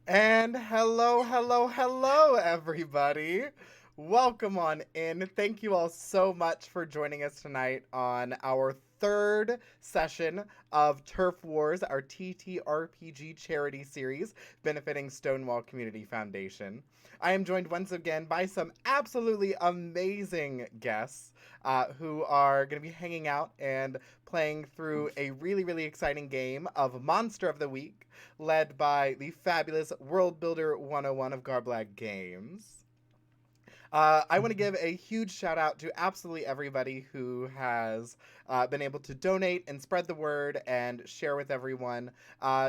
And hello, everybody. Welcome on in. Thank you all so much for joining us tonight on our third session of Turf Wars, our TTRPG charity series benefiting Stonewall Community Foundation. I am joined once again by some absolutely amazing guests who are going to be hanging out and playing through a really exciting game of Monster of the Week led by the fabulous World Builder 101 of Garblag Games. I want to give a huge shout out to absolutely everybody who has been able to donate and spread the word and share with everyone.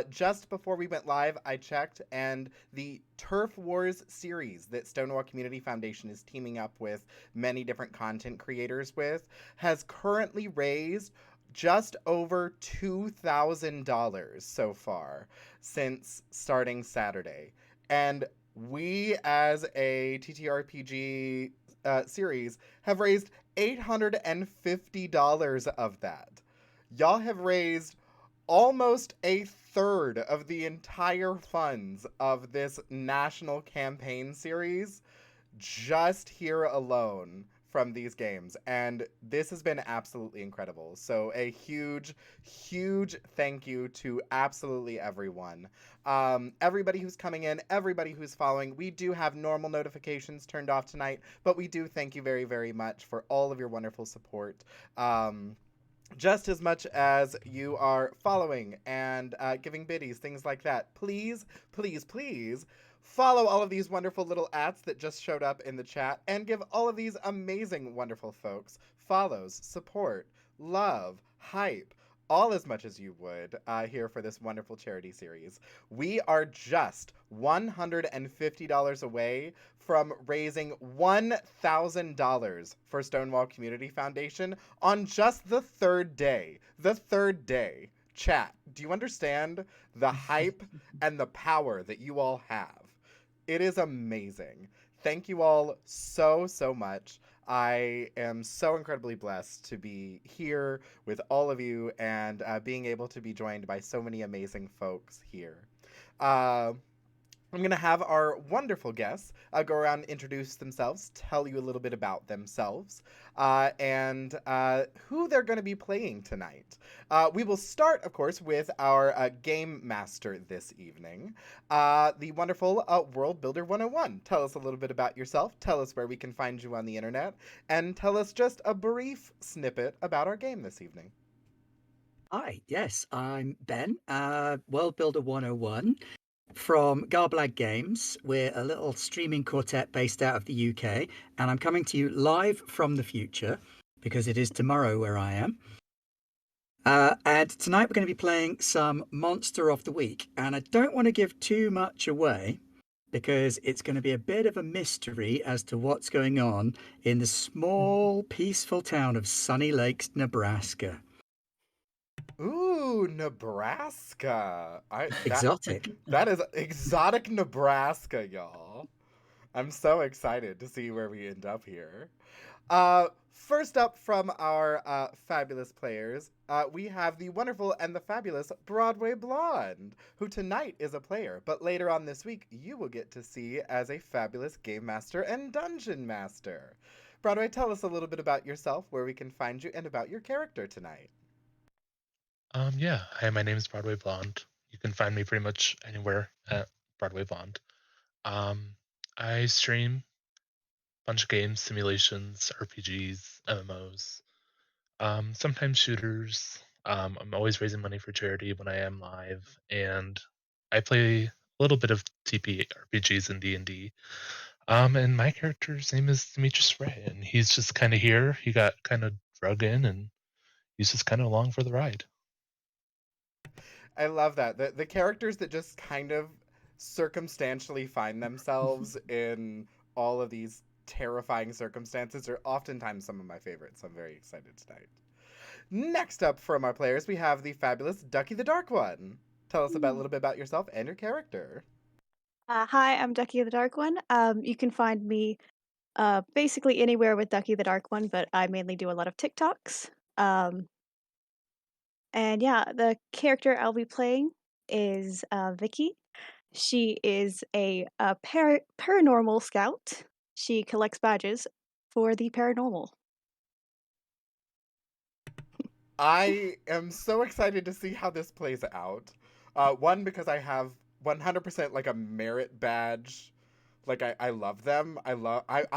Just before we went live, I checked, and the Turf Wars series that Stonewall Community Foundation is teaming up with many different content creators with has currently raised just over $2,000 so far since starting Saturday. And we, as a TTRPG series, have raised $850 of that. Y'all have raised almost a third of the entire funds of this national campaign series just here alone from these games, and this has been absolutely incredible. So a huge thank you to absolutely everyone. Everybody who's coming in, everybody who's following. We do have normal notifications turned off tonight, but we do thank you very much for all of your wonderful support. Just as much as you are following and giving biddies, things like that. Please follow all of these wonderful little ats that just showed up in the chat and give all of these amazing, wonderful folks follows, support, love, hype, all as much as you would here for this wonderful charity series. We are just $150 away from raising $1,000 for Stonewall Community Foundation on just the third day. The third day. Chat, do you understand the hype and the power that you all have? It is amazing. Thank you all so much. I am so incredibly blessed to be here with all of you and being able to be joined by so many amazing folks here. Uh, I'm going to have our wonderful guests go around and introduce themselves, tell you a little bit about themselves, and who they're going to be playing tonight. We will start, of course, with our game master this evening, the wonderful World Builder 101. Tell us a little bit about yourself, tell us where we can find you on the internet, and tell us just a brief snippet about our game this evening. Hi, yes, I'm Ben, World Builder 101 from Garblag Games. We're a little streaming quartet based out of the UK, and I'm coming to you live from the future because it is tomorrow where I am. And tonight we're going to be playing some Monster of the Week, and I don't want to give too much away because it's going to be a bit of a mystery as to what's going on in the small, peaceful town of Sunny Lakes, Nebraska. Ooh, Nebraska. I that Exotic. that is exotic Nebraska, y'all. I'm so excited to see where we end up here. First up from our fabulous players, we have the wonderful and the fabulous Broadway Blonde, who tonight is a player, but later on this week you will get to see as a fabulous game master and dungeon master. Broadway, tell us a little bit about yourself, where we can find you, and about your character tonight. Yeah. Hi, my name is Broadway Blonde. You can find me pretty much anywhere at Broadway Blonde. Um, I stream a bunch of games, simulations, RPGs, MMOs, sometimes shooters. I'm always raising money for charity when I am live, and I play a little bit of TP RPGs and D&D. And my character's name is Demetrius Ray, and he's just kind of here. He got kind of drug in, and he's just kind of along for the ride. I love that. The characters that just kind of circumstantially find themselves in all of these terrifying circumstances are oftentimes some of my favorites. I'm very excited tonight. Next up from our players, we have the fabulous Ducky the Dark One. Tell us about a Hmm. little bit about yourself and your character. Hi, I'm Ducky the Dark One. You can find me basically anywhere with Ducky the Dark One, but I mainly do a lot of TikToks. And yeah, the character I'll be playing is Vicky. She is a paranormal scout. She collects badges for the paranormal. I am so excited to see how this plays out. One, because I have 100% like a merit badge. Like I love them. I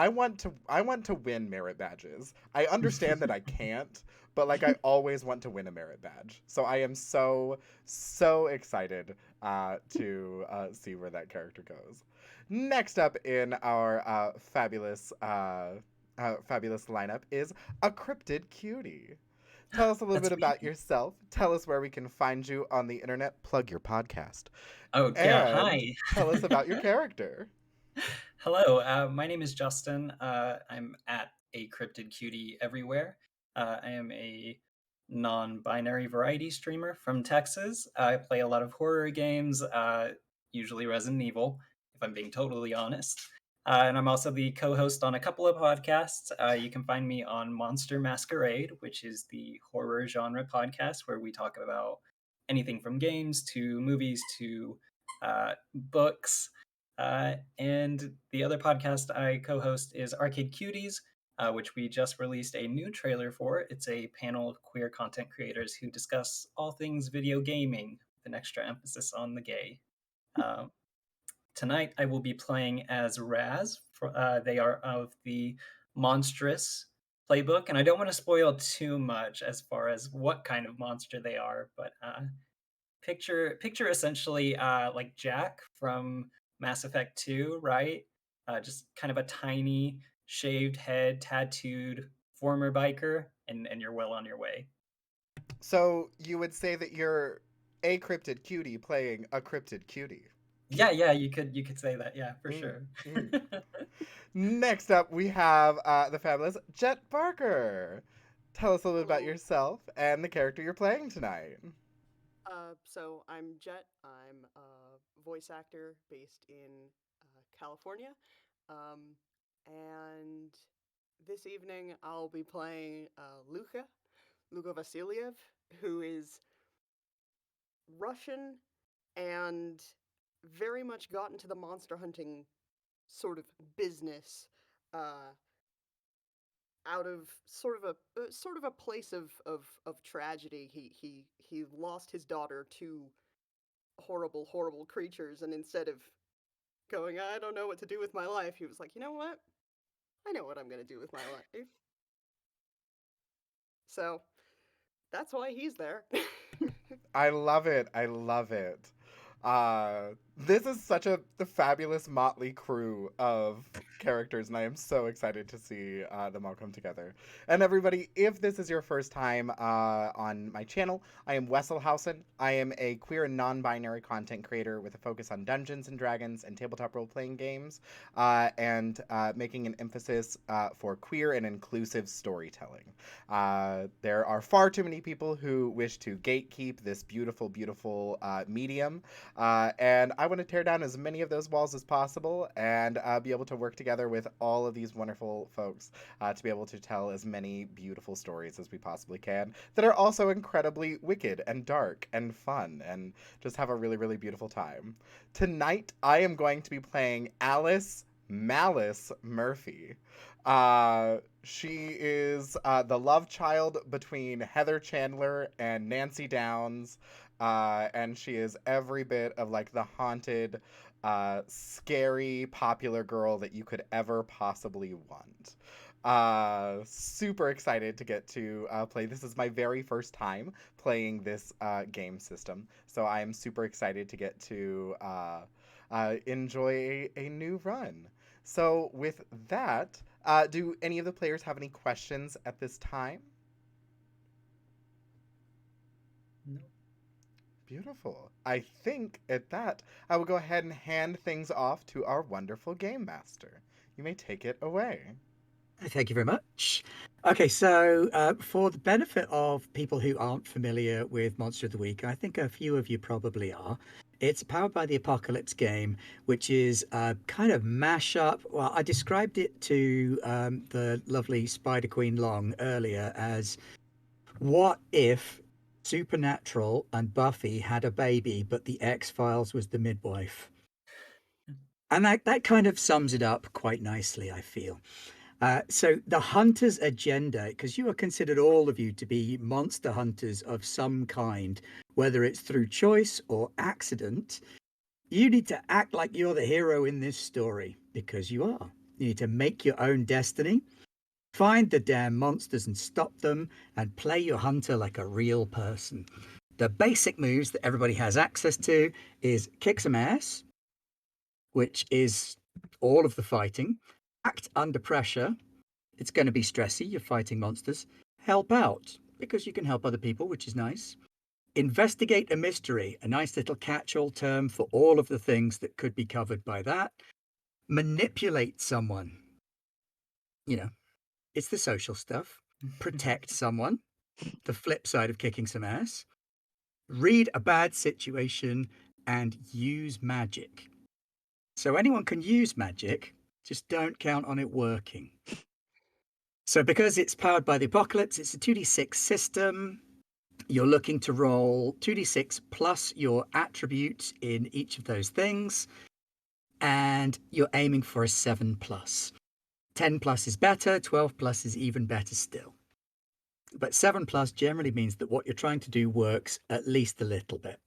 want to win merit badges. I understand that I can't, but like I always want to win a merit badge. So I am so excited to see where that character goes. Next up in our fabulous lineup is a cryptid cutie. Tell us a little That's bit me. about yourself. Tell us where we can find you on the internet. Plug your podcast. Oh, yeah. And Hi. tell us about your character. Hello. My name is Justin. I'm at a cryptid cutie everywhere. I am a non-binary variety streamer from Texas. I play a lot of horror games, usually Resident Evil, if I'm being totally honest. And I'm also the co-host on a couple of podcasts. You can find me on Monster Masquerade, which is the horror genre podcast where we talk about anything from games to movies to books. And the other podcast I co host is Arcade Cuties, which we just released a new trailer for. It's a panel of queer content creators who discuss all things video gaming, with an extra emphasis on the gay. Um, Tonight, I will be playing as Raz. They are of the Monstrous playbook, and I don't want to spoil too much as far as what kind of monster they are, but picture essentially like Jack from Mass Effect 2, right? Just kind of a tiny shaved head, tattooed former biker, and you're well on your way. So you would say that you're a cryptid cutie playing a cryptid cutie. Yeah, you could say that, yeah, for Mm, sure. mm. Next up, we have the fabulous Jet Barker. Tell us a little bit about Hello. yourself and the character you're playing tonight. So I'm Jet. I'm a voice actor based in California. Um, and this evening I'll be playing Luka Vasiliev, who is Russian and very much got into the monster hunting sort of business uh, out of sort of a place of tragedy. He lost his daughter to horrible creatures, and instead of going, I don't know what to do with my life, he was like, you know what? I know what I'm gonna do with my life. So that's why he's there. I love it. I love it. This is such the fabulous motley crew of characters, and I am so excited to see them all come together. And everybody, if this is your first time on my channel, I am Wesselhausen. I am a queer and non-binary content creator with a focus on Dungeons and Dragons and tabletop role-playing games, and making an emphasis for queer and inclusive storytelling. There are far too many people who wish to gatekeep this beautiful medium, and I want to tear down as many of those walls as possible and be able to work together with all of these wonderful folks to be able to tell as many beautiful stories as we possibly can that are also incredibly wicked and dark and fun and just have a really beautiful time. Tonight, I am going to be playing Alice Malice Murphy. She is the love child between Heather Chandler and Nancy Downs, and she is every bit of like the haunted, scary, popular girl that you could ever possibly want. Super excited to get to play. This is my very first time playing this game system, so I am super excited to get to enjoy a new run. So, with that, do any of the players have any questions at this time? No. Beautiful. I think at that, I will go ahead and hand things off to our wonderful game master. You may take it away. Thank you very much. Okay, so for the benefit of people who aren't familiar with Monster of the Week, I think a few of you probably are. It's powered by the Apocalypse game, which is a kind of mashup. Well, I described it to the lovely Spider Queen Long earlier as what if Supernatural and Buffy had a baby, but the X-Files was the midwife? And that kind of sums it up quite nicely, I feel. So the hunter's agenda, because you are considered all of you to be monster hunters of some kind, whether it's through choice or accident, you need to act like you're the hero in this story because you are. You need to make your own destiny, find the damn monsters and stop them, and play your hunter like a real person. The basic moves that everybody has access to is kick some ass, which is all of the fighting, act under pressure. It's going to be stressy. You're fighting monsters. Help out because you can help other people, which is nice. Investigate a mystery, a nice little catch all term for all of the things that could be covered by that. Manipulate someone. You know, it's the social stuff. Protect someone, the flip side of kicking some ass. Read a bad situation and use magic. So anyone can use magic, just don't count on it working. So because it's powered by the apocalypse, it's a 2d6 system. You're looking to roll 2d6 plus your attributes in each of those things, and you're aiming for a 7 plus. 10 plus is better, 12 plus is even better still. But 7 plus generally means that what you're trying to do works at least a little bit.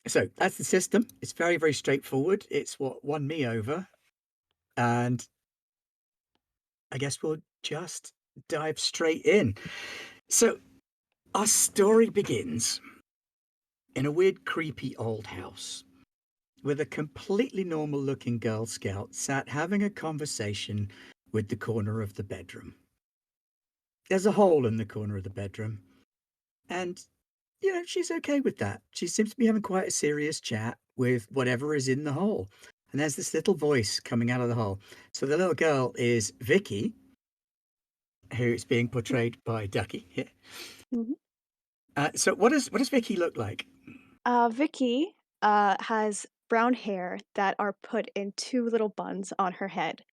So that's the system. It's very, very straightforward. It's what won me over. And I guess we'll just dive straight in. So our story begins in a weird, creepy old house with a completely normal looking Girl Scout sat having a conversation with the corner of the bedroom. There's a hole in the corner of the bedroom, and she's okay with that. She seems to be having quite a serious chat with whatever is in the hole. And there's this little voice coming out of the hole. So the little girl is Vicky, who's being portrayed by Ducky here. Mhm. So what does Vicky look like? Vicky has brown hair that are put in two little buns on her head,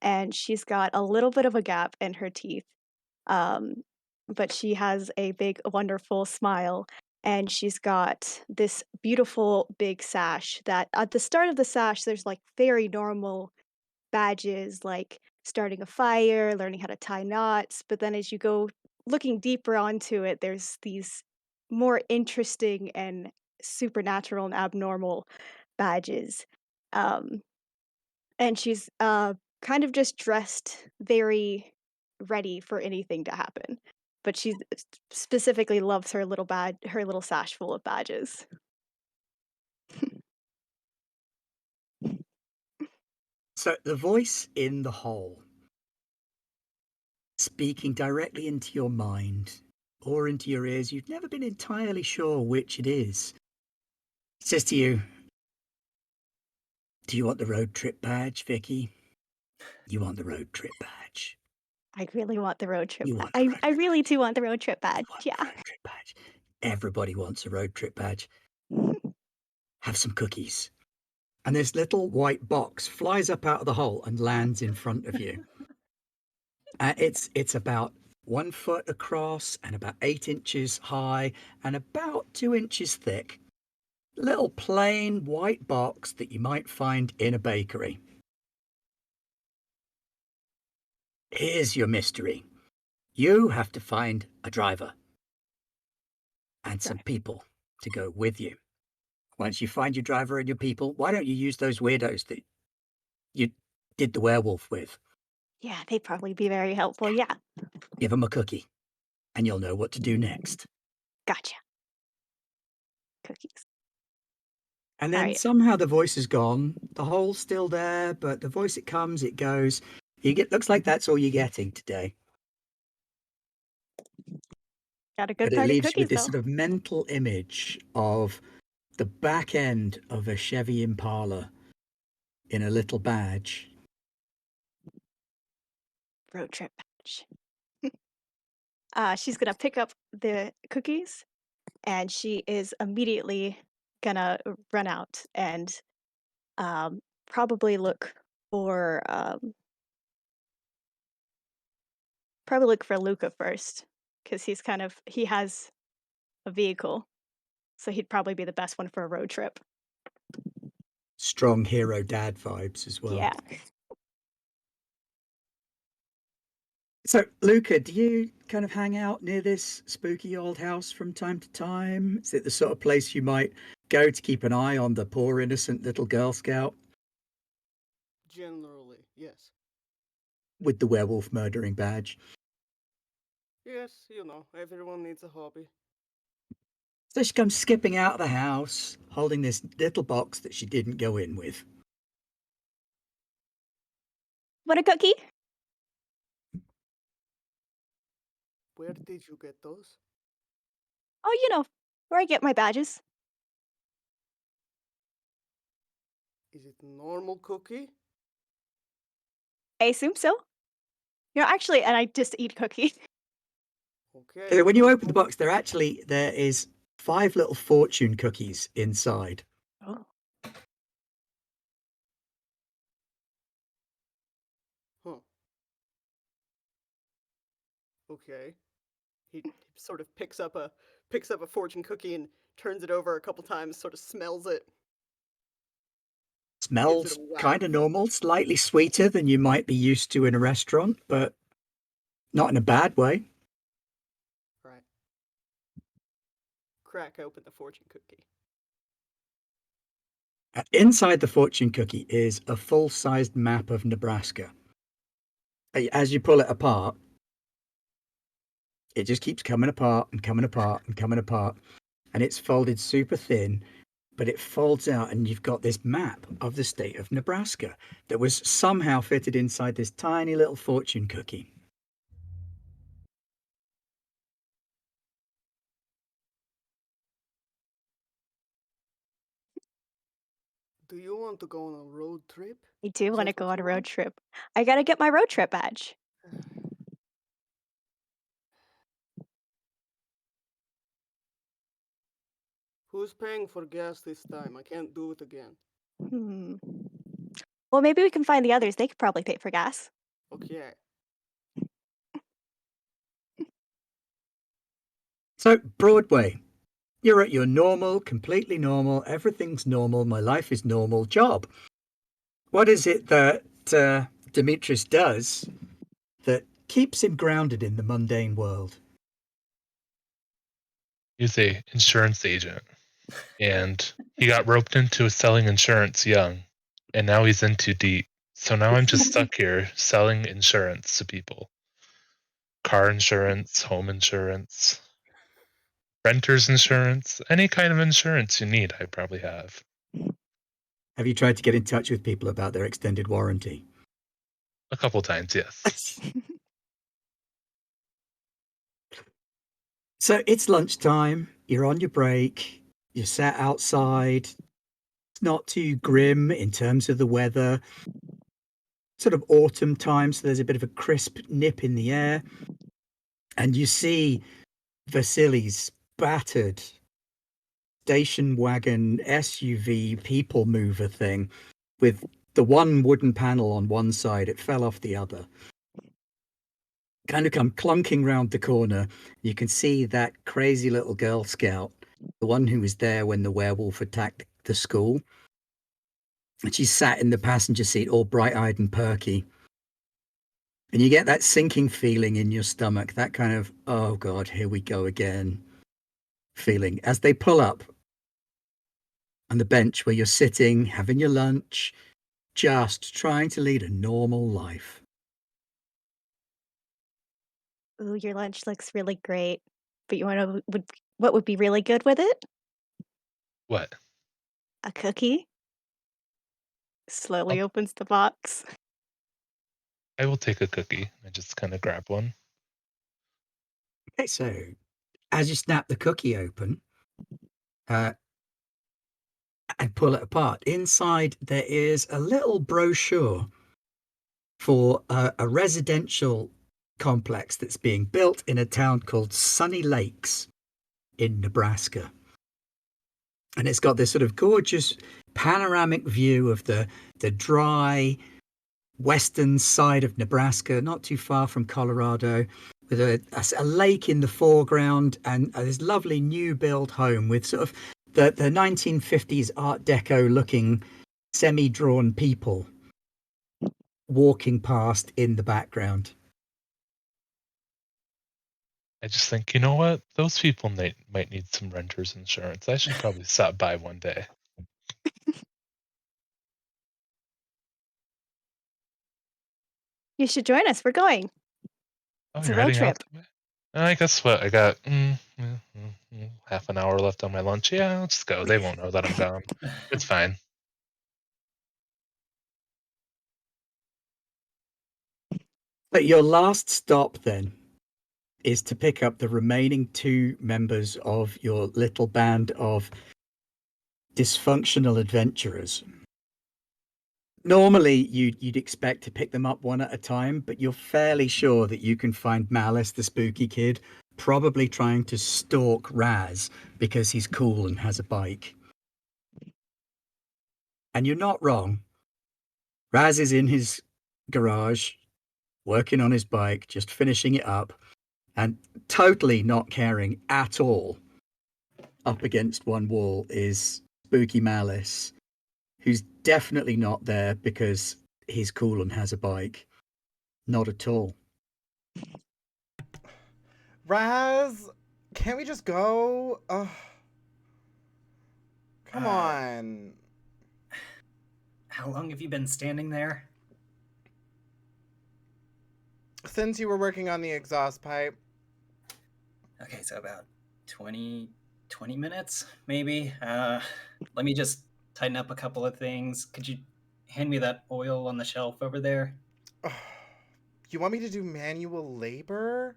and she's got a little bit of a gap in her teeth. Um, but she has a big, wonderful smile, and she's got this beautiful big sash that at the start of the sash, there's like very normal badges like starting a fire, learning how to tie knots. But then as you go looking deeper onto it, there's these more interesting and supernatural and abnormal badges. Um, and she's kind of just dressed very ready for anything to happen. But she specifically loves her little sash full of badges. So the voice in the hole, speaking directly into your mind or into your ears, you've never been entirely sure which it is. It says to you, "Do you want the road trip badge, Vicky? You want the road trip badge. I really want the road trip. You want the road I trip really badge. do want the road trip You badge. want the Yeah. road trip badge. Everybody wants a road trip badge. Have some cookies." And this little white box flies up out of the hole and lands in front of you. It's about 1 foot across and about 8 inches high and about 2 inches thick. Little plain white box that you might find in a bakery. Here's your mystery. You have to find a driver and some Right. people to go with you. Once you find your driver and your people, why don't you use those weirdos that you did the werewolf with? Yeah, they'd probably be very helpful. Yeah. Give them a cookie and you'll know what to do next. Gotcha. Cookies. And All then right. somehow the voice is gone. The hole's still there, but the voice, it comes, it goes. Looks like that's all you're getting today. Got a good But it party leaves you with cookies this though. sort of mental image of the back end of a Chevy Impala in a little badge. Road trip badge. She's gonna pick up the cookies, and she is immediately gonna run out and probably look for Luca first, because he has a vehicle, so he'd probably be the best one for a road trip. strong hero dad vibes as well. Yeah. So, Luca, do you kind of hang out near this spooky old house from time to time? Is it the sort of place you might go to keep an eye on the poor innocent little Girl Scout Generally, yes. with the werewolf murdering badge? Yes, everyone needs a hobby. So she comes skipping out of the house, holding this little box that she didn't go in with. Want a cookie? Where did you get those? Oh, where I get my badges. Is it normal cookie? I assume so. Actually, and I just eat cookie. Okay. When you open the box, there is 5 little fortune cookies inside. Oh. Huh. Okay. He sort of picks up a fortune cookie and turns it over a couple times, sort of smells it. Smells kind of normal, slightly sweeter than you might be used to in a restaurant, but not in a bad way. Right. Crack open the fortune cookie. Inside the fortune cookie is a full-sized map of Nebraska. As you pull it apart, it just keeps coming apart and coming apart and coming apart. And it's folded super thin, but it folds out and you've got this map of the state of Nebraska that was somehow fitted inside this tiny little fortune cookie. Do you want to go on a road trip? I do Is want to that go what on a you road want? trip. I gotta get my road trip badge. Who's paying for gas this time? I can't do it again. Hmm. Well, maybe we can find the others. They could probably pay for gas. Okay. So, Broadway, you're at your normal, completely normal, everything's normal, my life is normal job. What is it that Demetrius does that keeps him grounded in the mundane world? He's a insurance agent, and he got roped into selling insurance young, and now he's in too deep. So now I'm just stuck here selling insurance to people. Car insurance, home insurance, renter's insurance, any kind of insurance you need, I probably have. Have you tried to get in touch with people about their extended warranty? A couple times, yes. So it's lunchtime, you're on your break, you're sat outside. It's not too grim in terms of the weather. Sort of autumn time, so there's a bit of a crisp nip in the air. And you see Vasily's battered station wagon SUV people mover thing with the one wooden panel on one side, it fell off the other. Kind of come clunking round the corner. You can see that crazy little Girl Scout, the one who was there when the werewolf attacked the school. And she sat in the passenger seat all bright-eyed and perky. And you get that sinking feeling in your stomach, that kind of, oh God, here we go again feeling as they pull up on the bench where you're sitting, having your lunch, just trying to lead a normal life. Ooh, your lunch looks really great. But you want to what would be really good with it? What? A cookie? I'll, Slowly opens the box. I will take a cookie. I just kind of grab one. Okay, so as you snap the cookie open and pull it apart, inside there is a little brochure for a residential complex that's being built in a town called Sunny Lakes in Nebraska. And it's got this sort of gorgeous panoramic view of the dry western side of Nebraska, not too far from Colorado, with a lake in the foreground and this lovely new build home with sort of the 1950s Art Deco looking semi-drawn people walking past in the background. I just think, you know what? Those people might need some renter's insurance. I should probably stop by one day. You should join us. We're going. Oh, It's a you're road heading out trip. that way? I guess what? I got half an hour left on my lunch. Yeah, let's just go. They won't know that I'm gone. It's fine. But your last stop then is to pick up the remaining 2 members of your little band of dysfunctional adventurers. Normally, you'd expect to pick them up one at a time, but you're fairly sure that you can find Malice, the spooky kid, probably trying to stalk Raz because he's cool and has a bike. And you're not wrong. Raz is in his garage, working on his bike, just finishing it up, and totally not caring at all. Up against one wall is Spooky Malice, who's definitely not there because he's cool and has a bike. Not at all. Raz, can't we just go? Come on. How long have you been standing there? Since you were working on the exhaust pipe. Okay, so about 20 minutes, maybe. Let me just tighten up a couple of things. Could you hand me that oil on the shelf over there? You want me to do manual labor?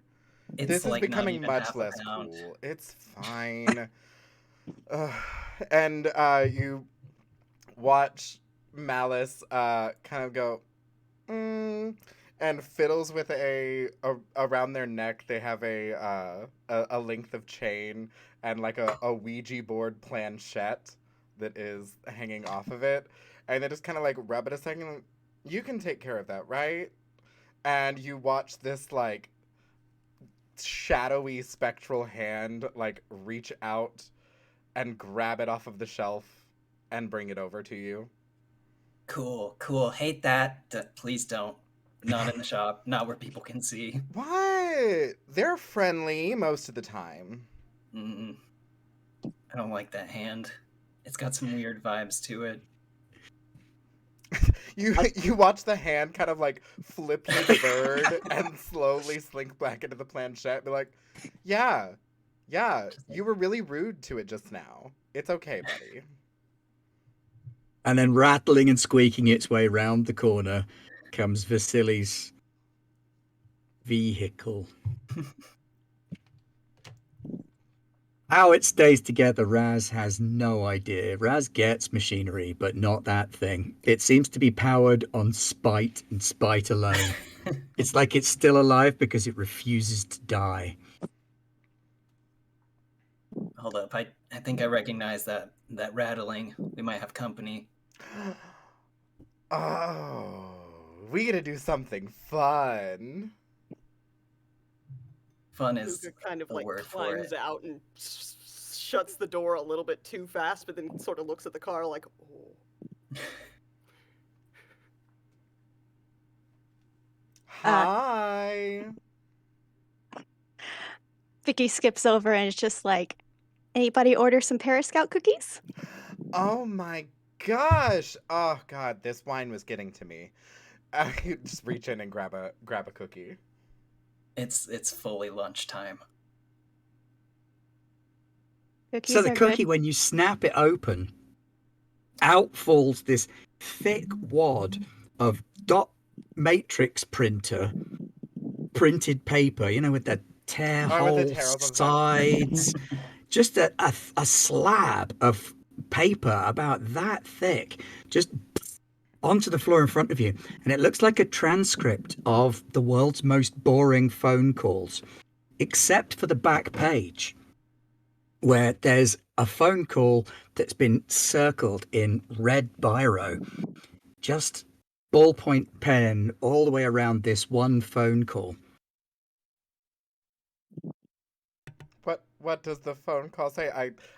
It's This is like not becoming even much half a less pound. cool. It's fine. And you watch Malice kind of go, and fiddles with a around their neck. They have a length of chain and like a Ouija board planchette that is hanging off of it, and they just kind of like rub it a second. You can take care of that, right? And you watch this like shadowy spectral hand like reach out and grab it off of the shelf and bring it over to you. Cool. Hate that. Please don't. Not in the shop. Not where people can see. What? They're friendly most of the time. Mm, I don't like that hand. It's got some weird vibes to it. You watch the hand kind of like flip you the bird and slowly slink back into the planchette. Be like, yeah, you were really rude to it just now. It's okay, buddy. And then rattling and squeaking its way round the corner comes Vasily's vehicle. How it stays together, Raz has no idea. Raz gets machinery, but not that thing. It seems to be powered on spite and spite alone. It's like it's still alive because it refuses to die. Hold up. I think I recognize that rattling. We might have company. Oh, we gotta do something fun. Fun is Luca kind of the like word for climbs it. out and shuts the door a little bit too fast, but then sort of looks at the car like, oh. Hi. Vicky skips over and is just like, anybody order some Periscout cookies? Oh my gosh. Oh god, this wine was getting to me. I just reach in and grab a cookie. It's fully lunchtime. Cookies So the are cookie, good. when you snap it open, out falls this thick wad of dot matrix printed paper, with the tear Oh, with the hole tails on the side. sides. Just a slab of paper about that thick, just onto the floor in front of you. And it looks like a transcript of the world's most boring phone calls, except for the back page, where there's a phone call that's been circled in red biro, just ballpoint pen all the way around this one phone call. What does the phone call say?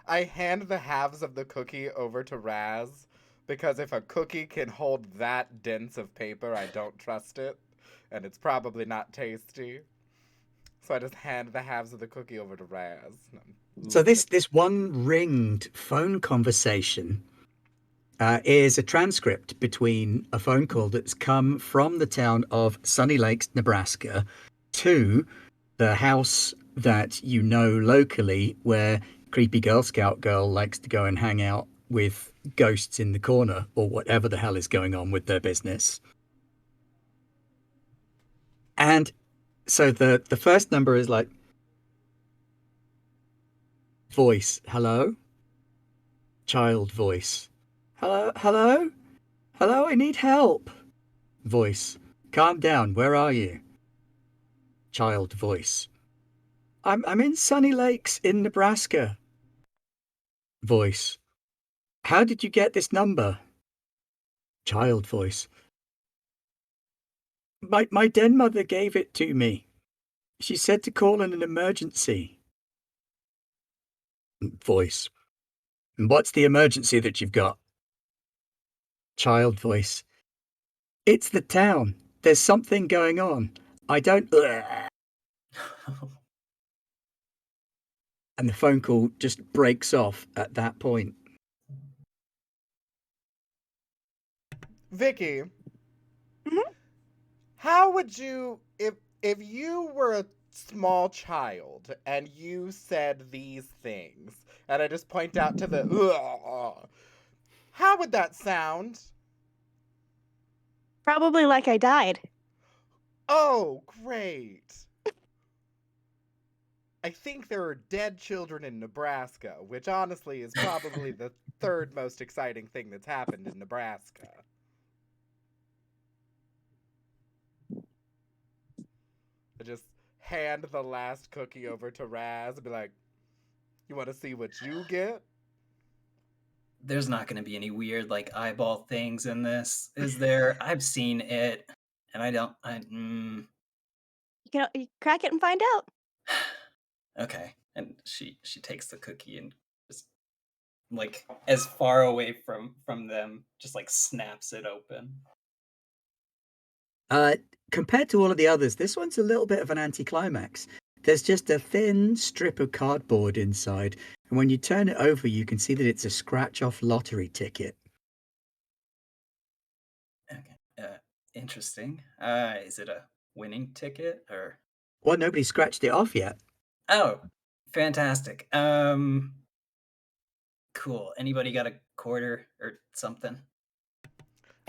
I hand the halves of the cookie over to Raz Because if a cookie can hold that dense of paper, I don't trust it. And it's probably not tasty. So I just hand the halves of the cookie over to Raz. So this one ringed phone conversation is a transcript between a phone call that's come from the town of Sunny Lakes, Nebraska, to the house that you know locally where creepy Girl Scout girl likes to go and hang out with ghosts in the corner or whatever the hell is going on with their business. And so the first number is like voice, hello, child voice, hello, hello, hello, I need help. Voice, calm down, where are you? Child voice, I'm in Sunny Lakes in Nebraska. Voice, how did you get this number? Child voice, my den mother gave it to me. She said to call in an emergency. Voice, what's the emergency that you've got? Child voice, it's the town. There's something going on. I don't. And the phone call just breaks off at that point. Vicky, Mhm. how would you, if you were a small child and you said these things, and I just point out to the, how would that sound? Probably like I died. Oh, great. I think there are dead children in Nebraska, which honestly is probably the third most exciting thing that's happened in Nebraska. I just hand the last cookie over to Raz and be like, you want to see what you get? There's not going to be any weird like eyeball things in this, is there? I've seen it, and I don't. You crack it and find out. Okay, and she takes the cookie and just like as far away from them, just like snaps it open. Compared to all of the others, this one's a little bit of an anticlimax. There's just a thin strip of cardboard inside, and when you turn it over, you can see that it's a scratch-off lottery ticket. Okay, interesting. Is it a winning ticket or? Well, nobody scratched it off yet. Oh, fantastic. Cool. Anybody got a quarter or something?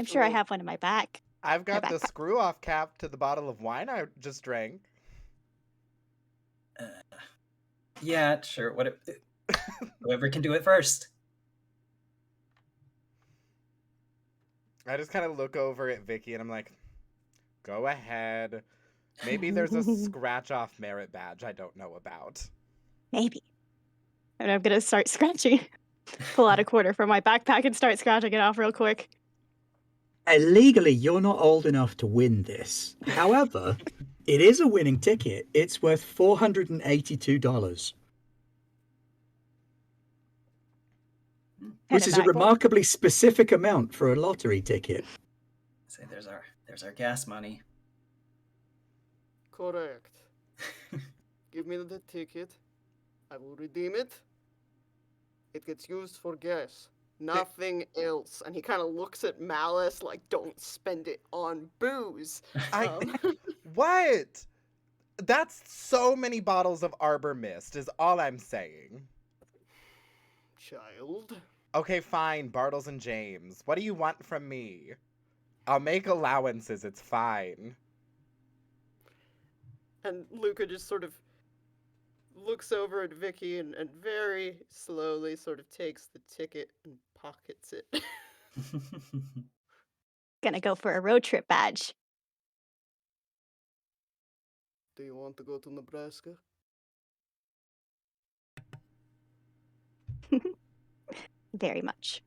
I'm sure I Well, have one in my back. I've got the backpack. screw off cap to the bottle of wine I just drank. Yeah, sure. Whoever can do it first. I just kind of look over at Vicky and I'm like, go ahead. Maybe there's a scratch off merit badge I don't know about. Maybe. And I'm gonna start scratching. Pull out a quarter from my backpack and start scratching it off real quick. Legally, you're not old enough to win this. However, it is a winning ticket. It's worth $482, which is a remarkably specific amount for a lottery ticket. Say there's our gas money. correct. Give me the ticket. I will redeem it. It gets used for gas. Nothing else. And he kind of looks at Malice like, don't spend it on booze. What? That's so many bottles of Arbor Mist, is all I'm saying. Child. Okay, fine, Bartles and James. What do you want from me? I'll make allowances, it's fine. And Luca just sort of looks over at Vicky and very slowly sort of takes the ticket and pockets it. Gonna go for a road trip badge. Do you want to go to Nebraska? Very much.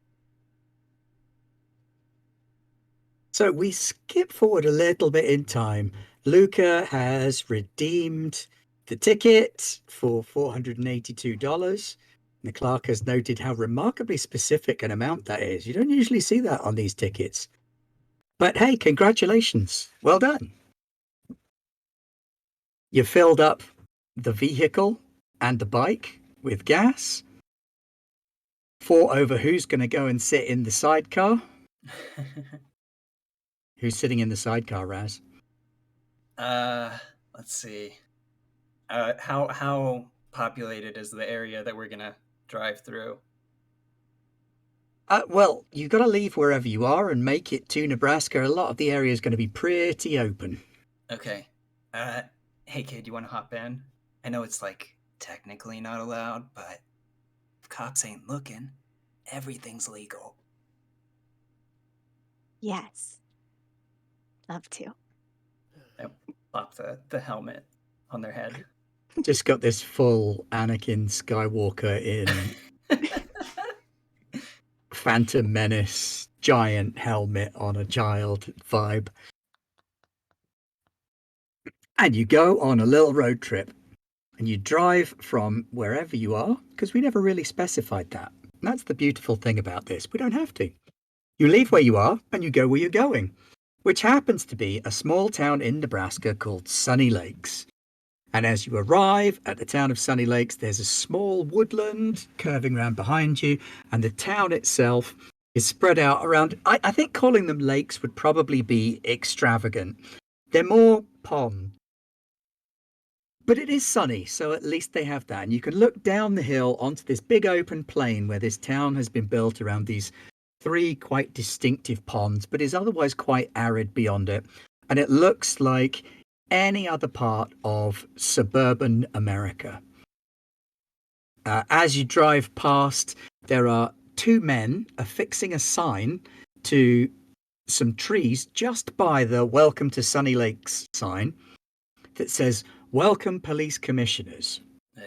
So we skip forward a little bit in time. Luca has redeemed the ticket for $482. The clerk has noted how remarkably specific an amount that is. You don't usually see that on these tickets. But hey, congratulations. Well done. You filled up the vehicle and the bike with gas. Fought over who's going to go and sit in the sidecar. Who's sitting in the sidecar, Raz? Let's see. How populated is the area that we're gonna drive through? Well, you've got to leave wherever you are and make it to Nebraska. A lot of the area is going to be pretty open. Okay. Hey kid, you want to hop in? I know it's like technically not allowed, but if cops ain't looking, everything's legal. Yes. Love to. I plop the helmet on their head. Just got this full Anakin Skywalker in Phantom Menace giant helmet on a child vibe. And you go on a little road trip and you drive from wherever you are, because we never really specified that. That's the beautiful thing about this. We don't have to. You leave where you are and you go where you're going, which happens to be a small town in Nebraska called Sunny Lakes. And as you arrive at the town of Sunny Lakes, there's a small woodland curving around behind you, and the town itself is spread out around. I think calling them lakes would probably be extravagant. They're more pond. But it is sunny, so at least they have that. And you can look down the hill onto this big open plain where this town has been built around these 3 quite distinctive ponds, but is otherwise quite arid beyond it. And it looks like any other part of suburban America. As you drive past, there are 2 men affixing a sign to some trees just by the Welcome to Sunny Lakes sign that says, Welcome Police Commissioners. Ugh.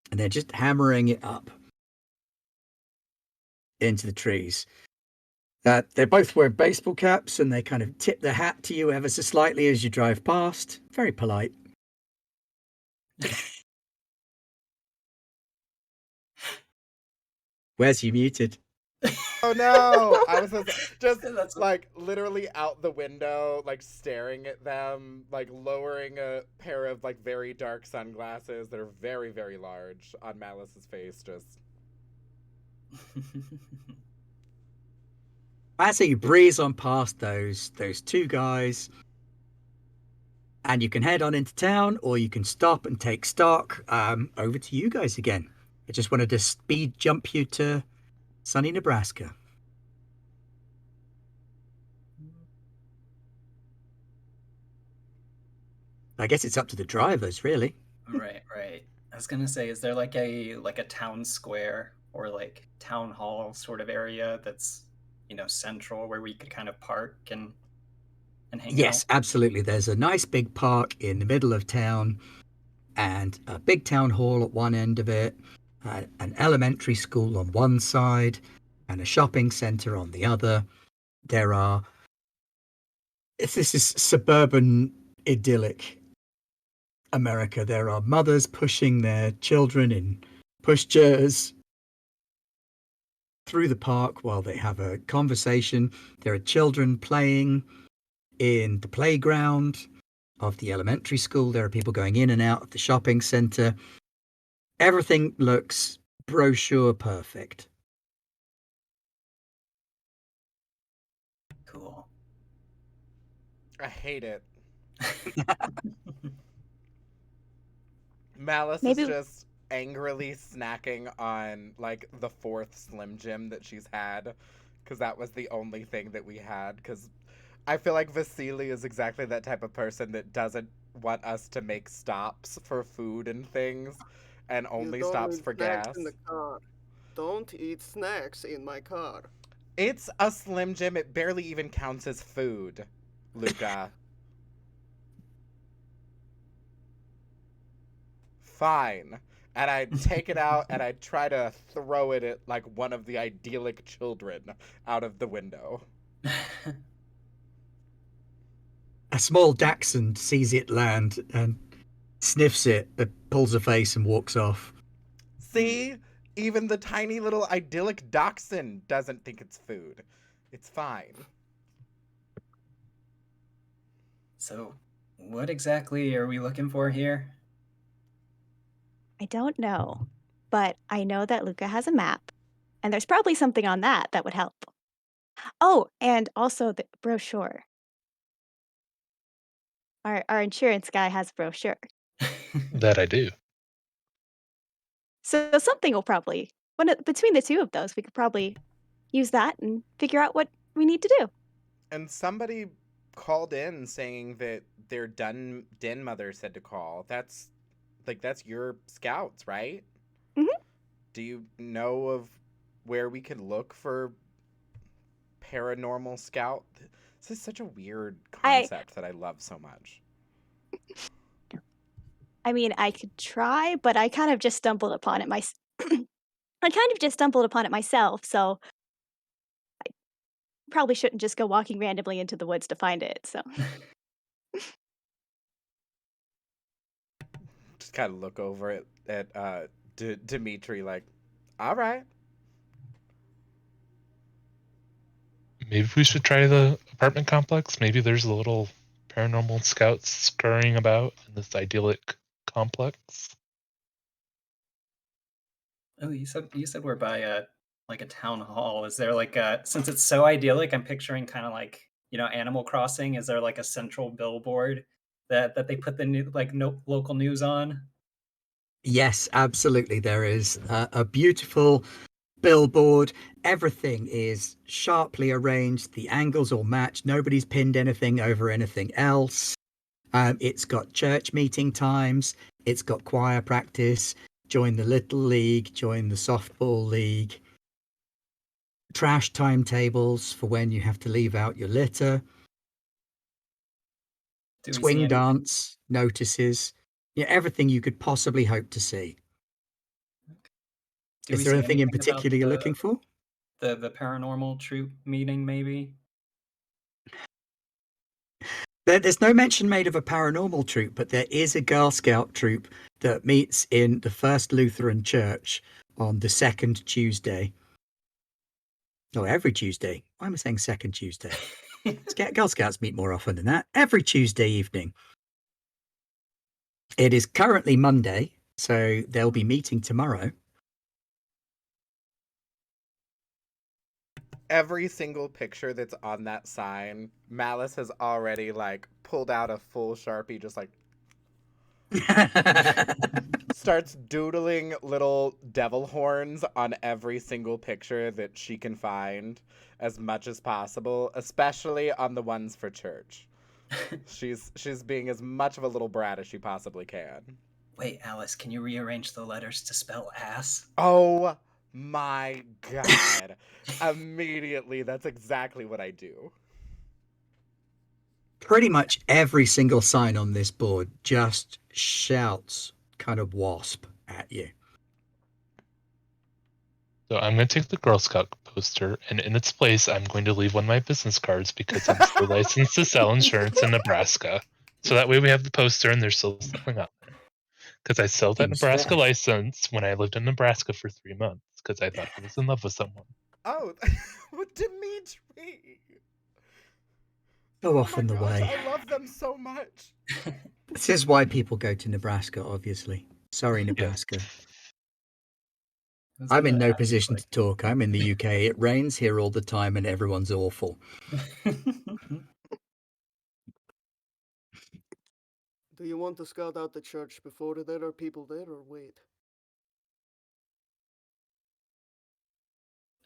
And they're just hammering it up into the trees. They both wear baseball caps and they kind of tip their hat to you ever so slightly as you drive past. Very polite. Where's you muted? Oh no! I was just That's like literally out the window, like staring at them, like lowering a pair of like very dark sunglasses that are very, very large on Malice's face. Just As you breeze on past those 2 guys, and you can head on into town, or you can stop and take stock. Over to you guys again. I just wanted to speed jump you to sunny Nebraska. I guess it's up to the drivers, really. Right. I was gonna say, is there like a town square or like town hall sort of area that's, central where we could kind of park and hang Yes, out? absolutely. There's a nice big park in the middle of town and a big town hall at one end of it, an elementary school on one side, and a shopping centre on the other. This is suburban idyllic America. There are mothers pushing their children in pushchairs through the park while they have a conversation. There are children playing in the playground of the elementary school. There are people going in and out of the shopping centre. Everything looks brochure perfect. Cool. I hate it. Malice Maybe is just angrily snacking on like the 4th Slim Jim that she's had, because that was the only thing that we had. Because I feel like Vasily is exactly that type of person that doesn't want us to make stops for food and things, and You only don't stops need for snacks gas. in the car. Don't eat snacks in my car. It's a Slim Jim. It barely even counts as food, Luca. Fine. And I'd take it out and I'd try to throw it at like one of the idyllic children out of the window. A small dachshund sees it land and sniffs it, pulls a face and walks off. See? Even the tiny little idyllic dachshund doesn't think it's food. It's fine. So, what exactly are we looking for here? I don't know, but I know that Luca has a map, and there's probably something on that that would help. Oh, and also the brochure. Our insurance guy has a brochure. That I do. So something will probably between the two of those, we could probably use that and figure out what we need to do. And somebody called in saying that their den mother said to call. That's your scouts, right? Mhm. Do you know of where we can look for paranormal scout? This is such a weird I concept that I love so much. I mean, I could try, but I kind of just stumbled upon it I kind of just stumbled upon it myself, so probably shouldn't just go walking randomly into the woods to find it, so. Just kind of look over at Dimitri like, all right. Maybe we should try the apartment complex. Maybe there's a little paranormal scouts scurrying about in this idyllic complex. Oh, you said we're by a town hall. Is there like a since it's so idyllic, I'm picturing kind of like, Animal Crossing. Is there like a central billboard that they put the new like no, local news on? Yes, absolutely. There is a beautiful billboard. Everything is sharply arranged. The angles all match. Nobody's pinned anything over anything else. It's got church meeting times. It's got choir practice. Join the Little League. Join the Softball League. Trash timetables for when you have to leave out your litter. Do we see Swing anything? dance notices. Yeah, everything you could possibly hope to see. Do Is we there see anything in anything about particular you're looking for? the paranormal troop meeting? Maybe. There's no mention made of a paranormal troop, but there is a Girl Scout troop that meets in the First Lutheran Church on the second Tuesday. No, every Tuesday. Why am I saying second Tuesday? Girl Scouts meet more often than that. Every Tuesday evening. It is currently Monday, so they'll be meeting tomorrow. Every single picture that's on that sign, Malice has already like pulled out a full Sharpie, just like starts doodling little devil horns on every single picture that she can find as much as possible, especially on the ones for church. She's being as much of a little brat as she possibly can. Wait, Alice, can you rearrange the letters to spell ass? Oh my god. Immediately, that's exactly what I do. Pretty much every single sign on this board just shouts kind of wasp at you. So I'm going to take the Girl Scout poster, and in its place, I'm going to leave one of my business cards because I'm still licensed to sell insurance in Nebraska. So that way we have the poster and there's still something on there. Because I sold that Seems Nebraska fair. license when I lived in Nebraska for 3 months because I thought I was in love with someone. Oh, Dimitri. So Oh my often the gosh, way. I love them so much. This is why people go to Nebraska, obviously. Sorry, Yes. Nebraska. Those are I'm in the no ass position to talk. I'm in the UK. It rains here all the time and everyone's awful. Do you want to scout out the church before there are people there, or wait?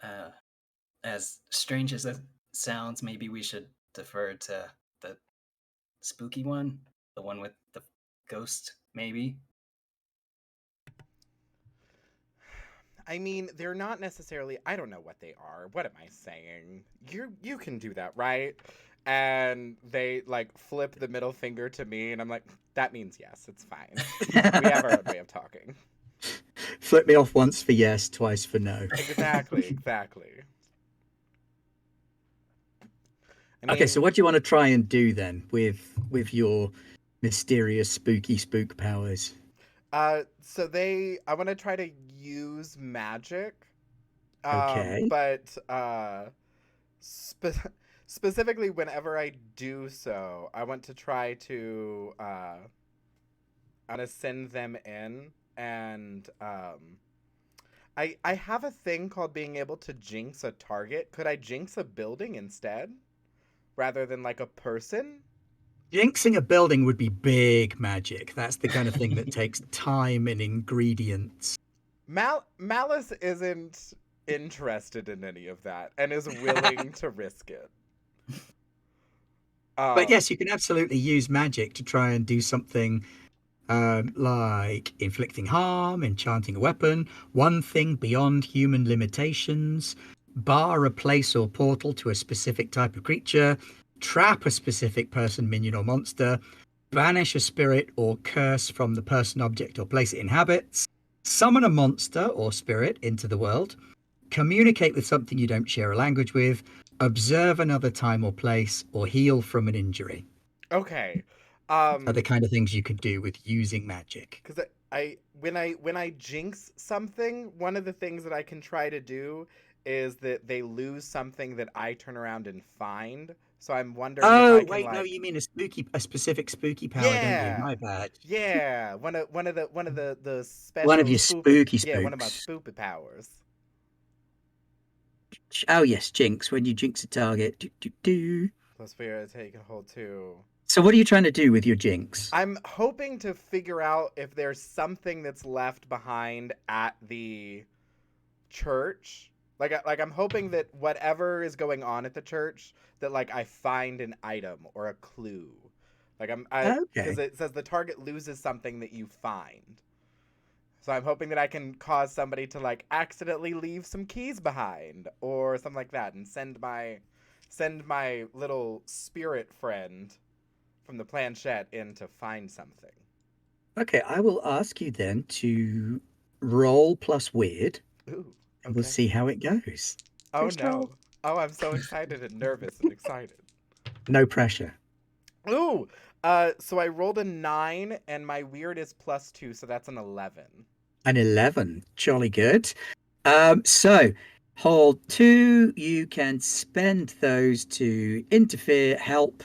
uh, as strange as it sounds, maybe we should defer to the spooky one, the one with the ghost, maybe. I mean, they're not necessarily. I don't know what they are. What am I saying? You can do that, right? And they like flip the middle finger to me, and I'm like, that means yes. It's fine. We have our own way of talking. Flip me off once for yes, twice for no. Exactly. I Okay, so mean, what do you want to try and do then with your mysterious spooky spook powers? So I want to try to use magic. Okay. But spe- specifically, whenever I do so, I want to try to I want to send them in, and I have a thing called being able to jinx a target. Could I jinx a building instead, rather than like a person? Jinxing a building would be big magic. That's the kind of thing that takes time and ingredients. Malice isn't interested in any of that and is willing to risk it. But Um, yes, you can absolutely use magic to try and do something like inflicting harm, enchanting a weapon, one thing beyond human limitations, bar a place or portal to a specific type of creature, trap a specific person, minion, or monster, banish a spirit or curse from the person, object, or place it inhabits, summon a monster or spirit into the world, communicate with something you don't share a language with, observe another time or place, or heal from an injury. okay. Are the kind of things you could do with using magic. Because when I jinx something, one of the things that I can try to do is that they lose something that I turn around and find. So I'm wondering if Oh, I can wait, no, you mean a specific spooky power, don't you? yeah, My bad. yeah, one of the One of special your spoopy, spooky yeah, one of my spooks. spoopy powers. Oh, yes, jinx. When you jinx a target. Do, do, do. Plus fear take a hold too. So, what are you trying to do with your jinx? I'm hoping to figure out if there's something that's left behind at the church. Like I'm hoping that whatever is going on at the church, that like I find an item or a clue. Like I because Okay. it says the target loses something that you find. So I'm hoping that I can cause somebody to like accidentally leave some keys behind or something like that, and send my little spirit friend from the planchette in to find something. Okay, I will ask you then to roll plus weird, Ooh, and we'll okay. see how it goes. Oh First roll. no. Oh, I'm so excited and nervous and excited. No pressure. Ooh. So I rolled a 9 and my weird is +2, so that's an 11. An 11. Jolly good. So hold 2. You can spend those to interfere, help,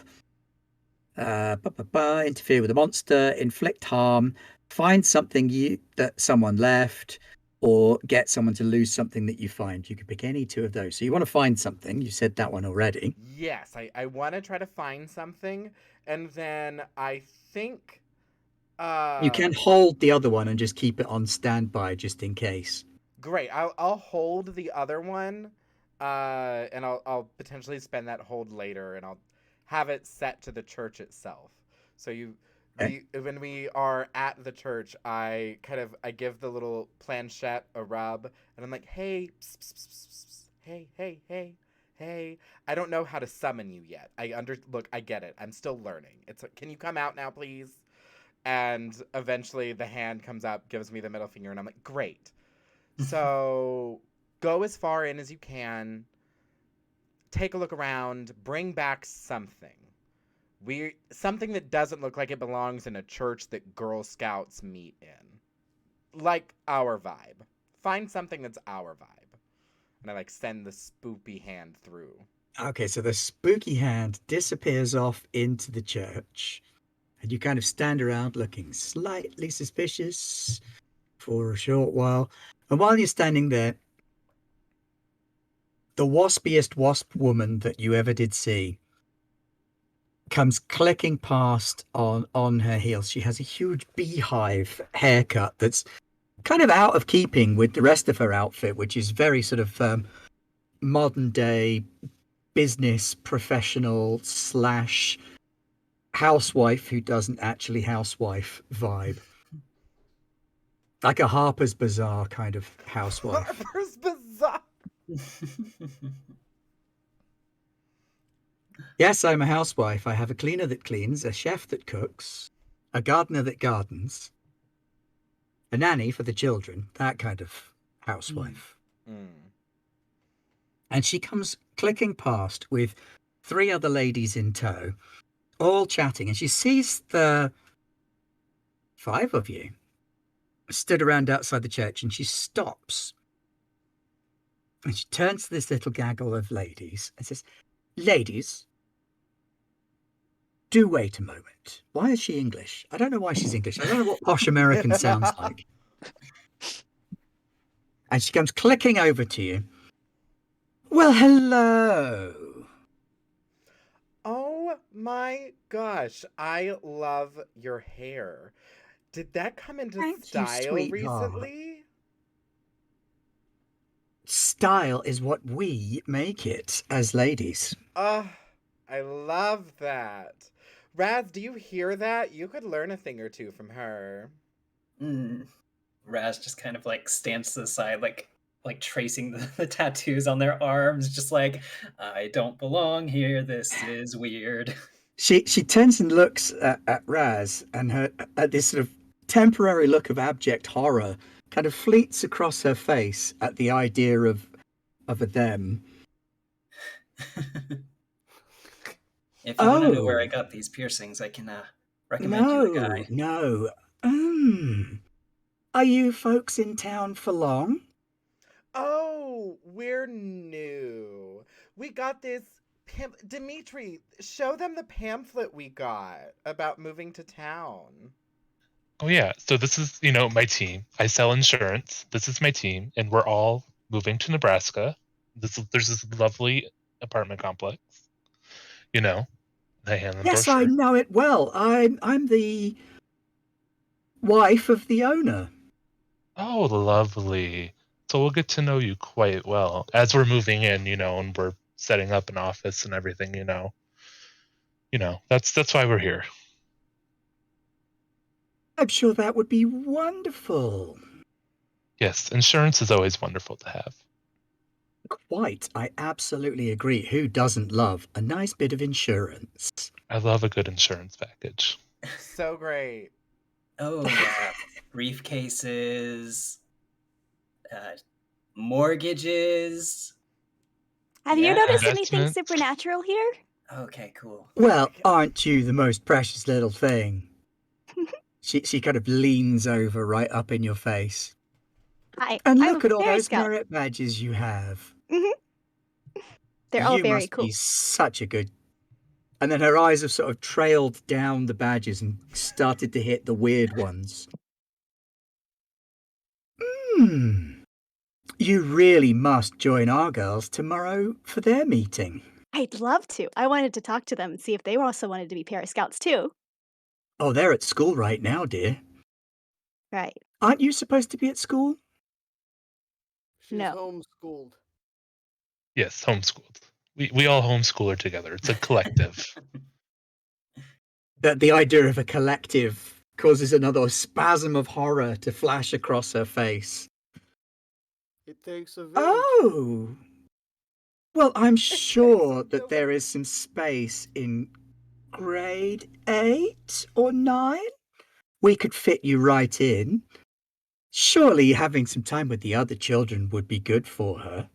interfere with a monster, inflict harm, find something that someone left, or get someone to lose something that you find. You can pick any two of those. So you want to find something. You said that one already. Yes, I want to try to find something, and then I think You uh can hold the other one and just keep it on standby just in case. great. I'll hold the other one, and I'll potentially spend that hold later, and I'll have it set to the church itself. So Okay. when we are at the church, I give the little planchette a rub, and I'm like, hey, psst, psst, psst, psst, psst, hey, hey, hey, hey. I don't know how to summon you yet. Look, I get it. I'm still learning. Can you come out now, please? And eventually the hand comes up, gives me the middle finger, and I'm like, great. So go as far in as you can, take a look around, bring back something. Something that doesn't look like it belongs in a church that Girl Scouts meet in. Like our vibe. Find something that's our vibe. And I like send the spoopy hand through. Okay, so the spooky hand disappears off into the church, and you kind of stand around looking slightly suspicious for a short while. And while you're standing there, the waspiest wasp woman that you ever did see comes clicking past on her heels. She has a huge beehive haircut that's kind of out of keeping with the rest of her outfit, which is very sort of modern day business professional slash housewife who doesn't actually housewife vibe. Like a Harper's Bazaar kind of housewife. Harper's Bazaar! Yes, I'm a housewife. I have a cleaner that cleans, a chef that cooks, a gardener that gardens, a nanny for the children, that kind of housewife. Mm. And she comes clicking past with 3 other ladies in tow, all chatting, and she sees the 5 of you. stood around outside the church, and she stops. And she turns to this little gaggle of ladies and says, "Ladies, do wait a moment. Why is she English? I don't know why she's English. I don't know what posh American sounds like." And she comes clicking over to you. "Well, hello." Oh my gosh, I love your hair. Did that come into Thank you, style sweetheart. recently? Style is what we make it as ladies. Oh, I love that. Raz, do you hear that? You could learn a thing or two from her. Raz just kind of like stands to the side, like tracing the tattoos on their arms, just like, I don't belong here. This is weird. She turns and looks at Raz, and her at this sort of temporary look of abject horror kind of fleets across her face at the idea of a them. If you want to know where I Oh, got these piercings, I can recommend you a guy. no. Are you folks in town for long? Oh, we're new. We got this Dimitri, show them the pamphlet we got about moving to town. Oh yeah, so this is, my team. I sell insurance. This is my team, and we're all moving to Nebraska. There's this lovely apartment complex. I hand them Yes, I brochure. know it well. I'm the wife of the owner. Oh, lovely. So we'll get to know you quite well as we're moving in, and we're setting up an office and everything, that's why we're here. I'm sure that would be wonderful. Yes, insurance is always wonderful to have. Quite. I absolutely agree. Who doesn't love a nice bit of insurance? I love a good insurance package. So great. Oh yeah, briefcases, mortgages. Have you Yeah. noticed anything Investments. supernatural here? Okay, cool. Well, aren't you the most precious little thing? She kind of leans over right up in your face. I'm And a look at all fairy those scout. merit badges you have. They're all You very must cool. be such a good. And then her eyes have sort of trailed down the badges and started to hit the weird ones. You really must join our girls tomorrow for their meeting. I'd love to. I wanted to talk to them and see if they also wanted to be Para Scouts too. Oh, they're at school right now, dear. Right. Aren't you supposed to be at school? She's No. homeschooled. Yes, homeschooled. We all homeschool her together. It's a collective. That the idea of a collective causes another spasm of horror to flash across her face. It takes a village. Oh! Well, I'm sure takes a that there is some space in grade 8 or 9. We could fit you right in. Surely having some time with the other children would be good for her.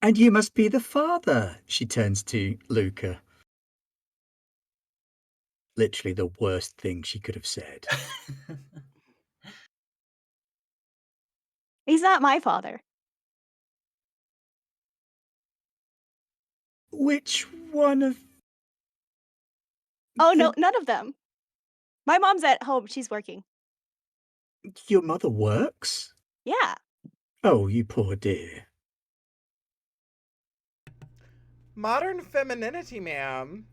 And you must be the father, she turns to Luca. Literally the worst thing she could have said. He's not my father. Which one of... Oh, no, none of them. My mom's at home. She's working. Your mother works? Yeah. Oh, you poor dear. Modern femininity, ma'am.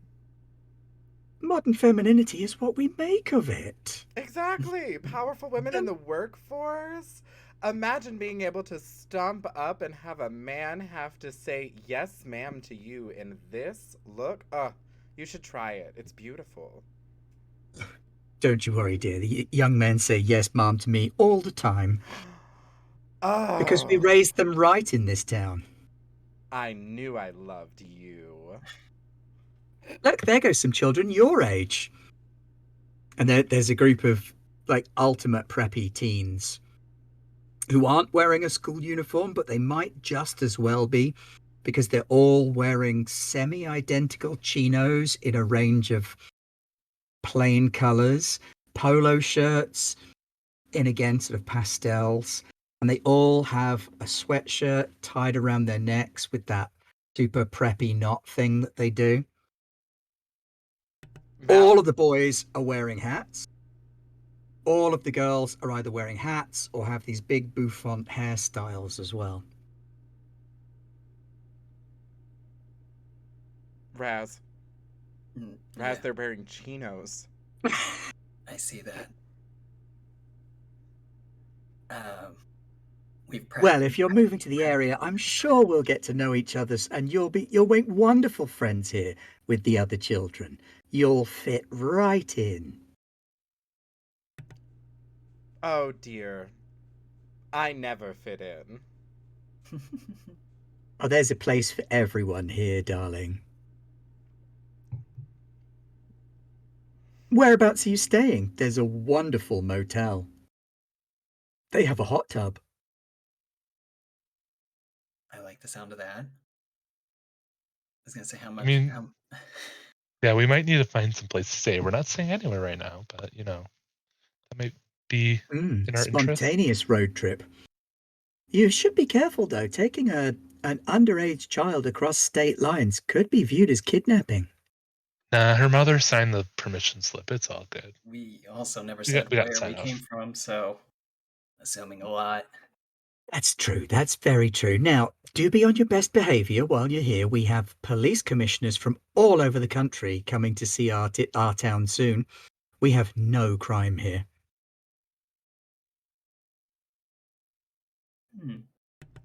Modern femininity is what we make of it. Exactly. Powerful women in the workforce. Imagine being able to stomp up and have a man have to say yes, ma'am, to you in this look. You should try it. It's beautiful. Don't you worry, dear. The young men say yes, ma'am, to me all the time. Because we Oh, raised them right in this town. I knew I loved you. Look, there goes some children your age. And there's a group of, like, ultimate preppy teens who aren't wearing a school uniform, but they might just as well be, because they're all wearing semi-identical chinos in a range of plain colours, polo shirts, in again sort of pastels, and they all have a sweatshirt tied around their necks with that super preppy knot thing that they do. Mal- All of the boys are wearing hats. All of the girls are either wearing hats or have these big bouffant hairstyles as well. Raz. Raz, Yeah, they're wearing chinos. I see that. We've Well, practiced. if you're moving to the area, I'm sure we'll get to know each other, and you'll make wonderful friends here with the other children. You'll fit right in. Oh dear. I never fit in. Oh, there's a place for everyone here, darling. Whereabouts are you staying? There's a wonderful motel. They have a hot tub. I like the sound of that. I was gonna say how I much. mean, yeah, we might need to find some place to stay. We're not staying anywhere right now, but that might be in our interest. Spontaneous road trip. You should be careful, though. Taking an underage child across state lines could be viewed as kidnapping. Nah, her mother signed the permission slip. It's all good. We also never We said got where we sign came off. from, so assuming a lot. That's true. That's very true. Now, do be on your best behaviour while you're here. We have police commissioners from all over the country coming to see our town soon. We have no crime here.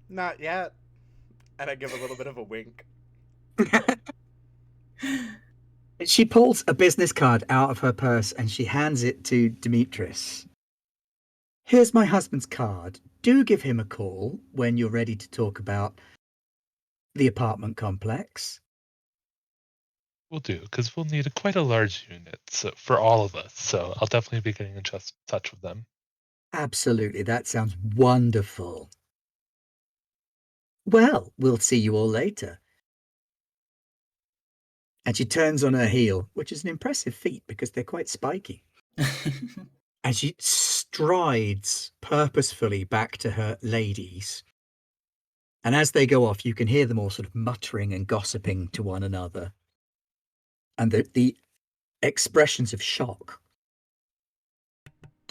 Not yet. And I give a little bit of a wink. She pulls a business card out of her purse and she hands it to Demetrius. Here's my husband's card. Do give him a call when you're ready to talk about the apartment complex. We'll do, because we'll need quite a large unit for all of us. So I'll definitely be getting in touch with them. Absolutely, that sounds wonderful. Well, we'll see you all later. And she turns on her heel, which is an impressive feat because they're quite spiky. And she strides purposefully back to her ladies. And as they go off, you can hear them all sort of muttering and gossiping to one another. And the expressions of shock.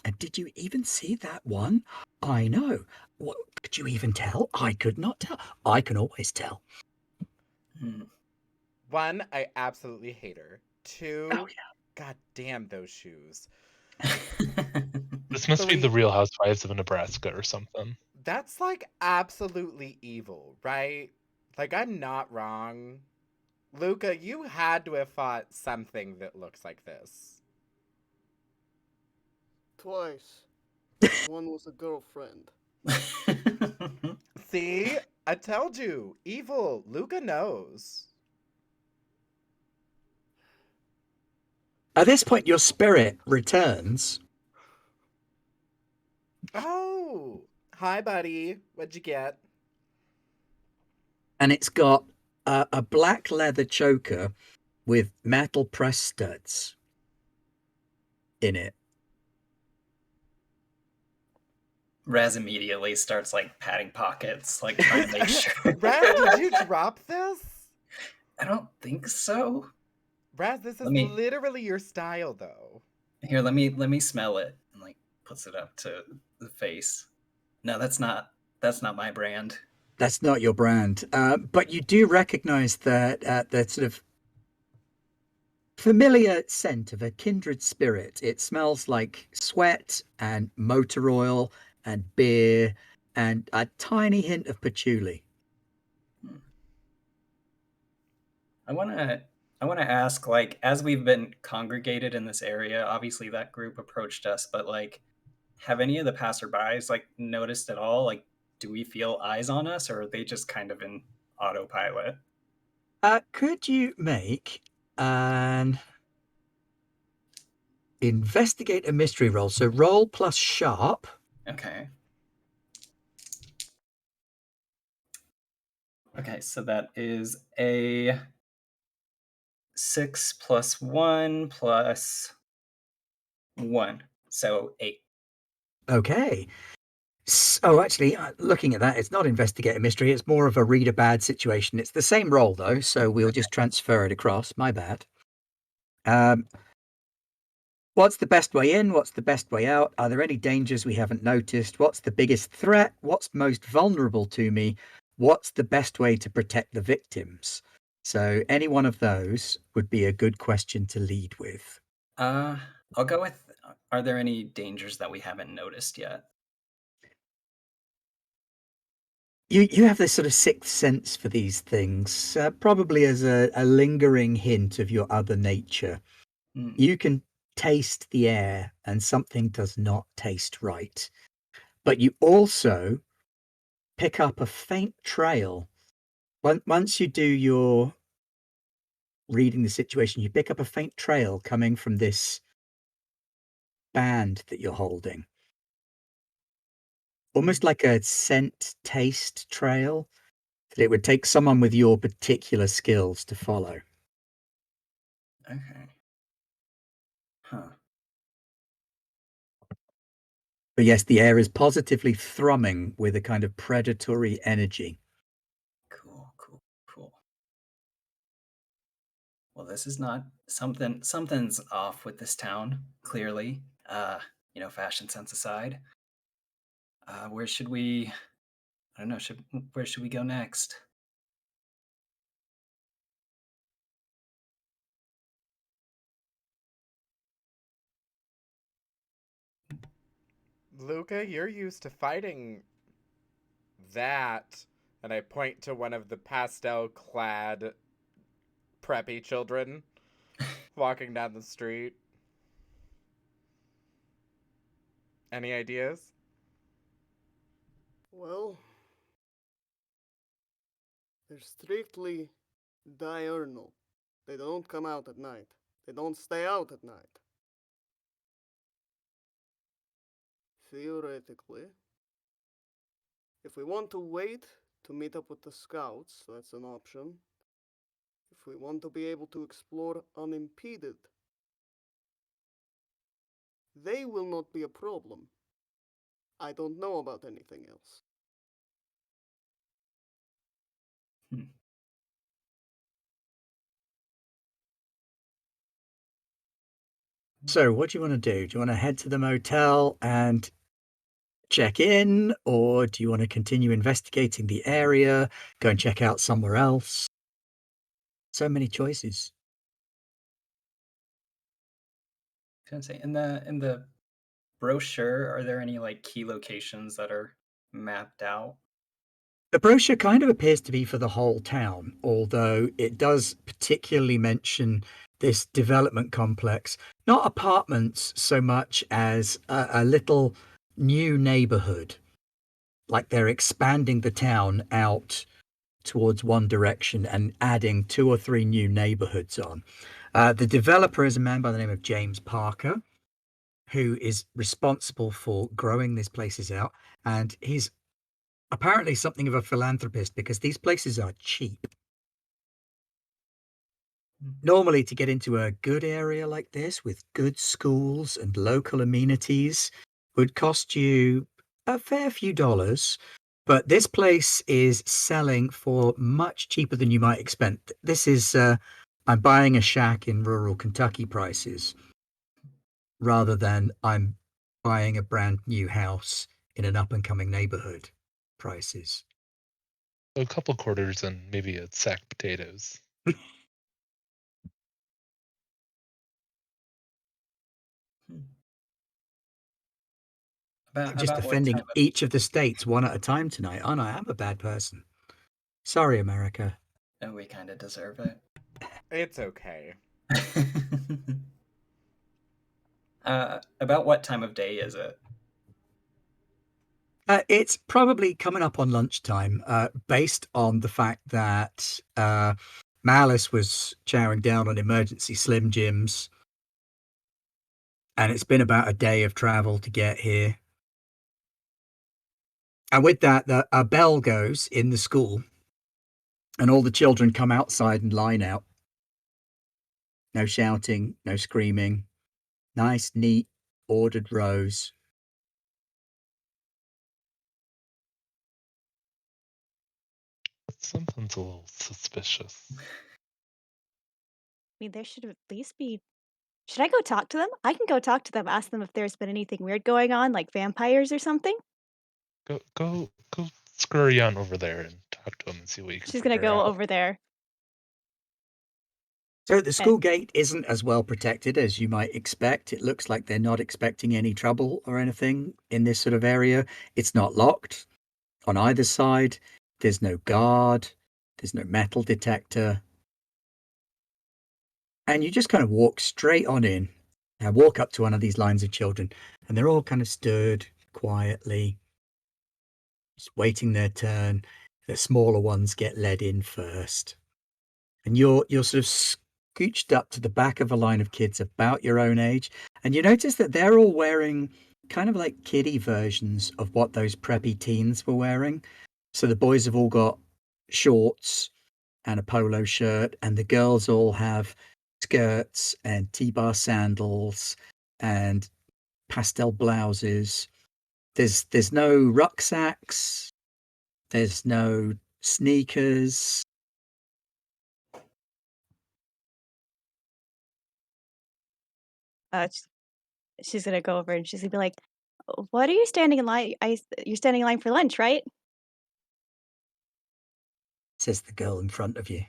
And did you even see that one? I know. What, could you even tell? I could not tell. I can always tell. One, I absolutely hate her. Two, Oh, yeah. God damn those shoes. This must be the 3, Real Housewives of Nebraska or something. that's like absolutely evil, right? Like, I'm not wrong. Luca, you had to have fought something that looks like this. Twice. One was a girlfriend. See? I told you. Evil. Luca knows. At this point, your spirit returns. Oh. Hi, buddy. What'd you get? And it's got a black leather choker with metal press studs in it. Raz immediately starts like patting pockets, like trying to make sure. Raz, did you drop this? I don't think so. Raz, this is Let me- literally your style, though. Here, let me smell it, and like puts it up to the face. No, that's not my brand. That's not your brand. But you do recognize that sort of familiar scent of a kindred spirit. It smells like sweat and motor oil and beer and a tiny hint of patchouli. I want to ask, like, as we've been congregated in this area, obviously that group approached us, but like, have any of the passerbys like noticed at all? Like, do we feel eyes on us, or are they just kind of in autopilot? Could you make an investigate a mystery roll? So roll plus sharp. Okay. Okay, so that is a 6 plus 1 plus 1, so 8. Okay. So actually, looking at that, it's not investigate a mystery. It's more of a read a bad situation. It's the same role though, so we'll just transfer it across. My bad. Um, what's the best way in? What's the best way out? Are there any dangers we haven't noticed? What's the biggest threat? What's most vulnerable to me? What's the best way to protect the victims? So any one of those would be a good question to lead with. I'll go with, are there any dangers that we haven't noticed yet? You have this sort of sixth sense for these things, probably as a lingering hint of your other nature. Hmm, You can taste the air and something does not taste right. But you also pick up a faint trail. Once you do your reading the situation, you pick up a faint trail coming from this band that you're holding, hmm, almost like a scent taste trail that it would take someone with your particular skills to follow. okay. Huh. But yes, the air is positively thrumming with a kind of predatory energy. Cool, cool, cool. Well, this is not something's off with this town, clearly. Fashion sense aside. Where should we I don't know, where should we go next? Luca, you're used to fighting that. And I point to one of the pastel clad preppy children walking down the street. Any ideas? Well, they're strictly diurnal. They don't come out at night. They don't stay out at night. Theoretically, if we want to wait to meet up with the scouts, that's an option. If we want to be able to explore unimpeded, they will not be a problem. I don't know about anything else. Hmm. So, what do you want to do? Do you want to head to the motel and check in, or do you want to continue investigating the area, go and check out somewhere else? So many choices. I was gonna say, in the brochure, are there any like key locations that are mapped out? The brochure kind of appears to be for the whole town, although it does particularly mention this development complex, not apartments so much as a little new neighborhood. Like they're expanding the town out towards one direction and adding two or three new neighborhoods on. The developer is a man by the name of James Parker, who is responsible for growing these places out. And he's apparently something of a philanthropist because these places are cheap. Hmm. Normally, to get into a good area like this with good schools and local amenities would cost you a fair few dollars. But this place is selling for much cheaper than you might expect. This is, I'm buying a shack in rural Kentucky prices rather than I'm buying a brand new house in an up and coming neighborhood prices. So a couple quarters and maybe a sack of potatoes. Hmm. I'm just About what defending time of each of the states one at a time tonight, aren't I? I'm a bad person. Sorry, America. no, we kind of deserve it. It's okay. About what time of day is it? It's probably coming up on lunchtime, based on the fact that Malice was chowing down on emergency Slim Jims, and it's been about a day of travel to get here. And with that, a bell goes in the school, and all the children come outside and line out. No shouting, no screaming. Nice, neat, ordered rows. Something's a little suspicious. I mean, there should at least be. Should I go talk to them? I can go talk to them, ask them if there's been anything weird going on, like vampires or something. Go scurry on over there and talk to him and see what you can She's gonna figure go out. over there. So the school And gate isn't as well protected as you might expect. It looks like they're not expecting any trouble or anything in this sort of area. It's not locked on either side. There's no guard. There's no metal detector. And you just kind of walk straight on in and walk up to one of these lines of children, and they're all kind of stood quietly, just waiting their turn. The smaller ones get led in first. And you're sort of scooched up to the back of a line of kids about your own age, and you notice that they're all wearing kind of like kiddie versions of what those preppy teens were wearing. So the boys have all got shorts and a polo shirt, and the girls all have skirts and T-bar sandals and pastel blouses. There's no rucksacks. There's no sneakers. uh, sh- she's gonna go over and she's gonna be like, "What are you standing in line? You're standing in line for lunch, right? Says the girl in front of you.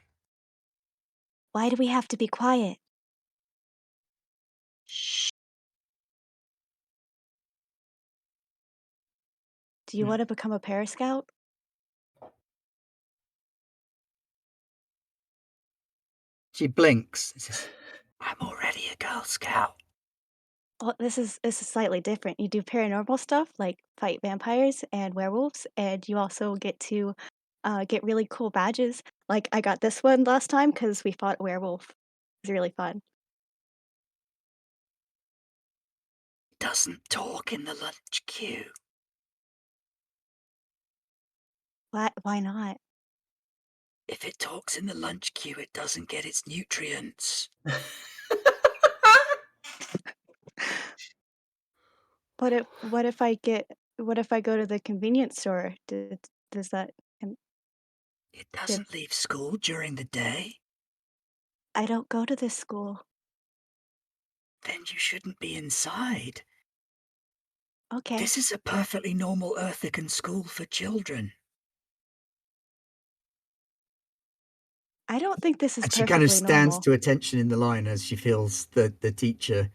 Why do we have to be quiet? Shh. Do you want to become a parascout?" She blinks and says, I'm already a Girl Scout. Well, this is slightly different. You do paranormal stuff like fight vampires and werewolves, and you also get to get really cool badges. Like I got this one last time because we fought a werewolf. It was really fun. Doesn't talk in the lunch queue. Why not? If it talks in the lunch queue, it doesn't get its nutrients. What if I go to the convenience store? Does that and It did doesn't leave school during the day. I don't go to this school. Then you shouldn't be inside. Okay. This is a perfectly normal Earthican school for children. I don't think this is And she kind of perfectly stands normal. to attention in the line as she feels the teacher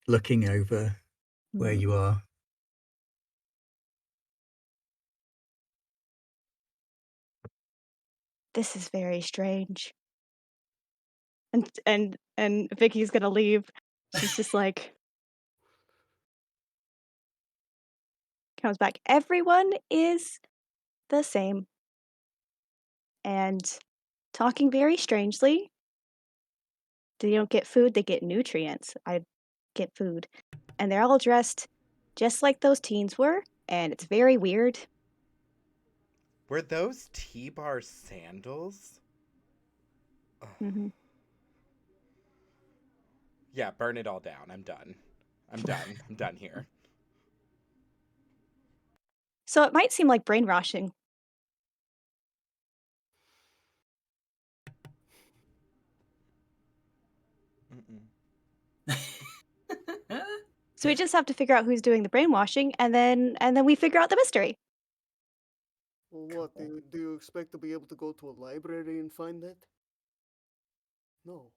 looking over where Hmm. you are. This is very strange. And Vicky's gonna leave. She's just like comes back. Everyone is the same and talking very strangely. They don't get food, they get nutrients. I get food. And they're all dressed just like those teens were, and it's very weird. Were those T-bar sandals? Ugh. Hmm. Yeah, burn it all down. I'm done. I'm done. I'm done here. So it might seem like brainwashing. Mm-mm. So we just have to figure out who's doing the brainwashing, and then we figure out the mystery. Well, what do you expect to be able to go to a library and find that? No.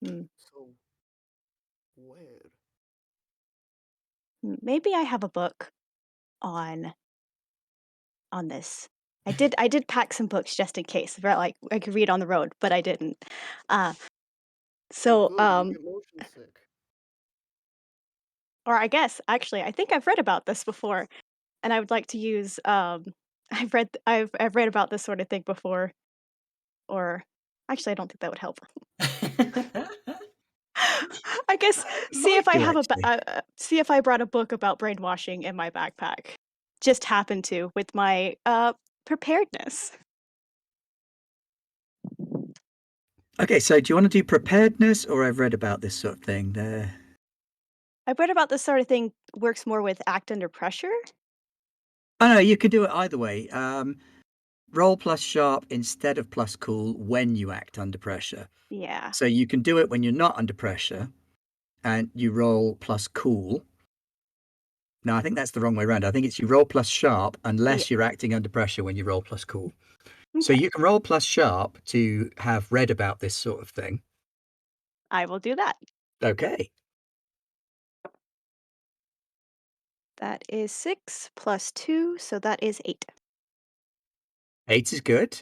Hmm. So where? Maybe I have a book on this. I did pack some books just in case, right? Like I could read on the road, but I didn't. Uh, Oh, so good. You get motion sick. or I guess actually, I think I've read about this before, and I would like to use. I've read about this sort of thing before, or actually, I don't think that would help. I guess see if Might I do, have actually. see if I brought a book about brainwashing in my backpack. Just happened to with my preparedness. Okay, so do you want to do preparedness, or I've read about this sort of thing there? I've read about this sort of thing works more with act under pressure. Oh no, you could do it either way. roll plus sharp instead of plus cool when you act under pressure. Yeah. So you can do it when you're not under pressure and you roll plus cool. No, I think that's the wrong way around. I think it's you roll plus sharp unless you're acting under pressure when you roll plus cool. So Okay. you can roll plus sharp to have read about this sort of thing. I will do that. Okay. That is 6 plus 2, so that is 8. 8 is good.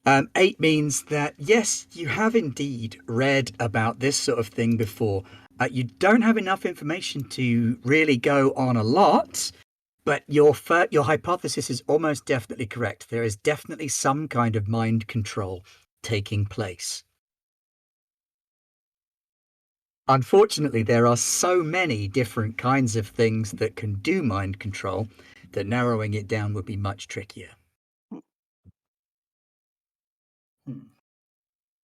8 means that, yes, you have indeed read about this sort of thing before. You don't have enough information to really go on a lot, but your hypothesis is almost definitely correct. There is definitely some kind of mind control taking place. Unfortunately, there are so many different kinds of things that can do mind control that narrowing it down would be much trickier. Hmm.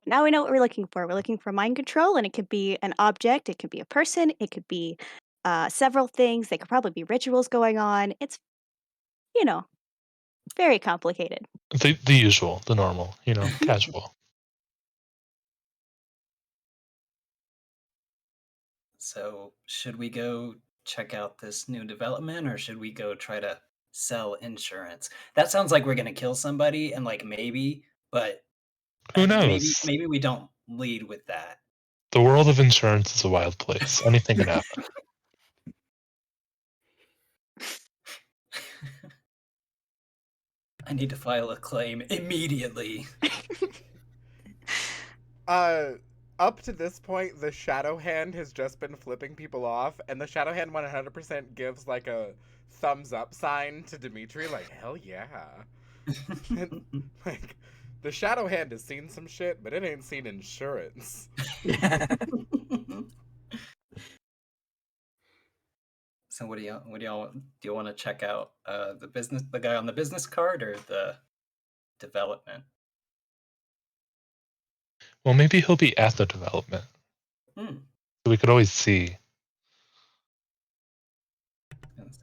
Now we know what we're looking for. We're looking for mind control, and it could be an object, it could be a person, it could be several things. They could probably be rituals going on. It's, you know, very complicated. The usual, the normal, casual. So, should we go check out this new development, or should we go try to sell insurance? That sounds like we're gonna kill somebody, and like maybe, but Who maybe knows? maybe we don't lead with that. The world of insurance is a wild place. Anything can happen. I need to file a claim immediately. Up to this point, the Shadow Hand has just been flipping people off, and the Shadow Hand 100% gives like a thumbs up sign to Dimitri, like, hell yeah. Like, the Shadow Hand has seen some shit, but it ain't seen insurance. So what do y'all do? You want to check out the guy on the business card, or the development? Well, maybe he'll be at the development. Hmm. So we could always see.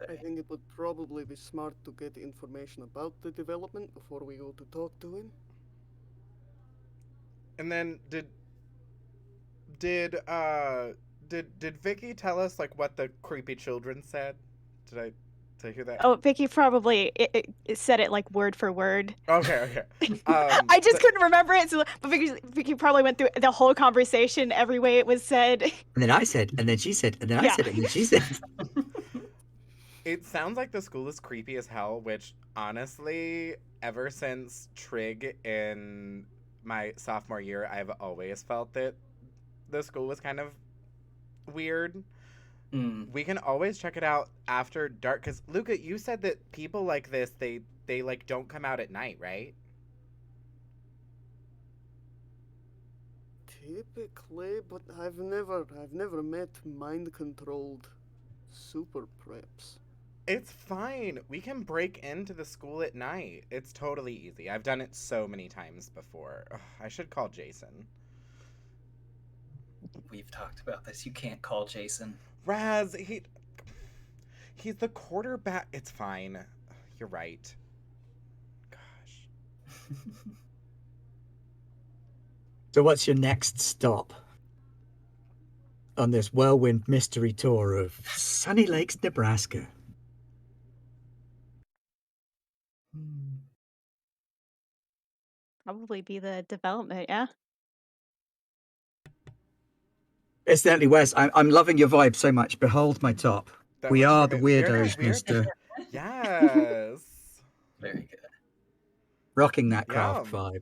I think it would probably be smart to get information about the development before we go to talk to him. And then did Vicky tell us like what the creepy children said? Did I hear that? Oh, Vicky probably it said it like word for word. Okay. I just couldn't remember it, so, but Vicky probably went through the whole conversation every way it was said. And then I said, and then she said, and then I Yeah. said, and then she said. It sounds like the school is creepy as hell, which honestly, ever since Trig in my sophomore year, I've always felt that the school was kind of weird. We can always check it out after dark, because Luca, you said that people like this, they like don't come out at night, right? Typically, but I've never met mind controlled super preps. It's fine. We can break into the school at night. It's totally easy. I've done it so many times before. Ugh, I should call Jason. We've talked about this. You can't call Jason. Raz, he's the quarterback. It's fine. You're right. Gosh. So what's your next stop on this whirlwind mystery tour of Sunny Lakes, Nebraska? Probably be the development, yeah. Incidentally, Wes, I'm loving your vibe so much. Behold my top. That We looks are the We're weirdos, weird. mister. Yes. Very good. Rocking that craft Yum. vibe.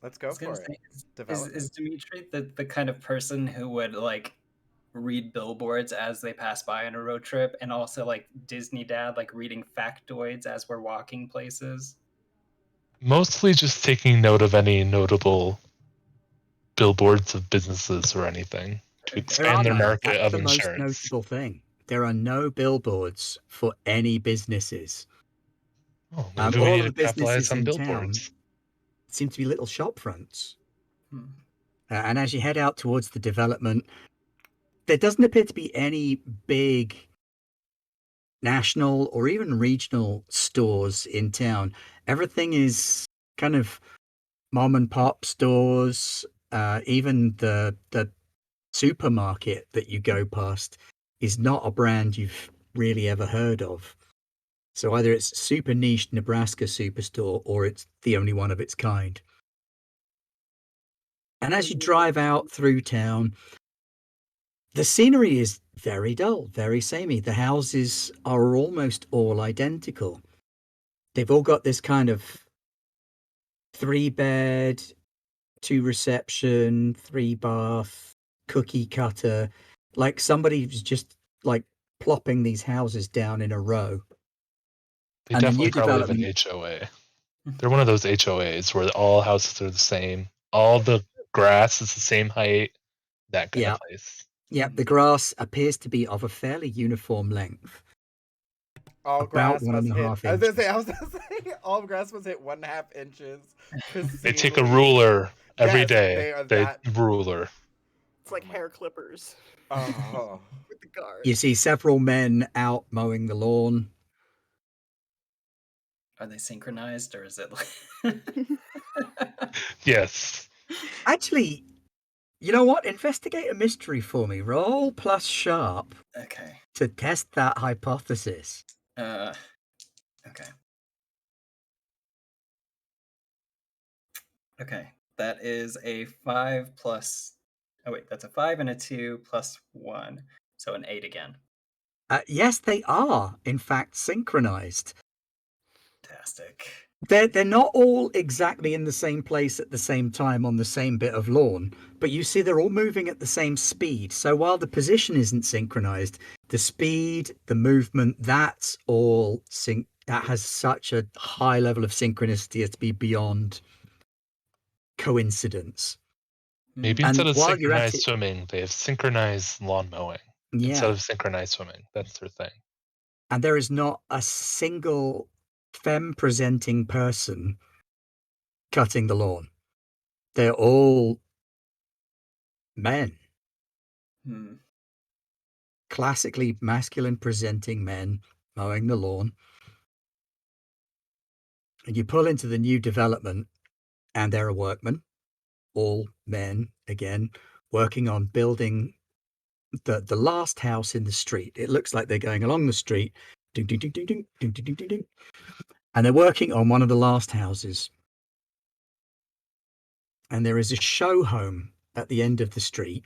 Let's I go was gonna for say, it. is Development. Dimitri the kind of person who would like read billboards as they pass by on a road trip, and also like Disney Dad, like reading factoids as we're walking places? Mostly just taking note of any notable billboards of businesses or anything to Very good. There are expand their none. market That's of the most insurance. notable thing. There are no billboards for any businesses. Oh, maybe we All need of to the capitalize businesses on in town billboards. seem to be little shop fronts. Hmm. And as you head out towards the development, there doesn't appear to be any big national or even regional stores in town. Everything is kind of mom and pop stores. Even the supermarket that you go past is not a brand you've really ever heard of. So either it's super niche Nebraska superstore or it's the only one of its kind. And as you drive out through town, the scenery is very dull, very samey. The houses are almost all identical. They've all got this kind of 3-bed, 2-reception, 3-bath, cookie cutter. Like somebody's just like plopping these houses down in a row. They And the definitely new probably have an development, HOA. They're one of those HOAs where all houses are the same. All the grass is the same height. That kind yeah, of place. yeah, the grass appears to be of a fairly uniform length, All about grass one and must a hit. half inches. I was gonna say, all grass must hit 1.5 inches They take a pristine. ruler every Yes, day. they are They that. ruler. It's like Oh my. hair clippers Oh. with the guard. You see several men out mowing the lawn. Are they synchronized or is it like Yes. Actually, you know what? Investigate a mystery for me. Roll plus sharp Okay. to test that hypothesis. Okay. Okay. That is a 5 plus. Oh, wait, that's a 5 and a 2 plus 1. So an 8 again. Yes, they are, in fact, synchronized. Fantastic. They're not all exactly in the same place at the same time on the same bit of lawn, but you see they're all moving at the same speed. So while the position isn't synchronized, the speed, the movement, that's all that has such a high level of synchronicity as to be beyond coincidence. Maybe And instead of while you're at synchronized it, swimming, they have synchronized lawn mowing instead yeah, of synchronized swimming. That's their thing. and there is not a single femme presenting person cutting the lawn. They're all men, Hmm. classically masculine presenting men mowing the lawn. And you pull into the new development, and there are workmen, all men again, working on building the last house in the street. It looks like they're going along the street, ding, ding, ding, ding, ding, ding, ding, ding, ding, and they're working on one of the last houses. And there is a show home at the end of the street.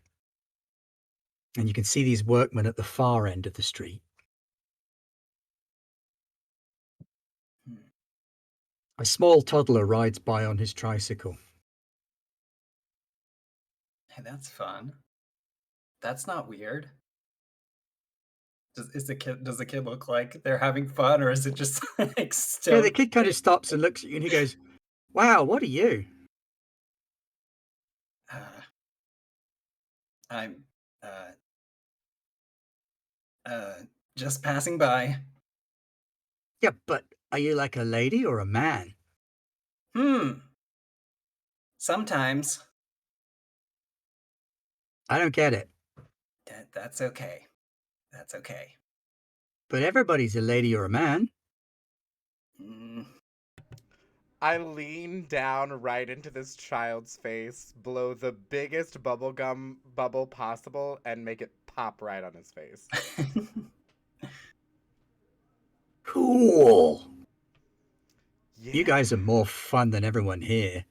And you can see these workmen at the far end of the street. Hmm. A small toddler rides by on his tricycle. Hey, that's fun. That's not weird. Does the kid look like they're having fun, or is it just like Yeah, the stoked? kid kind of stops and looks at you and he goes, "Wow, what are you?" Uh, I'm uh just passing by. Yeah, but are you like a lady or a man? Sometimes I don't get it. that's okay. That's okay. But everybody's a lady or a man. Mm. I lean down right into this child's face, blow the biggest bubblegum bubble possible, and make it pop right on his face. Cool. Yeah. You guys are more fun than everyone here.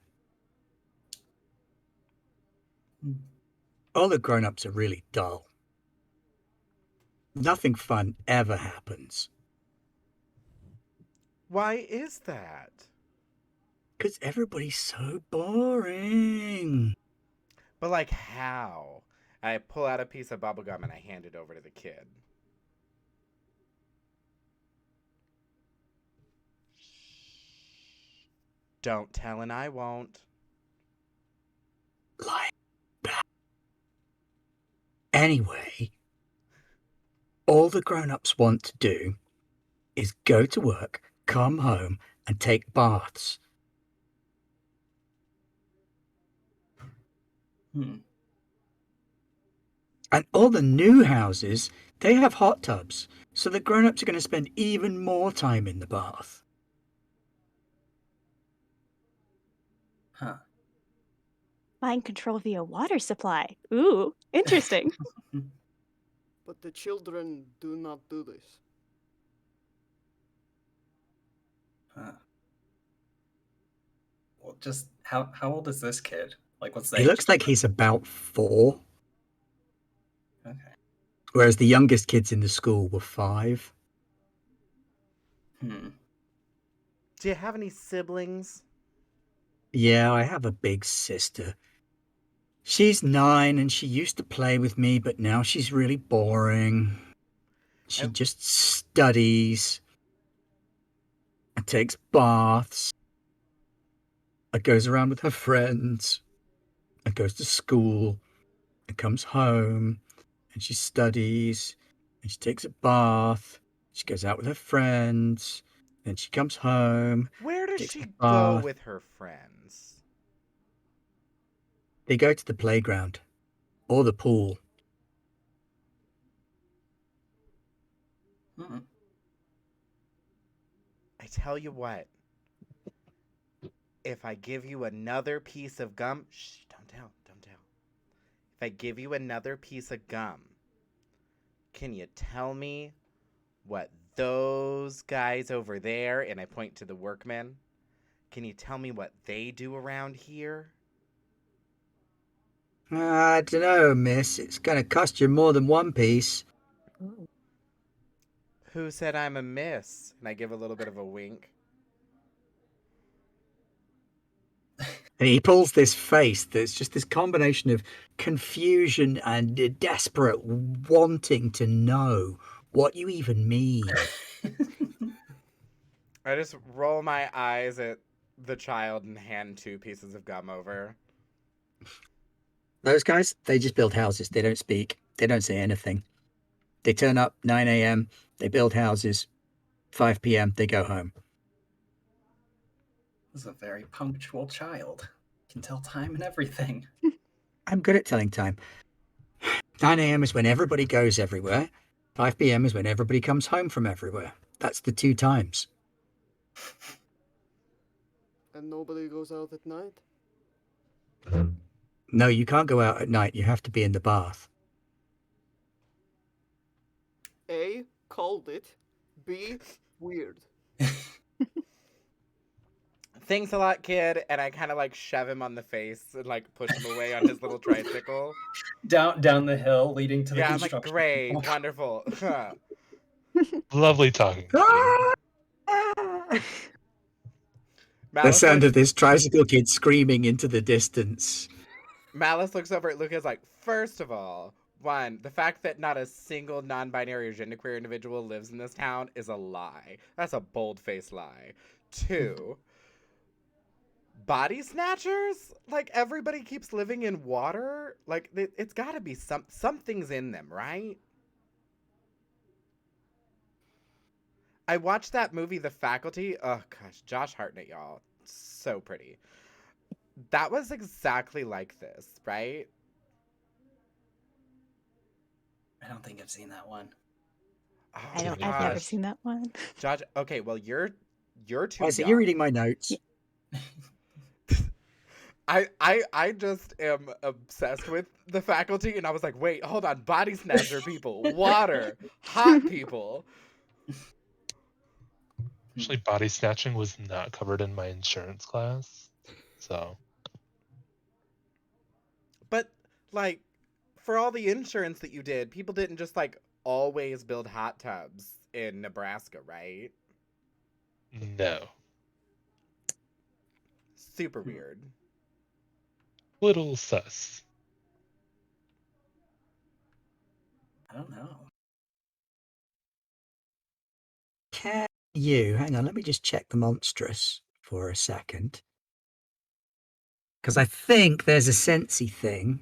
All the grown-ups are really dull. Nothing fun ever happens. Why is that? Because everybody's so boring. But like how? I pull out a piece of bubblegum and I hand it over to the kid. Don't tell and I won't. Like that. Anyway, all the grown-ups want to do is go to work, come home, and take baths. Hmm. And all the new houses, they have hot tubs. So the grown-ups are going to spend even more time in the bath. Huh. Mind control via water supply. Ooh, interesting. But the children do not do this. Huh. Well, just how old is this kid? Like, what's the He age? looks like he's about 4, Okay. whereas the youngest kids in the school were 5. Hmm. Do you have any siblings? Yeah, I have a big sister. She's 9 and she used to play with me, but now she's really boring. She And just studies and takes baths and goes around with her friends and goes to school and comes home and she studies and she takes a bath. She goes out with her friends. Then she comes home, where does takes a she go bath. with her friends? They go to the playground or the pool. Hmm. I tell you what, if I give you another piece of gum, shh, don't tell, don't tell. If I give you another piece of gum, can you tell me what those guys over there, and I point to the workmen, can you tell me what they do around here? I don't know, miss. It's going to cost you more than one piece. Ooh. Who said I'm a miss? And I give a little bit of a wink. And he pulls this face that's just this combination of confusion and desperate wanting to know what you even mean. I just roll my eyes at the child and hand 2 pieces of gum over. Those guys, they just build houses. They don't speak. They don't say anything. They turn up 9 a.m., they build houses. 5 p.m., they go home. This is a very punctual child. Can tell time and everything. I'm good at telling time. 9 a.m. is when everybody goes everywhere. 5 p.m. is when everybody comes home from everywhere. That's the 2 times. And nobody goes out at night? No, you can't go out at night. You have to be in the bath. A, called it. B, weird. Thanks a lot, kid. And I kind of like shove him on the face and like push him away on his little tricycle. down the hill leading to the Yeah, I'm like, construction. great, wonderful. Lovely talking to you. The Malice sound looks, of this tricycle kid screaming into the distance. Malice looks over at Lucas like, first of all, one, the fact that not a single non-binary or genderqueer individual lives in this town is a lie. That's a bold-faced lie. 2, body snatchers? Like everybody keeps living in water? Like it's got to be something's in them, right? I watched that movie The Faculty. Oh gosh, Josh Hartnett, y'all. So pretty. That was exactly like this, right? I don't think I've seen that one. Oh I've never gosh. seen that one. Josh, okay, well you're too Oh, so you're young. reading my notes. I just am obsessed with The Faculty, and I was like, wait, hold on, body snatcher people, water, hot people. Actually, body snatching was not covered in my insurance class. So, But like, for all the insurance that you did, people didn't just like always build hot tubs in Nebraska, right? no. Super weird. Little sus. I don't know. Can you, hang on, let me just check the monstrous for a second. Because I think there's a Sensei thing.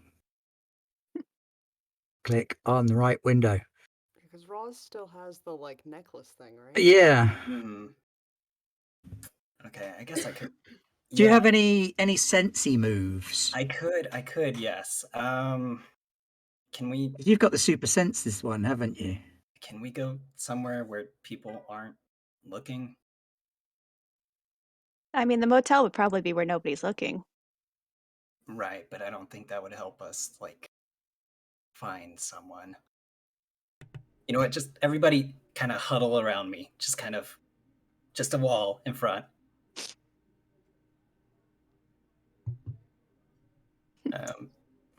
Click on the right window. Because Roz still has the, like, necklace thing, right? Yeah. Hmm. Okay, I guess I could. Do you Yeah, have any Sensei moves? I could, yes. Can we You've got the super senses one, haven't you? go somewhere where people aren't looking? I mean, the motel would probably be where nobody's looking. Right, but I don't think that would help us like find someone. You know what? Just everybody kind of huddle around me. Just a wall in front.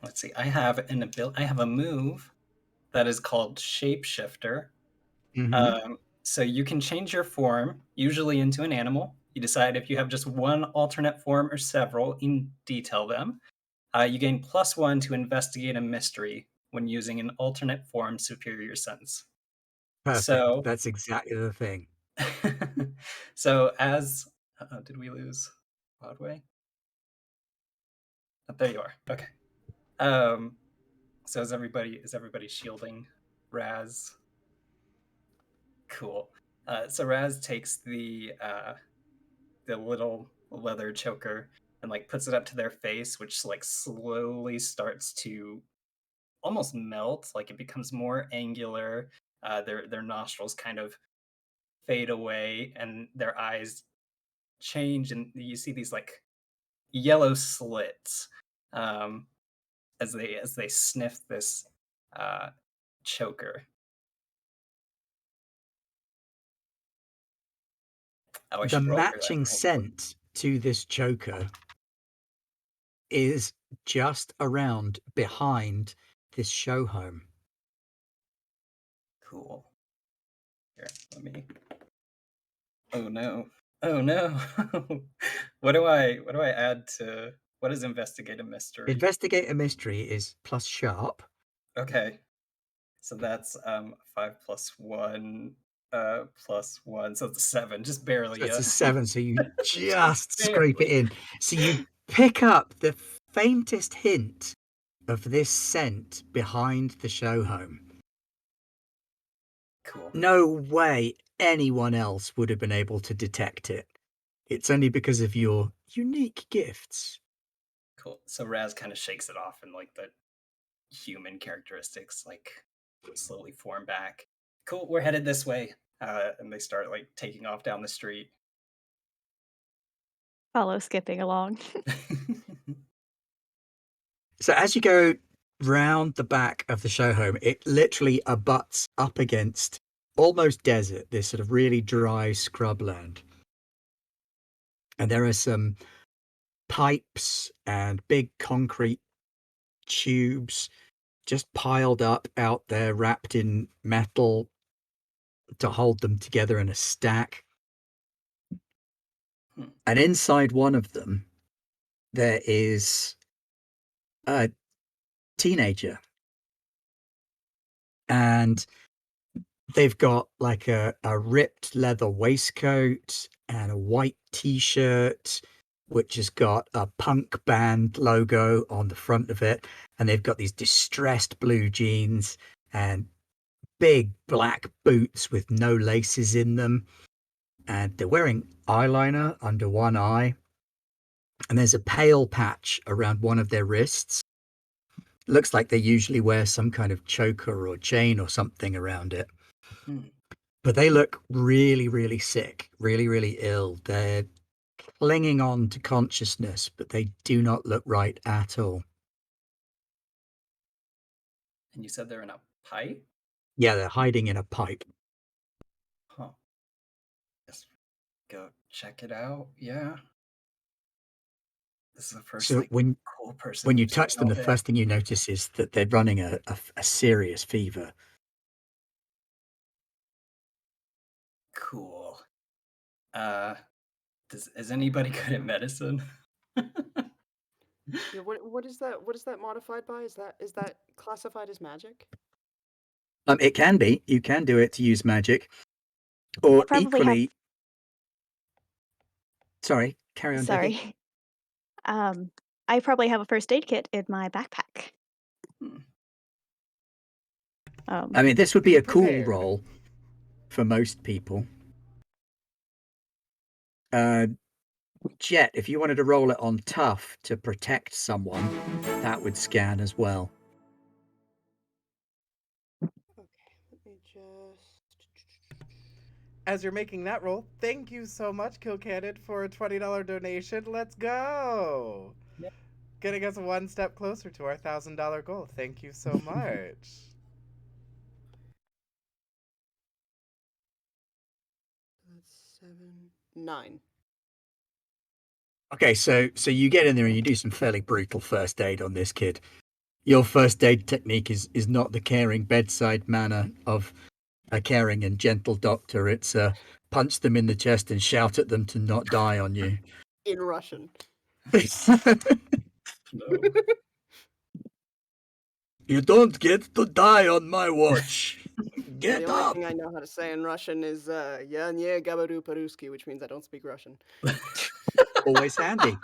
Let's see. I have a move that is called Shapeshifter. So you can change your form, usually into an animal. You decide if you have just one alternate form or several, and detail them. You gain +1 to investigate a mystery when using an alternate form superior sense. Perfect. So, That's exactly the thing. so as did we lose Broadway? Oh, there you are. Okay. So is everybody shielding Raz? Cool. So Raz takes the little leather choker and like puts it up to their face, which like slowly starts to almost melt, like it becomes more angular. Their nostrils kind of fade away, and their eyes change, and you see these like yellow slits um, as they sniff this uh, choker. Oh, I The should roll for that. matching scent to this choker is just around behind this show home. Cool. Here, let me. Oh no! Oh no! What do I add to what is investigate a mystery? Investigate a mystery is plus sharp. Okay, so that's 5 plus 1, so it's 7, just barely. So it's Yeah, a 7, so you just just scrape it barely. in. So you pick up the faintest hint of this scent behind the show home. Cool. No way anyone else would have been able to detect it. It's only because of your unique gifts. Cool. So Raz kind of shakes it off, and like the human characteristics like slowly form back. Cool, we're headed this way. And they start like taking off down the street. Follow skipping along. So as you go round the back of the show home, it literally abuts up against almost desert, this sort of really dry scrubland. And there are some pipes and big concrete tubes just piled up out there, wrapped in metal to hold them together in a stack. And inside one of them, there is a teenager. And they've got like a ripped leather waistcoat and a white t-shirt, which has got a punk band logo on the front of it. And they've got these distressed blue jeans and big black boots with no laces in them. And they're wearing eyeliner under one eye. And there's a pale patch around one of their wrists. Looks like they usually wear some kind of choker or chain or something around it. But they look really, really sick, really, really ill. They're clinging on to consciousness, but they do not look right at all. And you said they're in a pipe? Yeah, they're hiding in a pipe. Huh. Let's go check it out. Yeah. This is the first So like when cool person when you we've seen touch them, all the day. first thing you notice is that they're running a serious fever. Cool. Uh is anybody good at medicine? Yeah, what is that? What is that modified by? Is that classified as magic? It can be. You can do it to use magic, or I probably have. equally. Sorry, carry on, Debbie. Sorry. I probably have a first aid kit in my backpack. Hmm. I mean, this would be Be a cool prepared. role for most people. Jet, if you wanted to roll it on tough to protect someone, that would scan as well. as you're making that roll, thank you so much, Kilcandid, for a $20 donation. Let's go! Yeah. Getting us one step closer to our $1,000 goal. Thank you so much. That's 7, 9. Okay, so you get in there and you do some fairly brutal first aid on this kid. Your first aid technique is not the caring bedside manner of a caring and gentle doctor. It's punch them in the chest and shout at them to not die on you. In Russian. No. You don't get to die on my watch. Get The only up. thing I know how to say in Russian is "Я не говорю по-русски," which means I don't speak Russian. Always handy.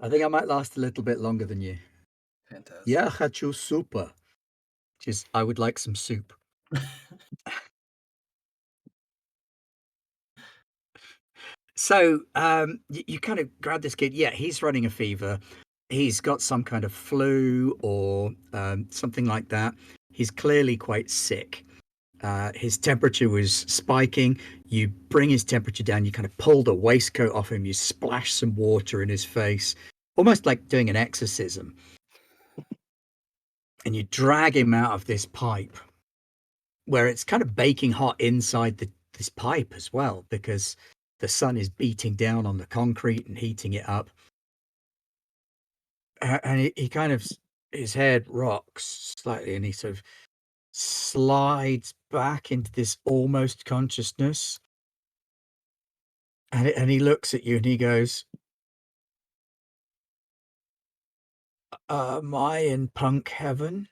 I think I might last a little bit longer than you. Fantastic. Я хочу супа. Which is, I would like some soup. So you kind of grab this kid. Yeah, he's running a fever. He's got some kind of flu or something like that. He's clearly quite sick. His temperature was spiking. You bring his temperature down. You kind of pull the waistcoat off him. You splash some water in his face, almost like doing an exorcism. And you drag him out of this pipe where it's kind of baking hot inside this pipe as well, because the sun is beating down on the concrete and heating it up. And he kind of, his head rocks slightly and he sort of slides back into this almost consciousness. And he looks at you and he goes, am I in punk heaven?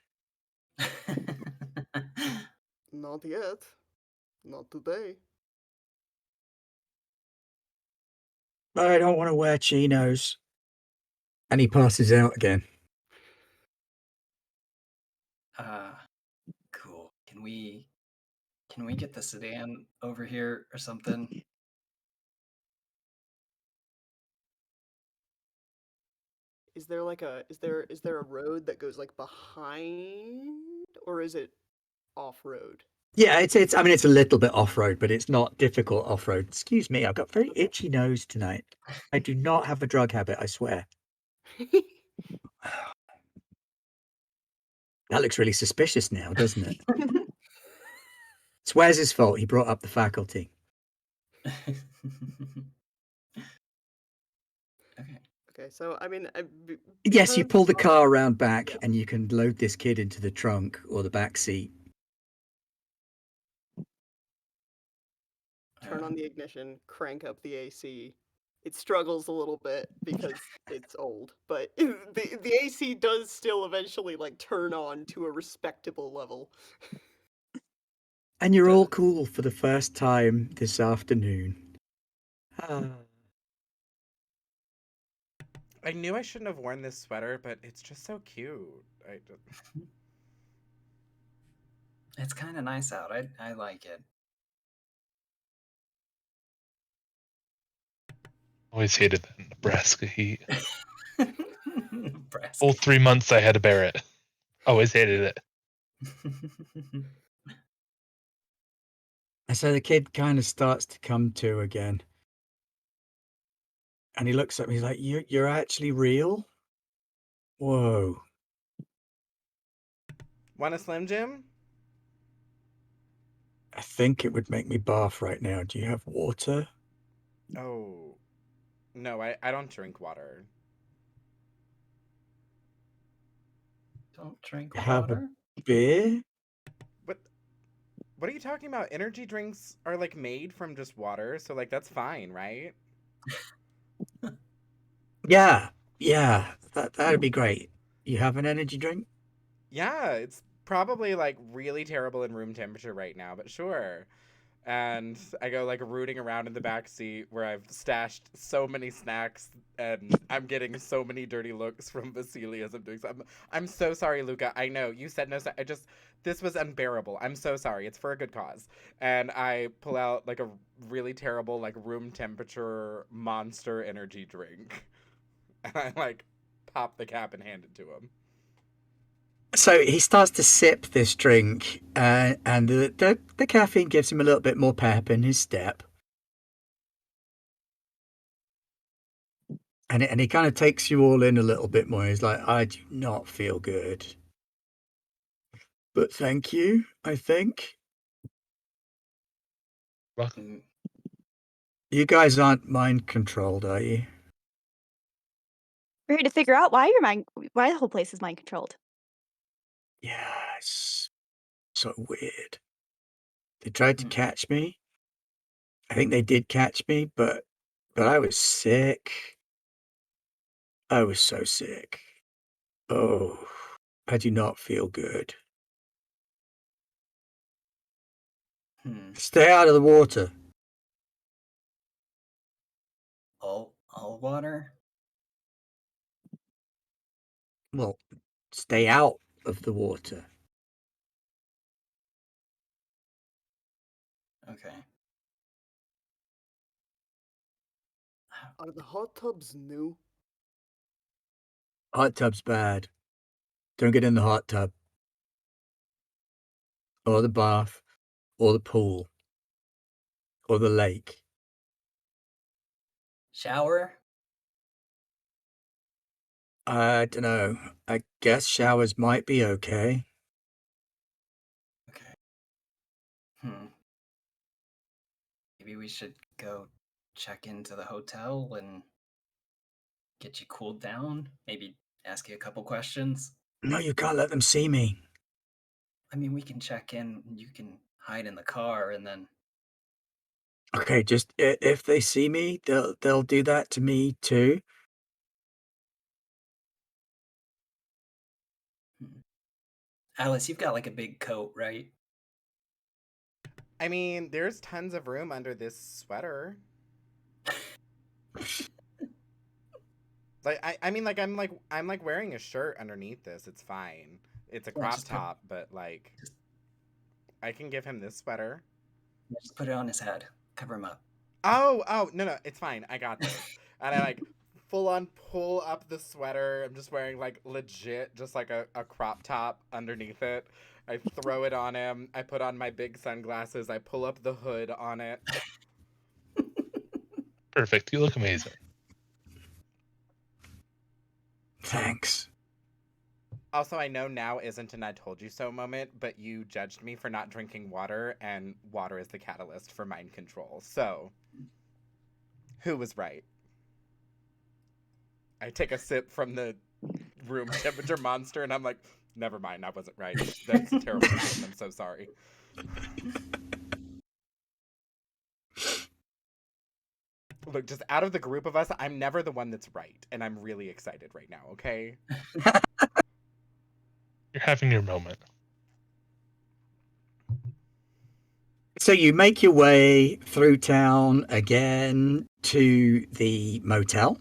Not yet. Not today. I don't want to wear chinos. And he passes out again. Cool. Can we get the sedan over here or something? Is there like is there a road that goes like behind, or is it off road? Yeah, it's I mean it's a little bit off road, but it's not difficult off road. Excuse me, I've got very itchy nose tonight. I do not have a drug habit, I swear. That looks really suspicious now, doesn't it? It's Wes's fault. He brought up the faculty. Okay. Okay, so I mean, Yes, you because pull the car around back and you can load this kid into the trunk or the back seat. turn on the ignition, crank up the AC. It struggles a little bit because it's old, but the AC does still eventually like turn on to a respectable level. And you're all cool for the first time this afternoon. I knew I shouldn't have worn this sweater, but it's just so cute. It's kind of nice out. I like it. Always hated that Nebraska heat. Nebraska. All 3 months I had to bear it. Always hated it. And so the kid kind of starts to come to again. And he looks at me, he's like, you're actually real? Whoa. Want a Slim Jim? I think it would make me barf right now. Do you have water? Oh. No, I don't drink water. Don't drink Have water? a beer? What are you talking about? Energy drinks are like made from just water, so like that's fine, right? Yeah, that'd be great. You have an energy drink? Yeah, it's probably like really terrible in room temperature right now, but sure. And I go like rooting around in the back seat where I've stashed so many snacks and I'm getting so many dirty looks from Vasily as I'm doing so. I'm so sorry, Luca. I know you said no. This was unbearable. I'm so sorry. It's for a good cause. And I pull out like a really terrible like room temperature Monster energy drink, and I like pop the cap and hand it to him. So he starts to sip this drink, and the caffeine gives him a little bit more pep in his step. And he kind of takes you all in a little bit more. He's like, I do not feel good. But thank you, I think. Welcome. Mm, You guys aren't mind controlled, are you? We're here to figure out why the whole place is mind controlled. Yes. So weird. They tried to mm, catch me. I think they did catch me, but I was sick. I was so sick. Oh, I do not feel good. hmm. Stay out of the water. All water? Well, stay out of the water. Okay. Are the hot tubs new? Hot tub's bad. Don't get in the hot tub, or the bath, or the pool, or the lake. Shower? I don't know. I guess showers might be okay. Okay. Hmm. Maybe we should go check into the hotel and get you cooled down. Maybe ask you a couple questions. No, you can't let them see me. I mean, we can check in. You can hide in the car, and then Okay, just if they see me, they'll do that to me too. hmm. Alice, you've got like a big coat, right? I mean, there's tons of room under this sweater. Like I mean, like I'm like wearing a shirt underneath this. It's fine. It's a Yeah, crop top, but like just, I can give him this sweater. just put it on his head. Cover him up. Oh, no, it's fine. I got this. And I like full on pull up the sweater. I'm just wearing like legit just like a crop top underneath it. I throw it on him. I put on my big sunglasses. I pull up the hood on it. Perfect. You look amazing. Thanks. Also, I know now isn't an I told you so moment, but you judged me for not drinking water, and water is the catalyst for mind control. So, who was right? I take a sip from the room temperature monster, and I'm like, never mind, I wasn't right. That's a terrible decision. I'm so sorry. Look, just out of the group of us, I'm never the one that's right, and I'm really excited right now, okay? You're having your moment. So you make your way through town again to the motel.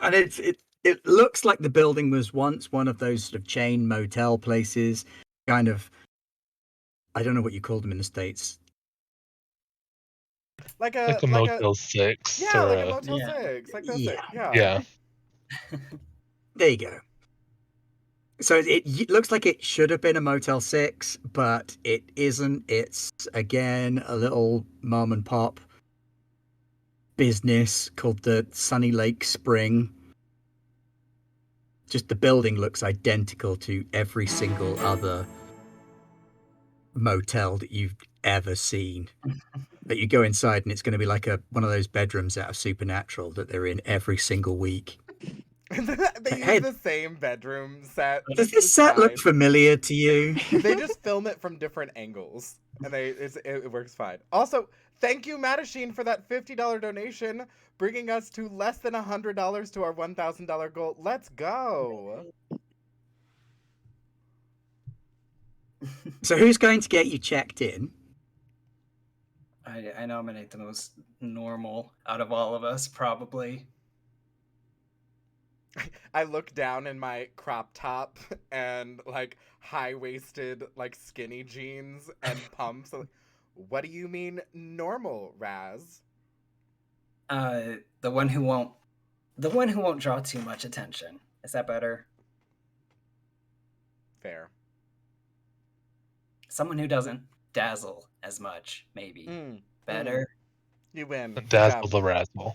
And it looks like the building was once one of those sort of chain motel places, kind of. I don't know what you call them in the States. Like Like a a like a Motel 6 yeah, or like a a. Motel Yeah. 6. Like that's it. Yeah, Yeah. Yeah. there you go. So it looks like it should have been a Motel 6, but it isn't. It's again a little mom and pop business called the Sunny Lake Spring. Just the building looks identical to every single other motel that you've ever seen. That you go inside and it's going to be like one of those bedrooms out of Supernatural that they're in every single week. They use Hey, the same bedroom set. does this It's set look fine. familiar to you? They just film it from different angles, and it works fine. Also, thank you, Madasheen, for that $50 donation, bringing us to less than $100 to our $1,000 goal. Let's go. So who's going to get you checked in? I nominate the most normal out of all of us, probably. I look down in my crop top and like high waisted, like skinny jeans and pumps. Like, what do you mean normal, Raz? The one who won't draw too much attention. Is that better? fair. Someone who doesn't dazzle as much, maybe. Better. You win. Dazzle the razzle.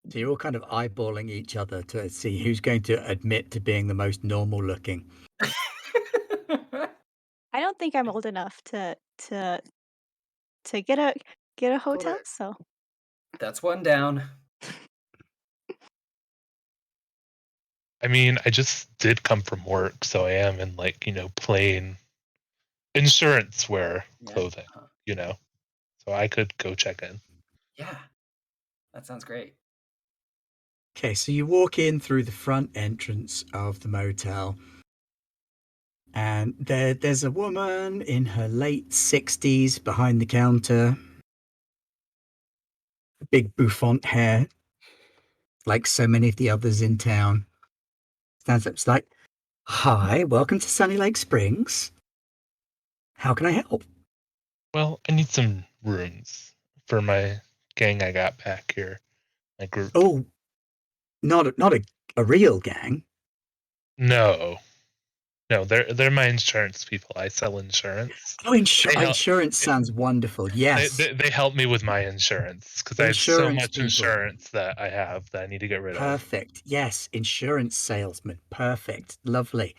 So you're all kind of eyeballing each other to see who's going to admit to being the most normal looking. I don't think I'm old enough to get a hotel, Correct. so That's one down. I mean, I just did come from work, so I am in like, plain insurance wear clothing, so I could go check in. Yeah, that sounds great. Okay, so you walk in through the front entrance of the motel, and there's a woman in her late 60s behind the counter, big bouffant hair, like so many of the others in town. Stands up, it's like, "Hi, welcome to Sunny Lake Springs. How can I help?" Well, I need some rooms for my gang I got back here, my group. Oh, not a real gang. No, they're my insurance people. I sell insurance. Oh, They help. insurance sounds wonderful. Yes. They help me with my insurance because I have so Insurance much people. insurance that I have that I need to get rid of. Perfect. Yes, insurance salesman. Perfect. Lovely.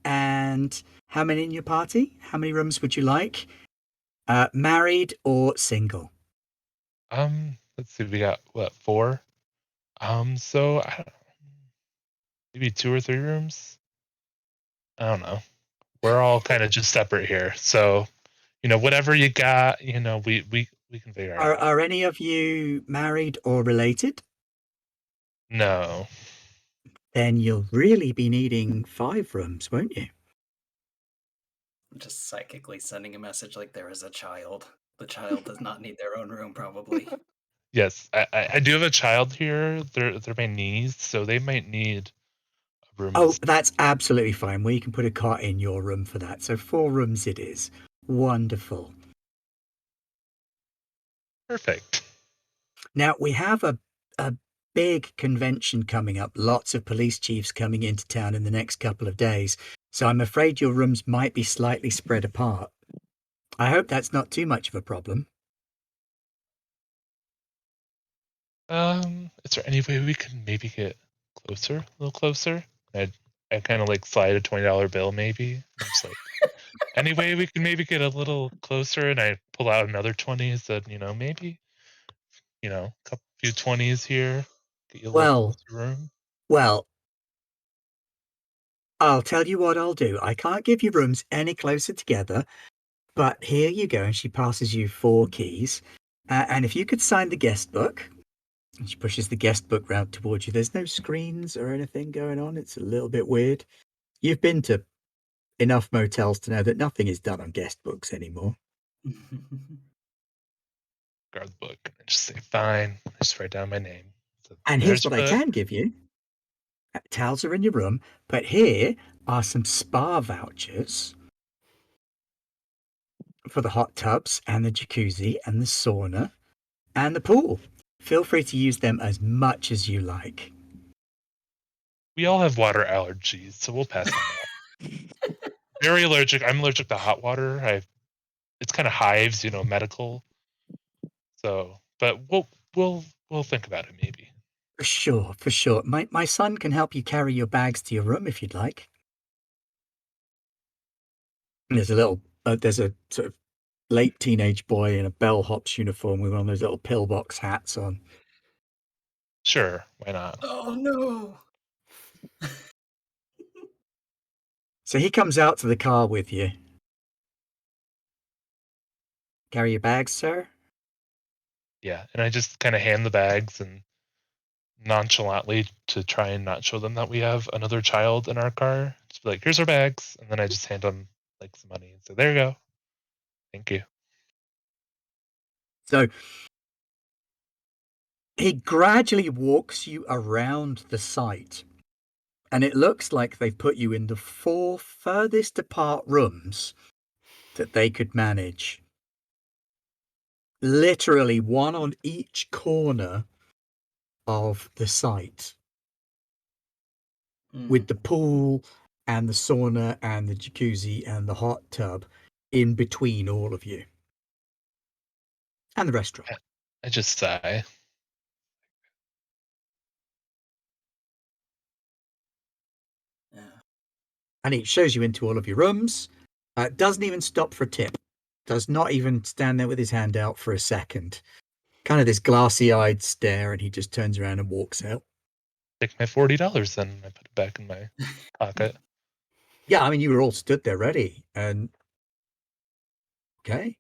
And how many in your party? How many rooms would you like? Married or single? Let's see. We got what, 4? So maybe 2 or 3 rooms. I don't know. We're all kind of just separate here, so whatever you got, we can figure it out. Are any of you married or related? No. Then you'll really be needing 5 rooms, won't you? I'm just psychically sending a message like there is a child. The child does not need their own room, probably. Yes, I do have a child here. They're my niece, so they might need a room. Oh, that's absolutely fine. We can put a cot in your room for that. So 4 rooms it is. Wonderful. Perfect. Now, we have a big convention coming up, lots of police chiefs coming into town in the next couple of days. So I'm afraid your rooms might be slightly spread apart. I hope that's not too much of a problem. Is there any way we can maybe get closer, a little closer? I kind of like slide a $20 bill, maybe. I'm just like, any way we can maybe get a little closer, and I pull out another 20 and said, maybe, a couple few 20s here, get you a little closer room. Well, I'll tell you what I'll do. I can't give you rooms any closer together, but here you go. And she passes you 4 keys. And if you could sign the guest book, and she pushes the guest book round towards you. There's no screens or anything going on. It's a little bit weird. You've been to enough motels to know that nothing is done on guest books anymore. Grab the book and just say, fine. I just write down my name. So And here's what I can give you. Towels are in your room, but here are some spa vouchers for the hot tubs and the jacuzzi and the sauna and the pool. Feel free to use them as much as you like. We all have water allergies, so we'll pass on that. Very allergic. I'm allergic to hot water. It's kind of hives, medical. So, but we'll think about it maybe. For sure. My son can help you carry your bags to your room if you'd like. And there's a sort of late teenage boy in a bellhop's uniform with one of those little pillbox hats on. Sure, why not? Oh no! So he comes out to the car with you. Carry your bags, sir? Yeah, and I just kind of hand the bags and nonchalantly, to try and not show them that we have another child in our car, just be like, here's our bags, and then I just hand them like some money and say, there you go. Thank you. So he gradually walks you around the site, and it looks like they've put you in the 4 furthest apart rooms that they could manage. Literally one on each corner of the site Mm. with the pool and the sauna and the jacuzzi and the hot tub in between all of you and the restaurant. I just sigh. Yeah. And it shows you into all of your rooms. Doesn't even stop for a tip. Does not even stand there with his hand out for a second. Kind of this glassy-eyed stare, and he just turns around and walks out. Take my $40 then. I put it back in my pocket. Yeah, I mean, you were all stood there ready, and okay.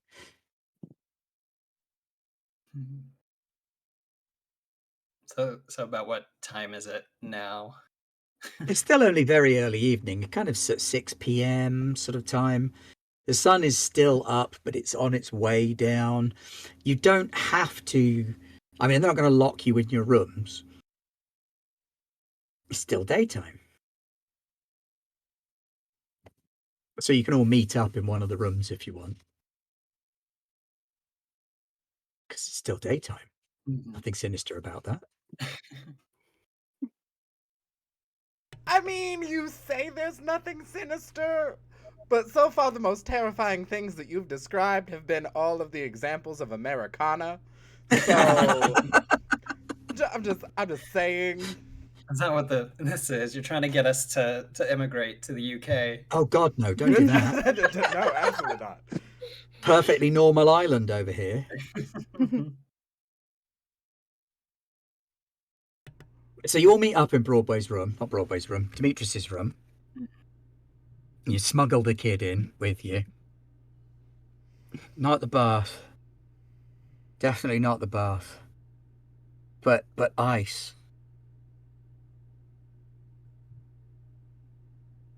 Mhm. So about what time is it now? It's still only very early evening, kind of 6 p.m. sort of time. The sun is still up, but it's on its way down. You don't have to. I mean, they're not going to lock you in your rooms. It's still daytime. So you can all meet up in one of the rooms if you want. Because it's still daytime. Mhm. Nothing sinister about that. I mean, you say there's nothing sinister, but so far the most terrifying things that you've described have been all of the examples of Americana. So I'm just saying. Is that what this is? You're trying to get us to immigrate to the UK. Oh, God, no, don't do that. No, absolutely not. Perfectly normal island over here. So you all meet up in Broadway's room, not Broadway's room, Demetrius's room. You smuggle the kid in with you. Not the bath. Definitely not the bath. But ice.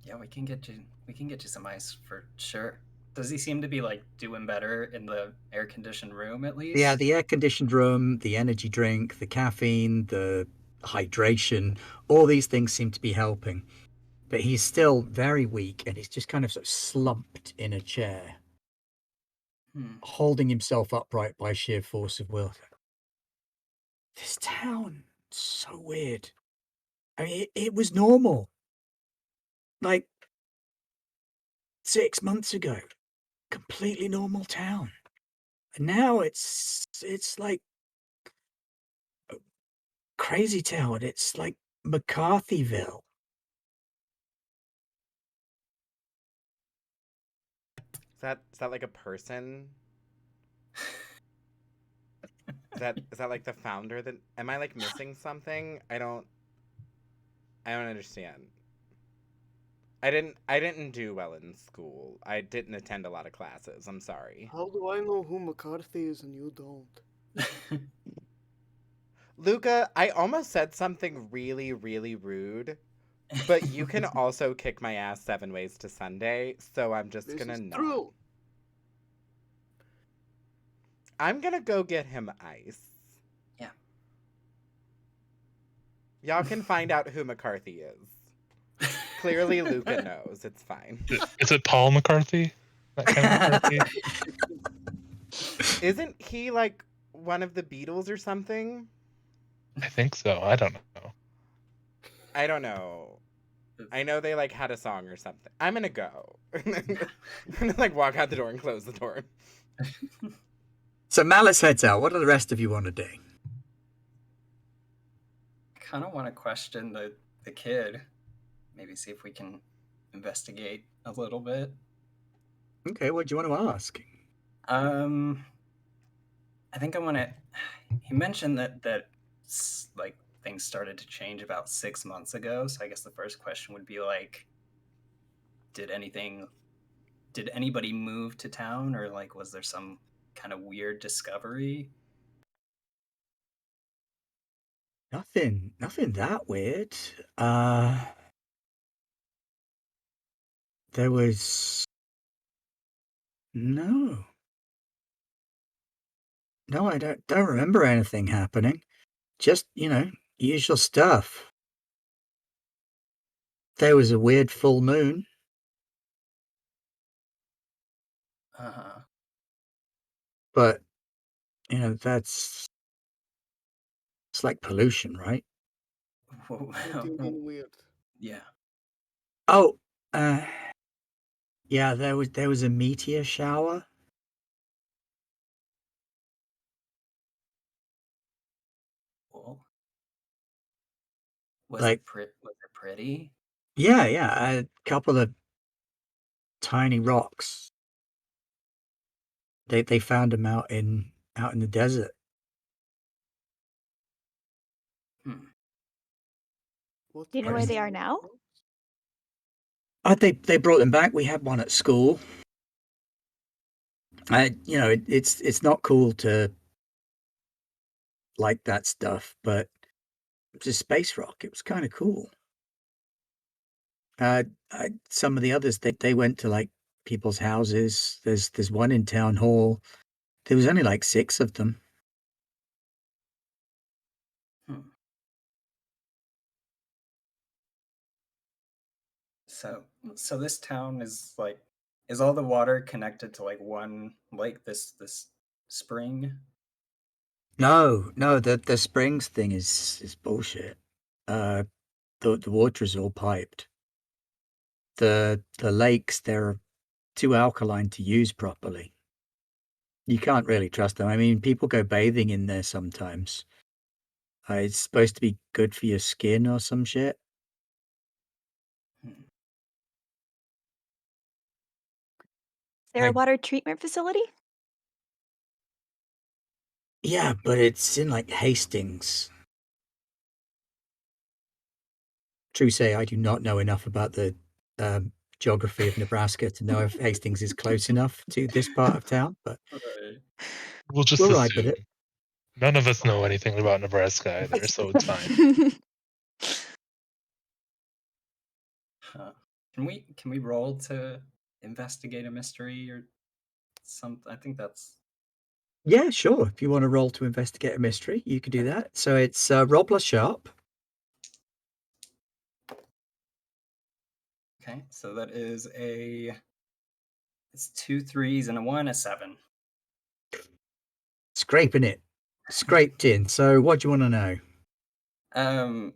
Yeah, we can get you some ice for sure. Does he seem to be like doing better in the air conditioned room at least? Yeah, the air conditioned room, the energy drink, the caffeine, the hydration, all these things seem to be helping. But he's still very weak and he's just kind of sort of slumped in a chair, Hmm. holding himself upright by sheer force of will. This town, so weird. I mean, it was normal. Like 6 months ago, completely normal town. And now it's like crazy town. It's like McCarthyville. Is that like a person? Is that like the founder? That am I like missing something? I don't understand. I didn't do well in school. I didn't attend a lot of classes. I'm sorry. How do I know who McCarthy is and you don't? Luca, I almost said something really, really rude, but you can also kick my ass 7 ways to Sunday, so I'm just This gonna is not. true. I'm gonna go get him ice. Yeah. Y'all can find out who McCarthy is. Clearly, Luca knows. It's fine. Is it Paul McCarthy? That kind of McCarthy? Isn't he like one of the Beatles or something? I think so. I don't know. I don't know. I know they like had a song or something. I'm gonna go. I'm gonna like walk out the door and close the door. So Malice heads out. What do the rest of you want to do? Kind of want to question the kid. Maybe see if we can investigate a little bit. Okay, what do you want to ask? I think I want to. He mentioned that like things started to change about 6 months ago. So I guess the first question would be like, did anybody move to town, or like was there some kind of weird discovery? Nothing that weird. There was no, no, I don't remember anything happening. Just, usual stuff. There was a weird full moon, but that's It's like pollution, right? Hunting being weird. Yeah. Oh, yeah, there was a meteor shower. Well, Like, was it pretty? yeah, a couple of tiny rocks. They found them out in the desert. Hmm. What's Do you know where Whereas they pretty are about now? rocks? they brought them back. We had one at school. You know, it's not cool to like that stuff, but it's a space rock. It was kind of cool. Some of the others they went to like people's houses. There's one in town hall. There was only like 6 of them. Hmm. So this town is like, is all the water connected to like one lake? This spring? No, the springs thing is bullshit. Uh, the water is all piped. The lakes, they're too alkaline to use properly. You can't really trust them. I mean, people go bathing in there sometimes. It's supposed to be good for your skin or some shit. Hmm. Is there a I water treatment facility? Yeah, but it's in like Hastings. True say, I do not know enough about the geography of Nebraska to know if Hastings is close enough to this part of town, but Right. We'll just we'll ride with assume. it. None of us know anything about Nebraska either, so it's fine. Huh. Can we roll to investigate a mystery or something? I think that's Yeah, sure. If you want to roll to investigate a mystery, you can do that. So it's roll plus sharp. okay. So that is it's 2 3s and a 1, a 7. Scraping it. Scraped in. So what do you want to know? Um,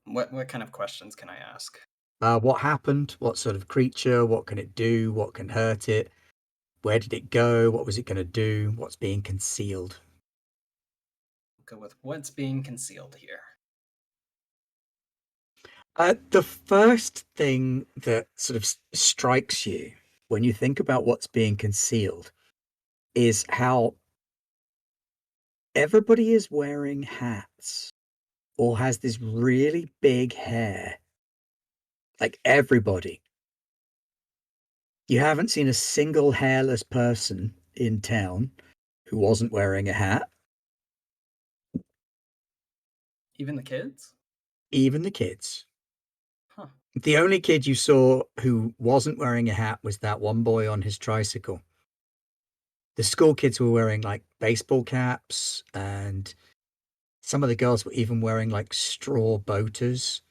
what kind of questions can I ask? What happened? What sort of creature? What can it do? What can hurt it? Where did it go? What was it going to do? What's being concealed? Go with what's being concealed here. The first thing that sort of strikes you when you think about what's being concealed is how everybody is wearing hats or has this really big hair. Like everybody. You haven't seen a single hairless person in town who wasn't wearing a hat, Even the kids? even the kids. Huh. The only kid you saw who wasn't wearing a hat was that one boy on his tricycle. The school kids were wearing like baseball caps, and some of the girls were even wearing like straw boaters.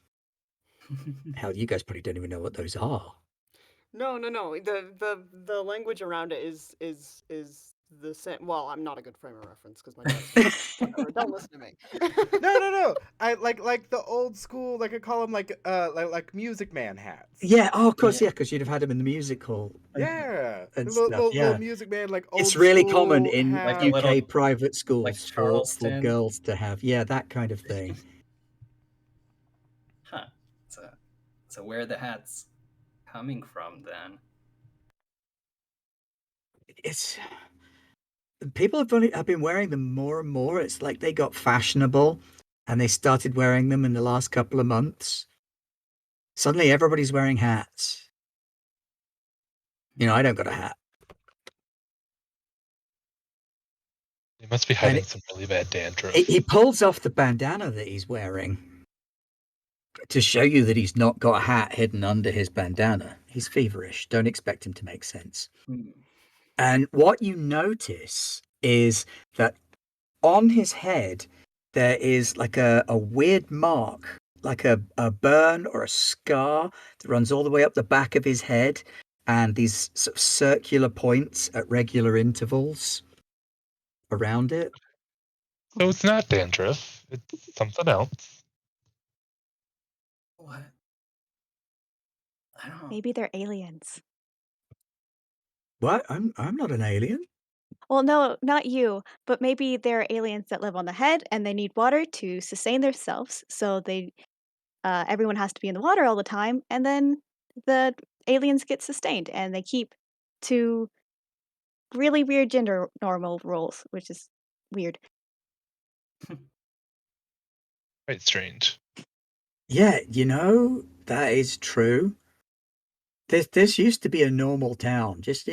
Hell, you guys probably don't even know what those are. No. The language around it is the same. Well, I'm not a good frame of reference because my dad's from whatever. Don't listen to me. No. I like the old school, like I call them like Music Man hats. Yeah, oh, of course, Yeah. yeah, because you'd have had them in the music hall Yeah, and little, stuff. little Yeah, Music Man, like it's old really common school in Like a hat. little UK private like schools for Charleston. girls to have. Yeah, that kind of thing. Huh. So where are the hats coming from then? It's people have been wearing them more and more. It's like they got fashionable and they started wearing them in the last couple of months. Suddenly everybody's wearing hats. You know, I don't got a hat. They must be And hiding some really bad he dandruff. pulls off the bandana that he's wearing to show you that he's not got a hat hidden under his bandana. He's feverish. Don't expect him to make sense. Hmm. And what you notice is that on his head, there is like a weird mark, like a burn or a scar that runs all the way up the back of his head, and these sort of circular points at regular intervals around it. So it's not dandruff. It's something else. What? I don't. Maybe they're aliens. What? I'm not an alien. Well, no, not you, but maybe they're aliens that live on the head and they need water to sustain themselves. So everyone has to be in the water all the time, and then the aliens get sustained and they keep two really weird gender normal roles, which is weird. Quite strange. Yeah, that is true. This used to be a normal town. Just,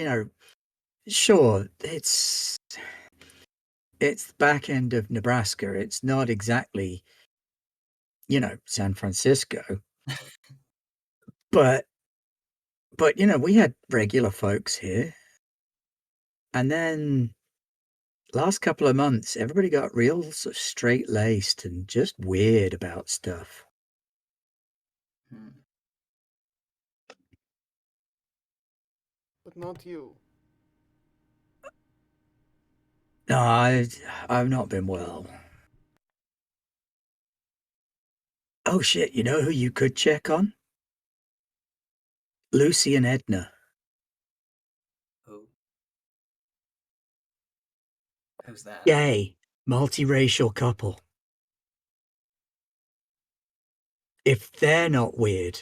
sure, it's the back end of Nebraska. It's not exactly, San Francisco. But we had regular folks here. And then last couple of months, everybody got real sort of straight-laced and just weird about stuff. Hmm. But not you. No, I've not been well. Oh shit, you know who you could check on? Lucy and Edna. Who? Who's that? Gay, multiracial couple. If they're not weird,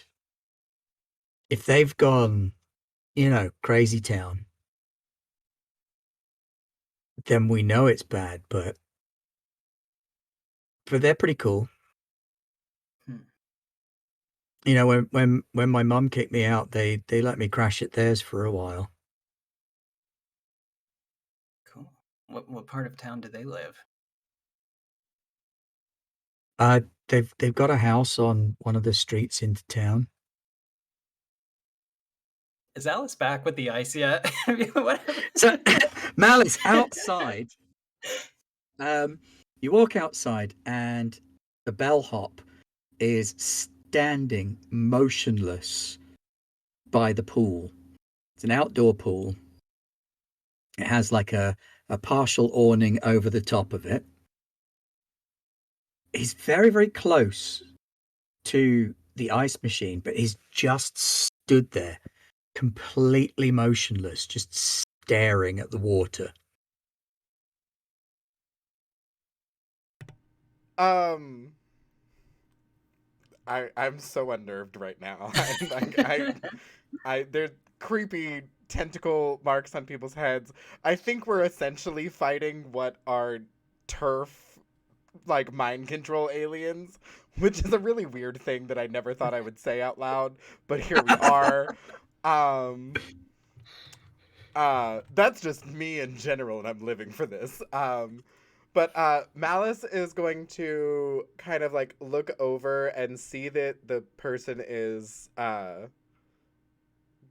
if they've gone, crazy town, then we know it's bad, but they're pretty cool. Hmm. When my mum kicked me out, they let me crash at theirs for a while. Cool. What part of town do they live? They've got a house on one of the streets into town. Is Alice back with the ice yet? Whatever. So Malice outside. You walk outside and the bellhop is standing motionless by the pool. It's an outdoor pool. It has like a partial awning over the top of it. He's very, very close to the ice machine, but he's just stood there, completely motionless, just staring at the water. I'm so unnerved right now. There's creepy tentacle marks on people's heads. I think we're essentially fighting what are turf like mind control aliens, which is a really weird thing that I never thought I would say out loud, but here we are. Um that's just me in general and I'm living for this. But Malice is going to kind of like look over and see that the person is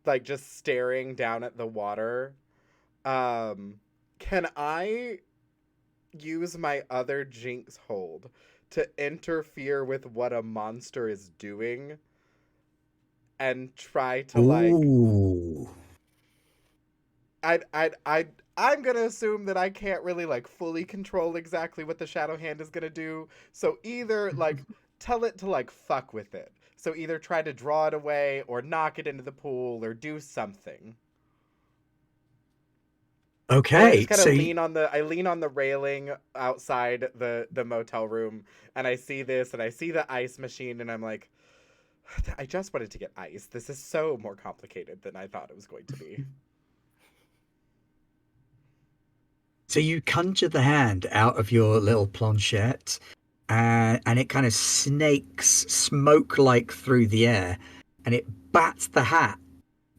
like just staring down at the water. Can I use my other Jinx hold to interfere with what a monster is doing and try to like Ooh. I'm gonna assume that I can't really like fully control exactly what the shadow hand is gonna do. So either like tell it to like fuck with it. So either try to draw it away or knock it into the pool or do something. And I Okay, just kind so of lean on the railing outside the motel room, and I see this and I see the ice machine, and I'm like, I just wanted to get ice. This is so more complicated than I thought it was going to be. you conjure the hand out of your little planchette, and it kind of snakes smoke-like through the air, and it bats the hat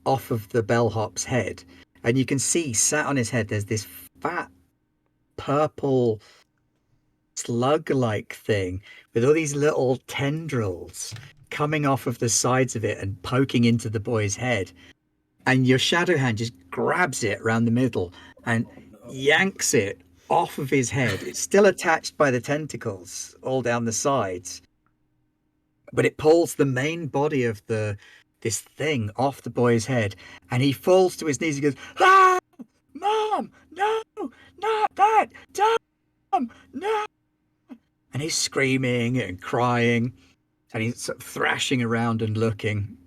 off of the bellhop's head, and you can see sat on his head there's this fat purple slug-like thing with all these little tendrils coming off of the sides of it and poking into the boy's head. And your shadow hand just grabs it around the middle and Oh no. yanks it off of his head. It's still attached by the tentacles all down the sides, but it pulls the main body of this thing off the boy's head, and he falls to his knees. He goes, "Ah, Mom, no, not that, Tom, no!" and he's screaming and crying, and he's sort of thrashing around and looking.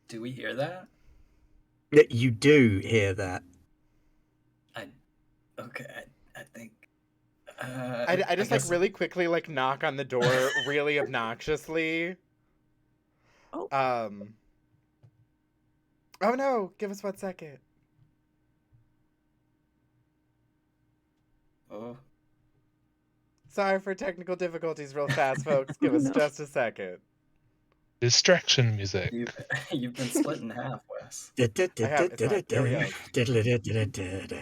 Do we hear that? You do hear that. Okay, I think. I just like guess really quickly like knock on the door really obnoxiously. Oh. Oh no! Give us 1 second. Oh, Sorry for technical difficulties, real fast, folks. Give us No. just a second. Distraction music. you've been split in half, Wes. I have. It's fine. Here we go.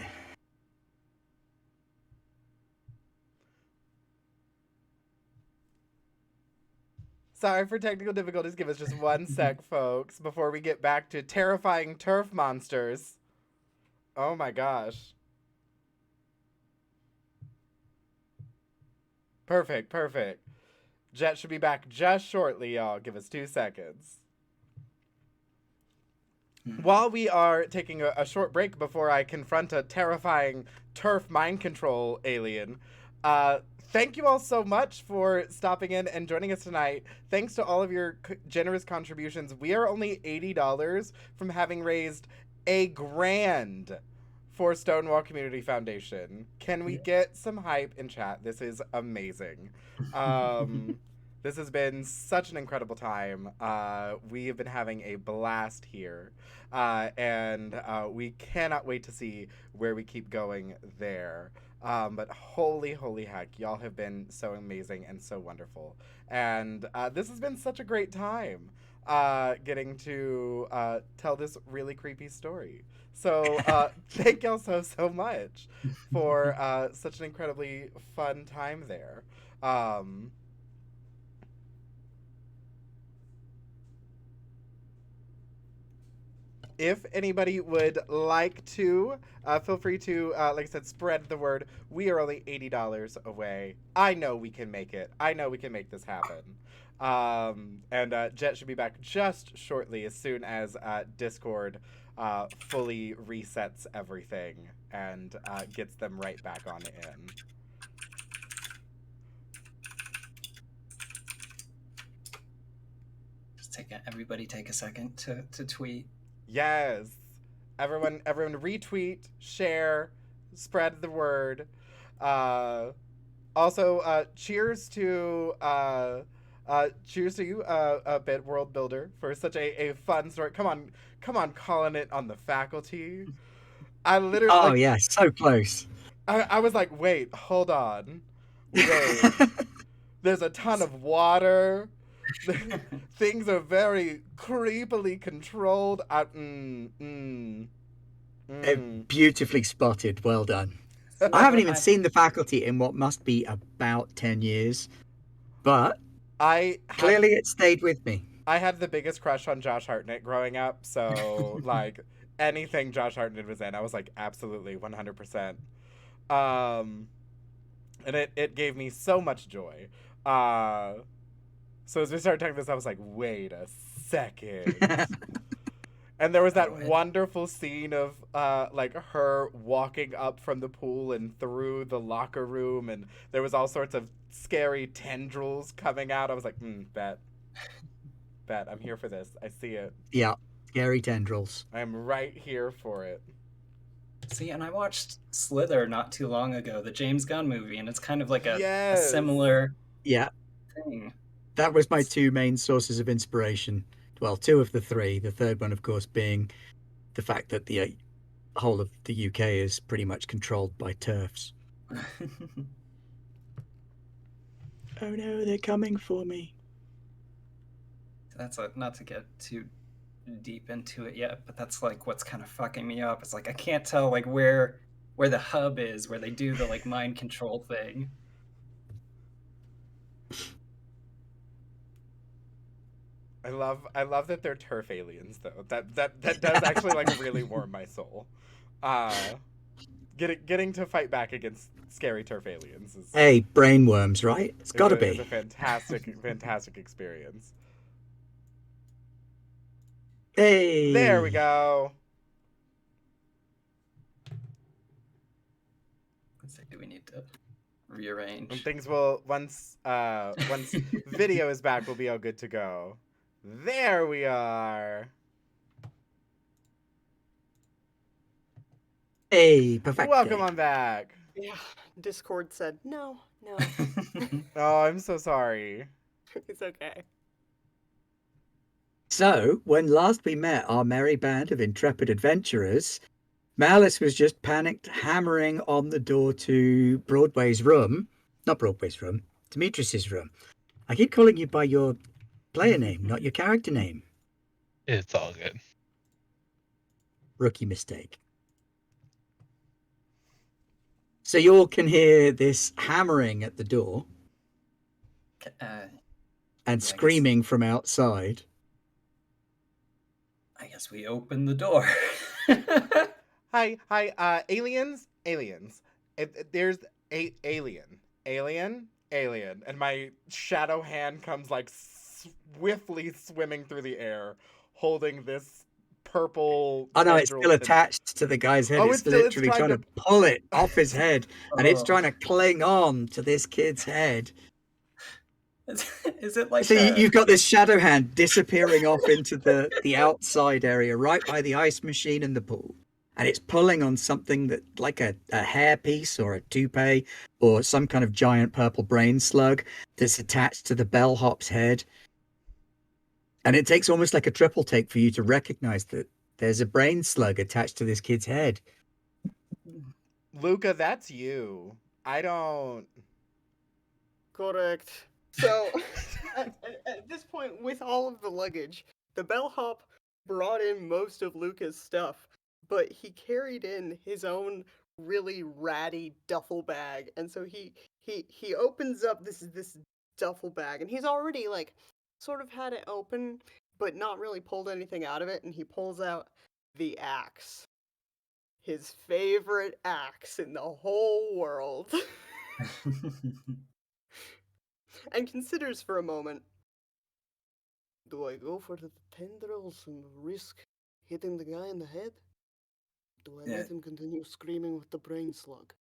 Sorry for technical difficulties. Give us just 1 sec, folks, before we get back to terrifying turf monsters. Oh my gosh. Perfect, perfect. Jet should be back just shortly, y'all. Give us 2 seconds. While we are taking a short break before I confront a terrifying turf mind control alien, thank you all so much for stopping in and joining us tonight. Thanks to all of your generous contributions. We are only $80 from having raised $1,000 for Stonewall Community Foundation. Can we get some hype in chat? This is amazing. This has been such an incredible time. We have been having a blast here. And we cannot wait to see where we keep going there. But holy heck, y'all have been so amazing and so wonderful. And this has been such a great time getting to tell this really creepy story. So thank y'all so much for such an incredibly fun time there. If anybody would like to, feel free to, like I said, spread the word. We are only $80 away. I know we can make it. I know we can make this happen. And Jet should be back just shortly as soon as Discord fully resets everything and gets them right back on in. Just everybody take a second to tweet. Yes. Everyone retweet, share, spread the word. Also, cheers to you, Bit World Builder, for such a fun story. Come on, calling it on the faculty. I literally. Oh, yeah, so close. I was like, wait, hold on, wait. There's a ton of water. Things are very creepily controlled. Beautifully spotted. Well done. I haven't even seen the faculty in what must be about 10 years, but clearly it stayed with me. I had the biggest crush on Josh Hartnett growing up, so like anything Josh Hartnett was in, I was like absolutely 100%. And it gave me so much joy. So as we started talking this, I was like, wait a second. And there was that wonderful scene of like her walking up from the pool and through the locker room, and there was all sorts of scary tendrils coming out. I was like, bet, I'm here for this. I see it. Yeah, scary tendrils. I am right here for it. See, and I watched Slither not too long ago, the James Gunn movie, and it's kind of like a similar thing. That was my two main sources of inspiration. Well, two of the three. The third one, of course, being the fact that the whole of the UK is pretty much controlled by TERFs. Oh no, they're coming for me. That's not to get too deep into it yet, but that's like what's kind of fucking me up. It's like I can't tell like where the hub is, where they do the like mind control thing. I love that they're turf aliens though. That does actually like really warm my soul. Getting to fight back against scary turf aliens is brainworms, right? It's gotta be. It's a fantastic experience. Hey, there we go. Let's see, do we need to rearrange. And things will once video is back, we'll be all good to go. There we are. Hey, perfect. Welcome on back. Yeah, Discord said no. Oh, I'm so sorry. It's okay. So, when last we met our merry band of intrepid adventurers, Malice was just panicked, hammering on the door to Broadway's room. Not Broadway's room, Demetrius's room. I keep calling you by your player name, not your character name. It's all good. Rookie mistake. So you all can hear this hammering at the door and screaming from outside. I guess we open the door. Hi, aliens. There's alien, and my shadow hand comes like swiftly swimming through the air, holding this purple. Oh no, it's tendril still attached to the guy's head. Oh, it's it's still- it's literally trying trying to- to pull it off his head, and it's Oh. trying to cling on to this kid's head. Is it like So you've got this shadow hand disappearing off into the outside area, right by the ice machine and the pool, and it's pulling on something that, like a hair piece or a toupee or some kind of giant purple brain slug that's attached to the bellhop's head. And it takes almost like a triple take for you to recognize that there's a brain slug attached to this kid's head. Luca, that's you. I don't. Correct. So, at this point, with all of the luggage, the bellhop brought in most of Luca's stuff, but he carried in his own really ratty duffel bag, and so he opens up this duffel bag, and he's already like sort of had it open, but not really pulled anything out of it, and he pulls out the axe, his favorite axe in the whole world. And considers for a moment, do I go for the tendrils and risk hitting the guy in the head? Do I let him continue screaming with the brain slug?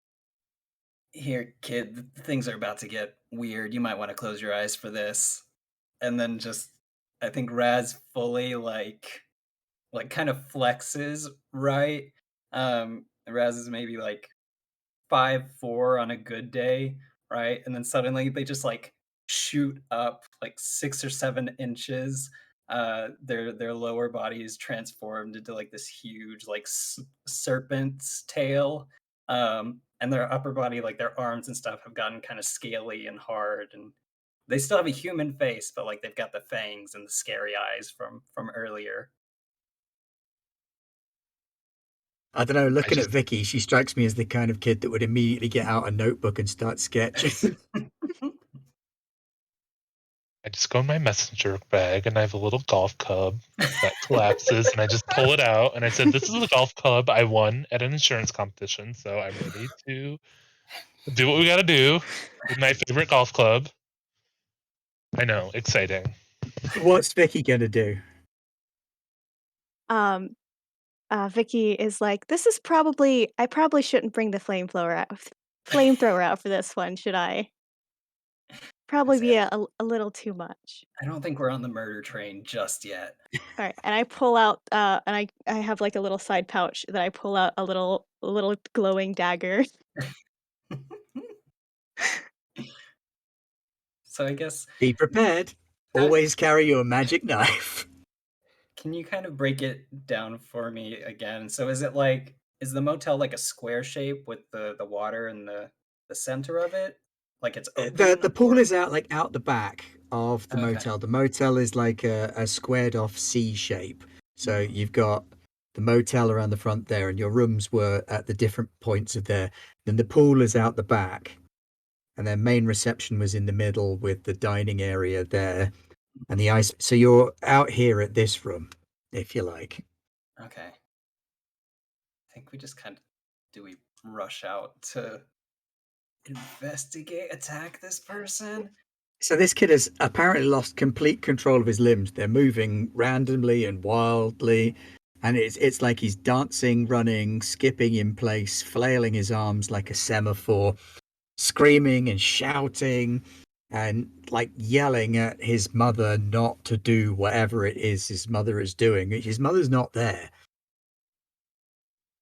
Here, kid, things are about to get weird. You might want to close your eyes for this. And then I think Raz fully like kind of flexes, right? Raz is maybe like 5'4" on a good day, right? And then suddenly they just like shoot up like 6 or 7 inches. Their lower body is transformed into like this huge like serpent's tail. And their upper body, like their arms and stuff, have gotten kind of scaly and hard, and they still have a human face, but like they've got the fangs and the scary eyes from earlier. I don't know, looking at Vicky, she strikes me as the kind of kid that would immediately get out a notebook and start sketching. I just go in my messenger bag and I have a little golf club that collapses and I just pull it out and I said, "This is the golf club I won at an insurance competition, so I'm ready to do what we got to do with my favorite golf club." I know, exciting. What's Vicky gonna do? Vicky is like, I probably shouldn't bring the flamethrower out for this one, should I? Probably be a little too much. I don't think we're on the murder train just yet. All right, and I pull out, and I have like a little side pouch that I pull out a little glowing dagger. So I guess Be prepared. Always carry your magic knife. can you kind of break it down for me again? So is the motel like a square shape with the water in the center of it? Like it's open? The pool is out the back of the Okay. motel. The motel is like a squared off C shape. So you've got the motel around the front there, and your rooms were at the different points of there. Then the pool is out the back, and their main reception was in the middle with the dining area there, and the ice. So you're out here at this room, if you like. Okay. I think we just do we rush out to attack this person? So this kid has apparently lost complete control of his limbs. They're moving randomly and wildly, and it's like he's dancing, running, skipping in place, flailing his arms like a semaphore. screaming and shouting and like yelling at his mother not to do whatever it is his mother is doing. His mother's not there.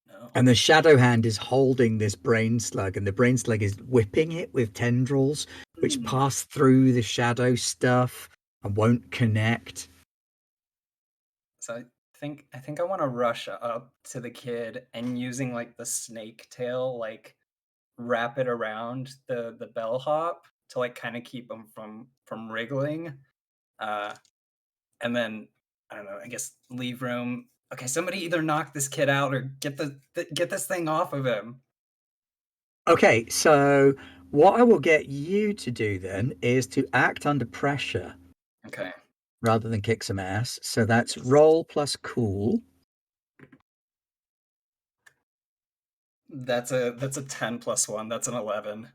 No. And the shadow hand is holding this brain slug, and the brain slug is whipping it with tendrils, which pass through the shadow stuff and won't connect. So I think I want to rush up to the kid and using like the snake tail, like wrap it around the bellhop to like kind of keep him from wriggling. And then I don't know, I guess leave room. Okay, somebody either knock this kid out or get this thing off of him. Okay, so what I will get you to do then is to act under pressure Okay. rather than kick some ass. So that's roll plus cool. That's a 10 plus 1. That's an 11.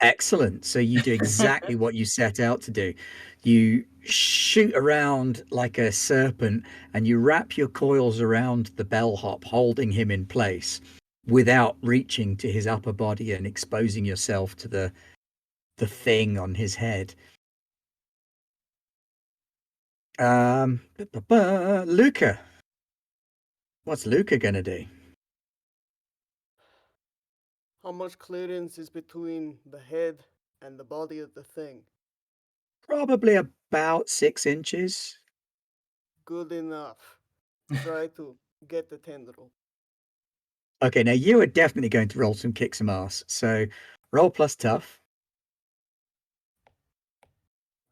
Excellent. So you do exactly what you set out to do. You shoot around like a serpent and you wrap your coils around the bellhop, holding him in place without reaching to his upper body and exposing yourself to the thing on his head. Luca. What's Luca gonna do? How much clearance is between the head and the body of the thing? Probably about 6 inches. Good enough. Try to get the tendril. Okay, now you are definitely going to roll some kick some ass. So roll plus tough.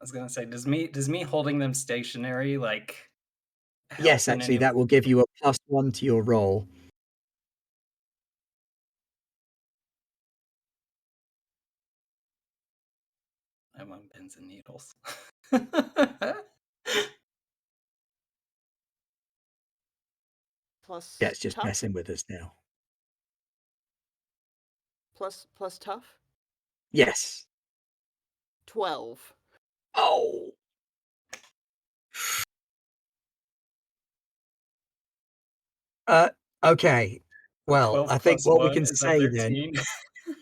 I was gonna say, does me holding them stationary like help Yes, in actually, any that will give you a +1 to your roll. I'm on pins and needles. Plus Yeah, it's just tough? messing with us now. Plus tough? Yes. 12. Oh. Okay. Well, 12 I think plus what we 1 can is that say then,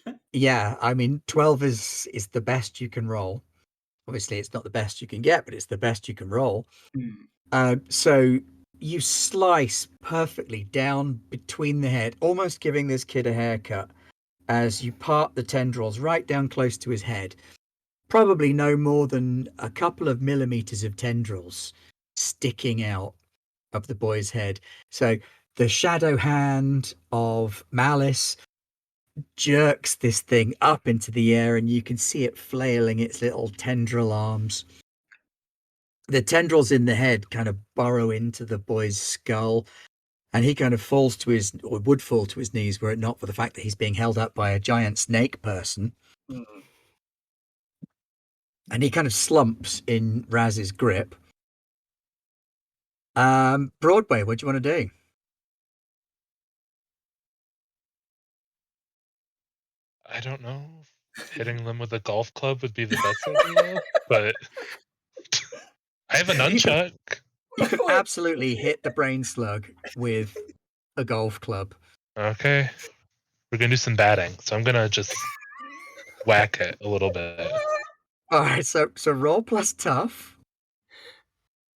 13. yeah, I mean, 12 is the best you can roll. Obviously, it's not the best you can get, but it's the best you can roll. So you slice perfectly down between the head, almost giving this kid a haircut as you part the tendrils right down close to his head. Probably no more than a couple of millimeters of tendrils sticking out of the boy's head. So the shadow hand of Malice jerks this thing up into the air, and you can see it flailing its little tendril arms. The tendrils in the head kind of burrow into the boy's skull, and he kind of falls to his, or would fall to his knees were it not for the fact that he's being held up by a giant snake person. And he kind of slumps in Raz's grip. Broadway, what do you want to do? I don't know if hitting them with a golf club would be the best idea, but I have a nunchuck. You could absolutely hit the brain slug with a golf club. Okay. We're gonna do some batting, so I'm gonna just whack it a little bit. All right, so roll plus tough.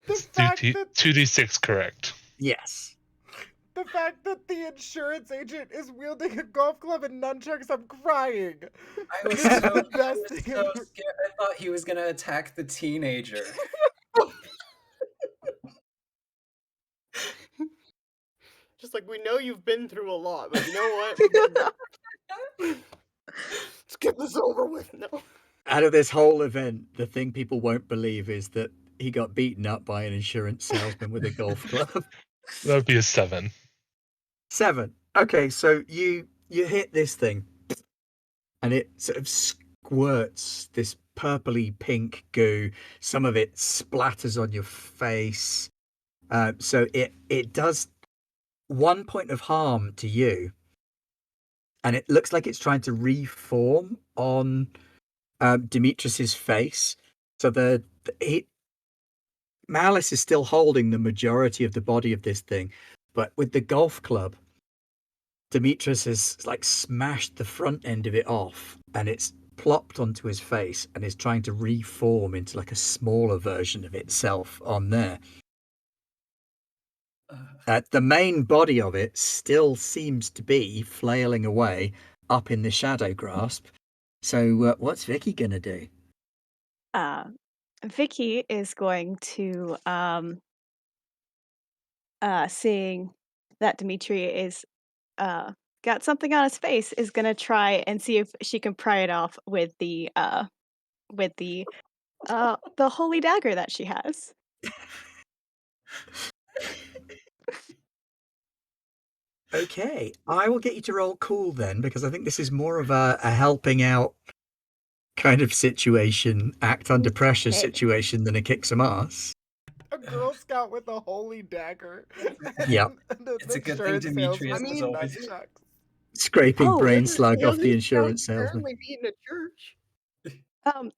The Let's fact do that 2d6 correct. Yes. the fact that the insurance agent is wielding a golf club and nunchucks, I'm crying. I was This is so, the I best was thing so ever. scared. I thought he was gonna attack the teenager. Just like, we know you've been through a lot, but you know what? Let's get this over with. No. Out of this whole event, the thing people won't believe is that he got beaten up by an insurance salesman with a golf club. That would be a 7. 7. Okay, so you hit this thing, and it sort of squirts this purpley pink goo. Some of it splatters on your face. So it does 1 point of harm to you, and it looks like it's trying to reform on Demetrius's face. So Malice is still holding the majority of the body of this thing, but with the golf club, Demetrius has like smashed the front end of it off, and it's plopped onto his face and is trying to reform into like a smaller version of itself on there. The main body of it still seems to be flailing away up in the shadow grasp. So what's Vicky gonna do? Vicky is going to, seeing that Dimitri is got something on his face, is gonna try and see if she can pry it off with the holy dagger that she has. Okay, I will get you to roll cool then, because I think this is more of a helping out kind of situation, act under pressure Okay. situation than a kick some ass. A Girl Scout with a holy dagger. Yep. And an It's a good thing insurance Demetrius salesman is with always nunchucks. Scraping Oh, brain Doesn't slug off the insurance Scouts salesman. apparently be in a church?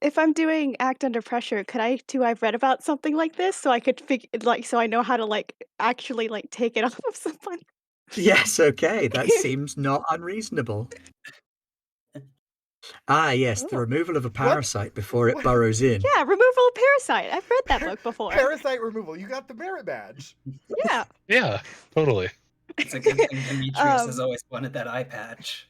if I'm doing act under pressure, I've read about something like this so I could so I know how to actually take it off of someone. Yes, okay, that seems not unreasonable. Ah, yes, the removal of a parasite before it What? burrows in. Yeah, removal of parasite. I've read that book before. Parasite removal. You got the merit badge. Yeah. Yeah, totally. It's a good thing Demetrius has Um, always wanted that eye patch.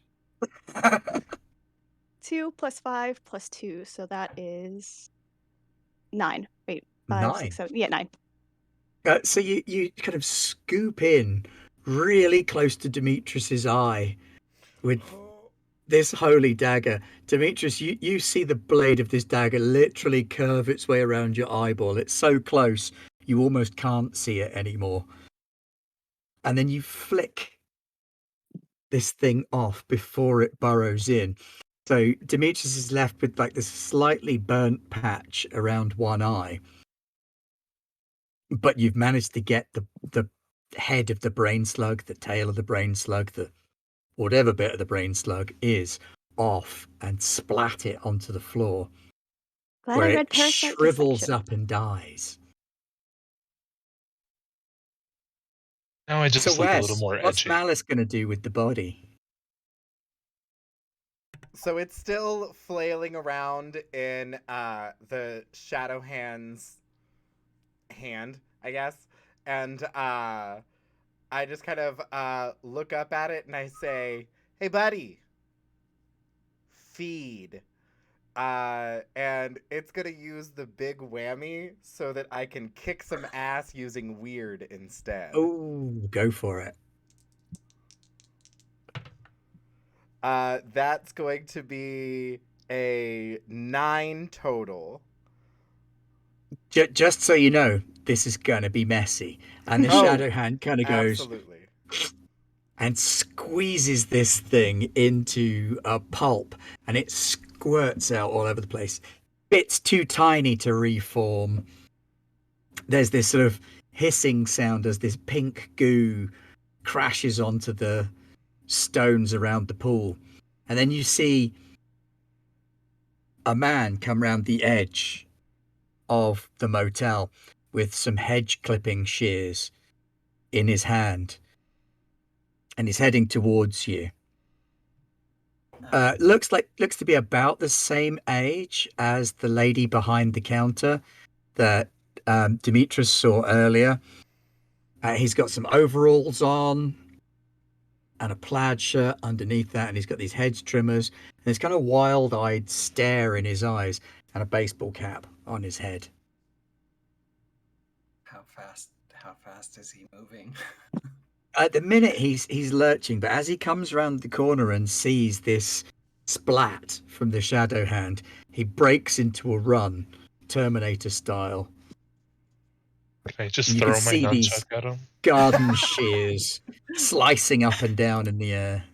2 plus 5 plus 2, so that is 9. Wait, 5, 6, 9. 7. Yeah, 9. So you kind of scoop in really close to Demetrius's eye with this holy dagger. Demetrius, you see the blade of this dagger literally curve its way around your eyeball. It's so close, you almost can't see it anymore. And then you flick this thing off before it burrows in. So Demetrius is left with like this slightly burnt patch around one eye. But you've managed to get the head of the brain slug, the tail of the brain slug, the whatever bit of the brain slug is off and splat it onto the floor Glad where I it read parasite shrivels dissection. up and dies. Now I So just look a little Wes, more what's edgy. Malice going to do with the body? So it's still flailing around in the Shadow Hand's hand, I guess. And I just kind of look up at it and I say, "Hey, buddy, feed." And it's gonna use the big whammy so that I can kick some ass using weird instead. Oh, go for it. That's going to be a 9 total. Just so you know, this is going to be messy. And the Oh, shadow hand kind of goes absolutely. and squeezes this thing into a pulp, and it squirts out all over the place. Bits too tiny to reform. There's this sort of hissing sound as this pink goo crashes onto the stones around the pool. And then you see a man come round the edge of the motel with some hedge clipping shears in his hand. And he's heading towards you. Looks to be about the same age as the lady behind the counter that Demetrius saw earlier. He's got some overalls on and a plaid shirt underneath that, and he's got these hedge trimmers and this kind of wild-eyed stare in his eyes and a baseball cap on his head. How fast is he moving? At the minute, he's lurching, but as he comes round the corner and sees this splat from the shadow hand, he breaks into a run, Terminator style. Can I just You throw can my see these nunchuck at him? garden shears slicing up and down in the air,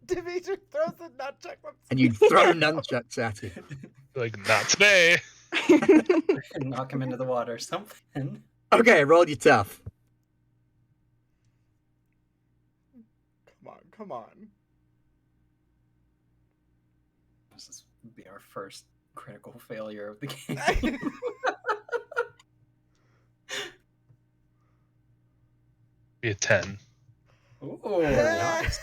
Dimitri throws a nunchuck. and you'd throw nunchucks at him. Like, not today. Knock him into the water or something. Okay, roll your tough. Come on. This will be our first critical failure of the game. Be a 10. Ooh. Nice.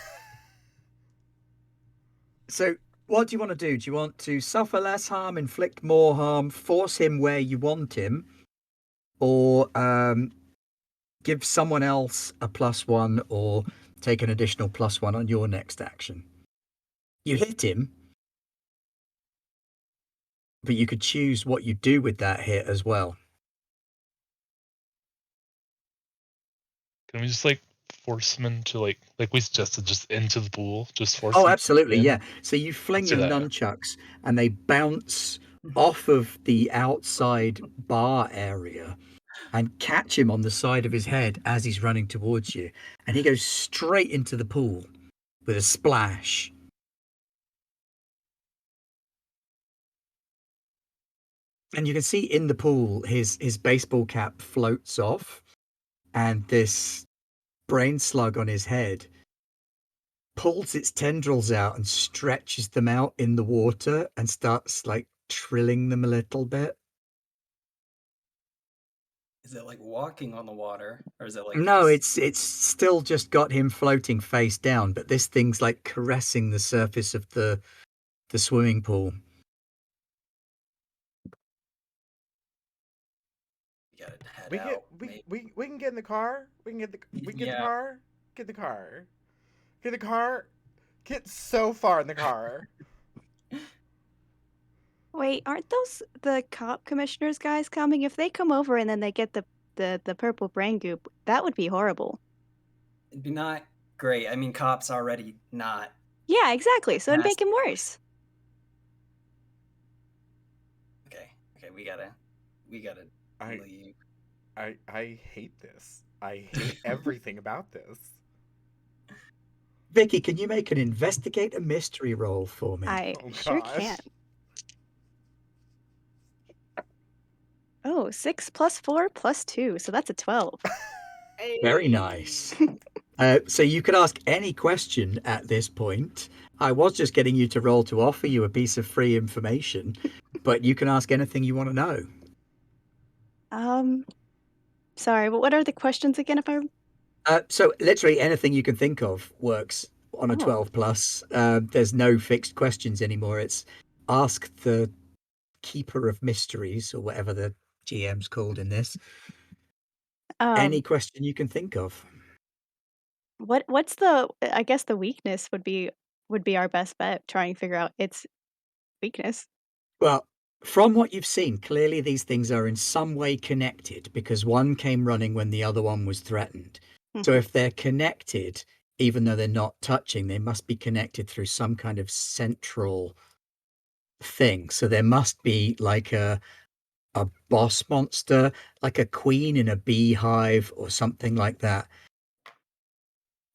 So What do you want to do? Do you want to suffer less harm, inflict more harm, force him where you want him, or give someone else a +1 or take an additional +1 on your next action? You hit him, but you could choose what you do with that hit as well. Can we just force him into like we suggested, just into the pool? Just force Oh, him absolutely, in? yeah. So you fling Let's do your that, yeah. nunchucks and they bounce off of the outside bar area and catch him on the side of his head as he's running towards you. And he goes straight into the pool with a splash. And you can see in the pool his baseball cap floats off, and this brain slug on his head pulls its tendrils out and stretches them out in the water and starts trilling them a little bit. Is it like walking on the water, or is it like No, just... it's still just got him floating face down, but this thing's caressing the surface of the swimming pool. You gotta head We get out, maybe. we can get in the car. We can get the Yeah. car. Get the car. Get the car. Get so far in the car. Wait, aren't those the cop commissioners guys coming? If they come over and then they get the purple brain goop, that would be horrible. It'd be not great. I mean, cops already not. Yeah, exactly. So it'd make him Nasty. worse. Okay, we gotta leave. I hate this. I hate everything about this. Vicky, can you make an investigate a mystery roll for me? I Oh sure gosh. can. Oh, 6 + 4 + 2, so that's a 12. Very nice. So you could ask any question at this point. I was just getting you to roll to offer you a piece of free information, but you can ask anything you want to know. Sorry, but what are the questions again if I So literally anything you can think of works on a Oh. 12 plus. There's no fixed questions anymore. It's ask the keeper of mysteries or whatever the GM's called in this. Any question you can think of. what's the I guess the weakness would be our best bet, try and figure out its weakness. Well, from what you've seen, clearly these things are in some way connected because one came running when the other one was threatened. So Mhm. if they're connected, even though they're not touching, they must be connected through some kind of central thing. So there must be a boss monster, like a queen in a beehive or something like that.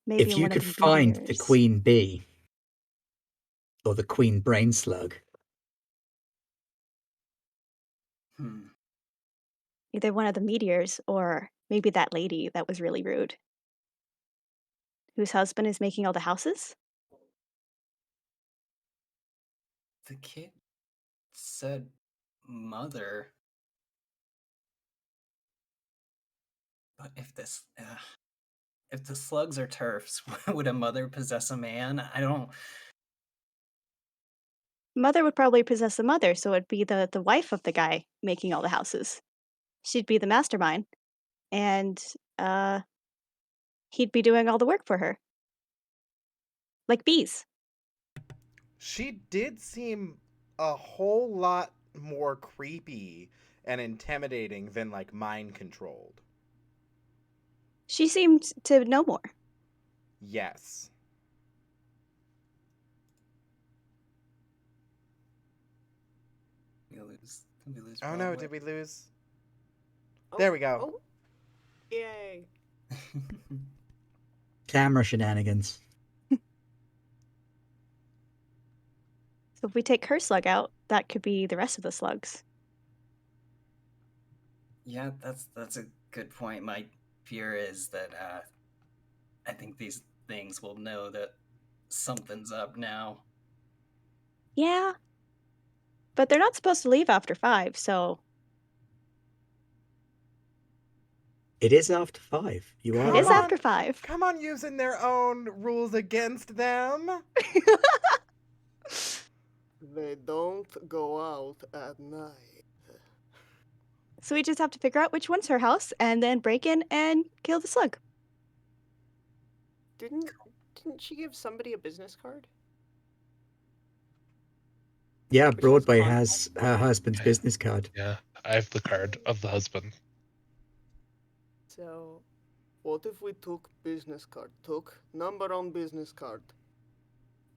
Maybe If you one of could the find the meteors. queen bee or the queen brain slug, Either one of the meteors or maybe that lady that was really rude, whose husband is making all the houses? The kid said mother. But if the slugs are turfs, would a mother possess a man? I don't... Mother would probably possess the mother, so it'd be the wife of the guy making all the houses. She'd be the mastermind, and, uh, he'd be doing all the work for her. Like bees. She did seem a whole lot more creepy and intimidating than mind controlled. She seemed to know more. Yes. Did we lose Oh no, Broadway? did we lose? Oh, There we go. Oh, yay! camera shenanigans. So if we take her slug out, that could be the rest of the slugs. Yeah, that's a good point. My fear is that I think these things will know that something's up now. Yeah. But they're not supposed to leave after 5, so It is after 5. You are it Come is right. after on. 5. Come on, using their own rules against them. They don't go out at night. So we just have to figure out which one's her house and then break in and kill the slug. Didn't she give somebody a business card? Yeah, Which has Broadway contact has her husband's Yeah. business card. Yeah, I have the card of the husband. So, what if we took business card, took number on business card,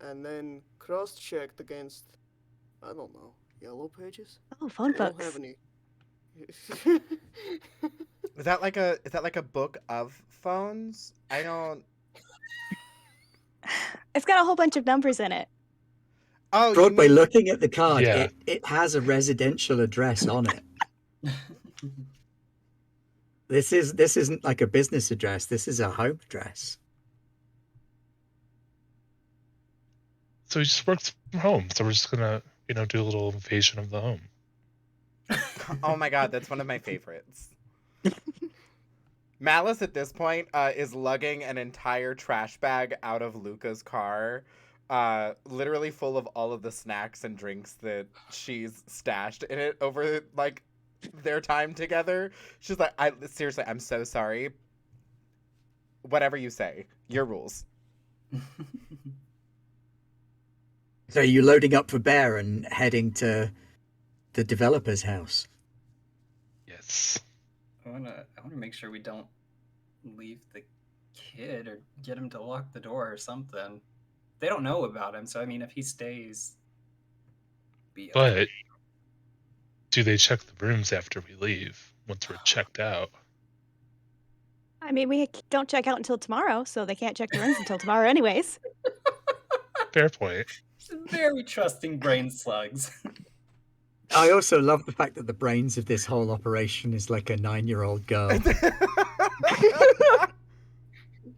and then cross-checked against, I don't know, yellow pages? Oh, phone We don't have books. any. Is that like a book of phones? I don't. It's got a whole bunch of numbers in it. Oh, you Broadway, mean looking at the card, Yeah. it has a residential address on it. This isn't like a business address. This is a home address. So he just works from home. So we're just gonna, do a little invasion of the home. Oh my god, that's one of my favorites. Malice at this point is lugging an entire trash bag out of Luca's car, literally full of all of the snacks and drinks that she's stashed in it over like their time together. She's like, seriously, I'm so sorry. Whatever you say, your rules. So you're loading up for Bear and heading to the developer's house. Yes. I wanna make sure we don't leave the kid or get him to lock the door or something. They don't know about him, so I mean, if he stays, be okay. But do they check the rooms after we leave once we're checked out? I mean, we don't check out until tomorrow, so they can't check the rooms until tomorrow, anyways. Fair point. Very trusting brain slugs. I also love the fact that the brains of this whole operation is like a 9-year-old girl.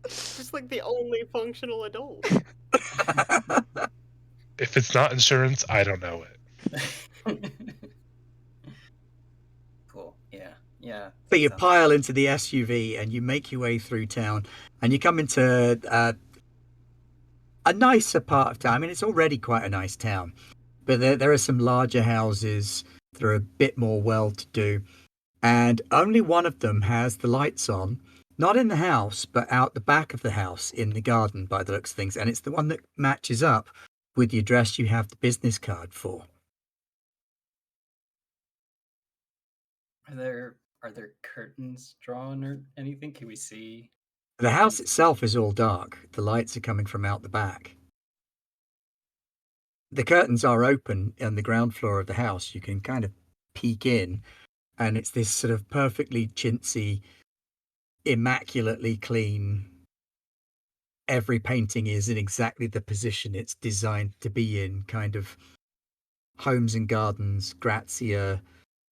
Just like the only functional adult. If it's not insurance, I don't know it. Cool. Yeah. So you pile into the SUV and you make your way through town, and you come into a nicer part of town. I mean, it's already quite a nice town, but there are some larger houses that are a bit more well-to-do, and only one of them has the lights on, not in the house, but out the back of the house in the garden by the looks of things, and it's the one that matches up with the address you have the business card for. Are there curtains drawn or anything? Can we see? The house itself is all dark. The lights are coming from out the back. The curtains are open on the ground floor of the house. You can kind of peek in, and it's this sort of perfectly chintzy, immaculately clean. Every painting is in exactly the position it's designed to be in, kind of Homes and Gardens, Grazia,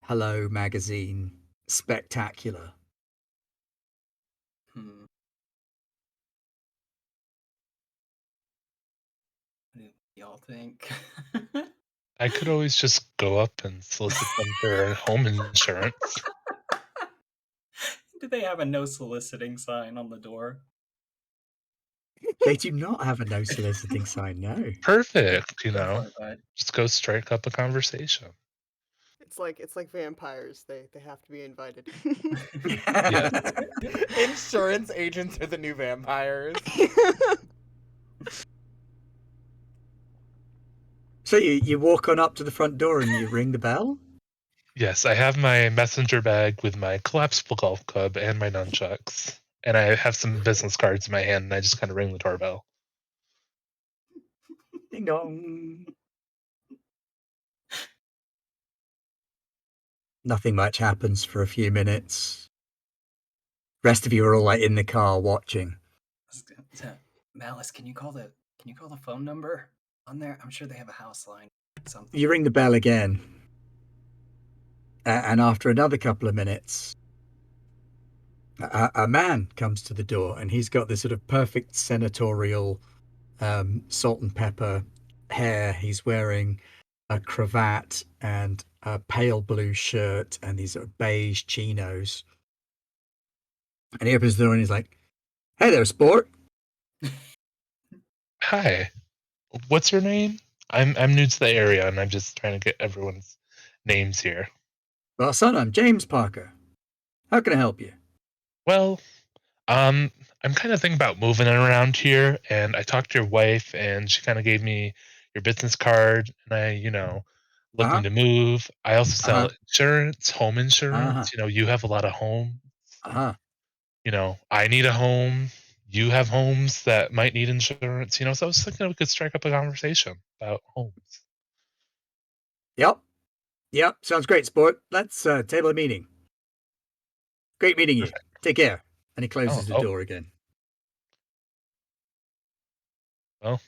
Hello magazine, spectacular. What do y'all think? I could always just go up and solicit them for home insurance. Do they have a no soliciting sign on the door? They do not have a no soliciting sign, no. Perfect, just go strike up a conversation. It's like vampires. They have to be invited. Yeah. Insurance agents are the new vampires. So you walk on up to the front door and you ring the bell? Yes, I have my messenger bag with my collapsible golf club and my nunchucks. And I have some business cards in my hand, and I just kind of ring the doorbell. Ding dong. Nothing much happens for a few minutes. Rest of you are all like in the car watching. Malice, can you call the phone number on there? I'm sure they have a house line. Something. You ring the bell again. And after another couple of minutes, a man comes to the door, and he's got this sort of perfect senatorial salt and pepper hair. He's wearing a cravat and a pale blue shirt and these sort of beige chinos. And he opens the door and he's like, "Hey there, sport." Hi. What's your name? I'm new to the area, and I'm just trying to get everyone's names here. Well, son, I'm James Parker. How can I help you? Well, I'm kind of thinking about moving around here, and I talked to your wife, and she kind of gave me your business card, and looking Uh-huh. to move. I also Uh-huh. sell insurance, home Uh-huh. insurance. You have a lot of home. Uh-huh. I need a home. You have homes that might need insurance. So I was thinking we could strike up a conversation about homes. Yep. Yep. Sounds great, sport. Let's table a meeting. Great meeting you. Perfect. Take care. And he Oh, closes the oh, door again. well,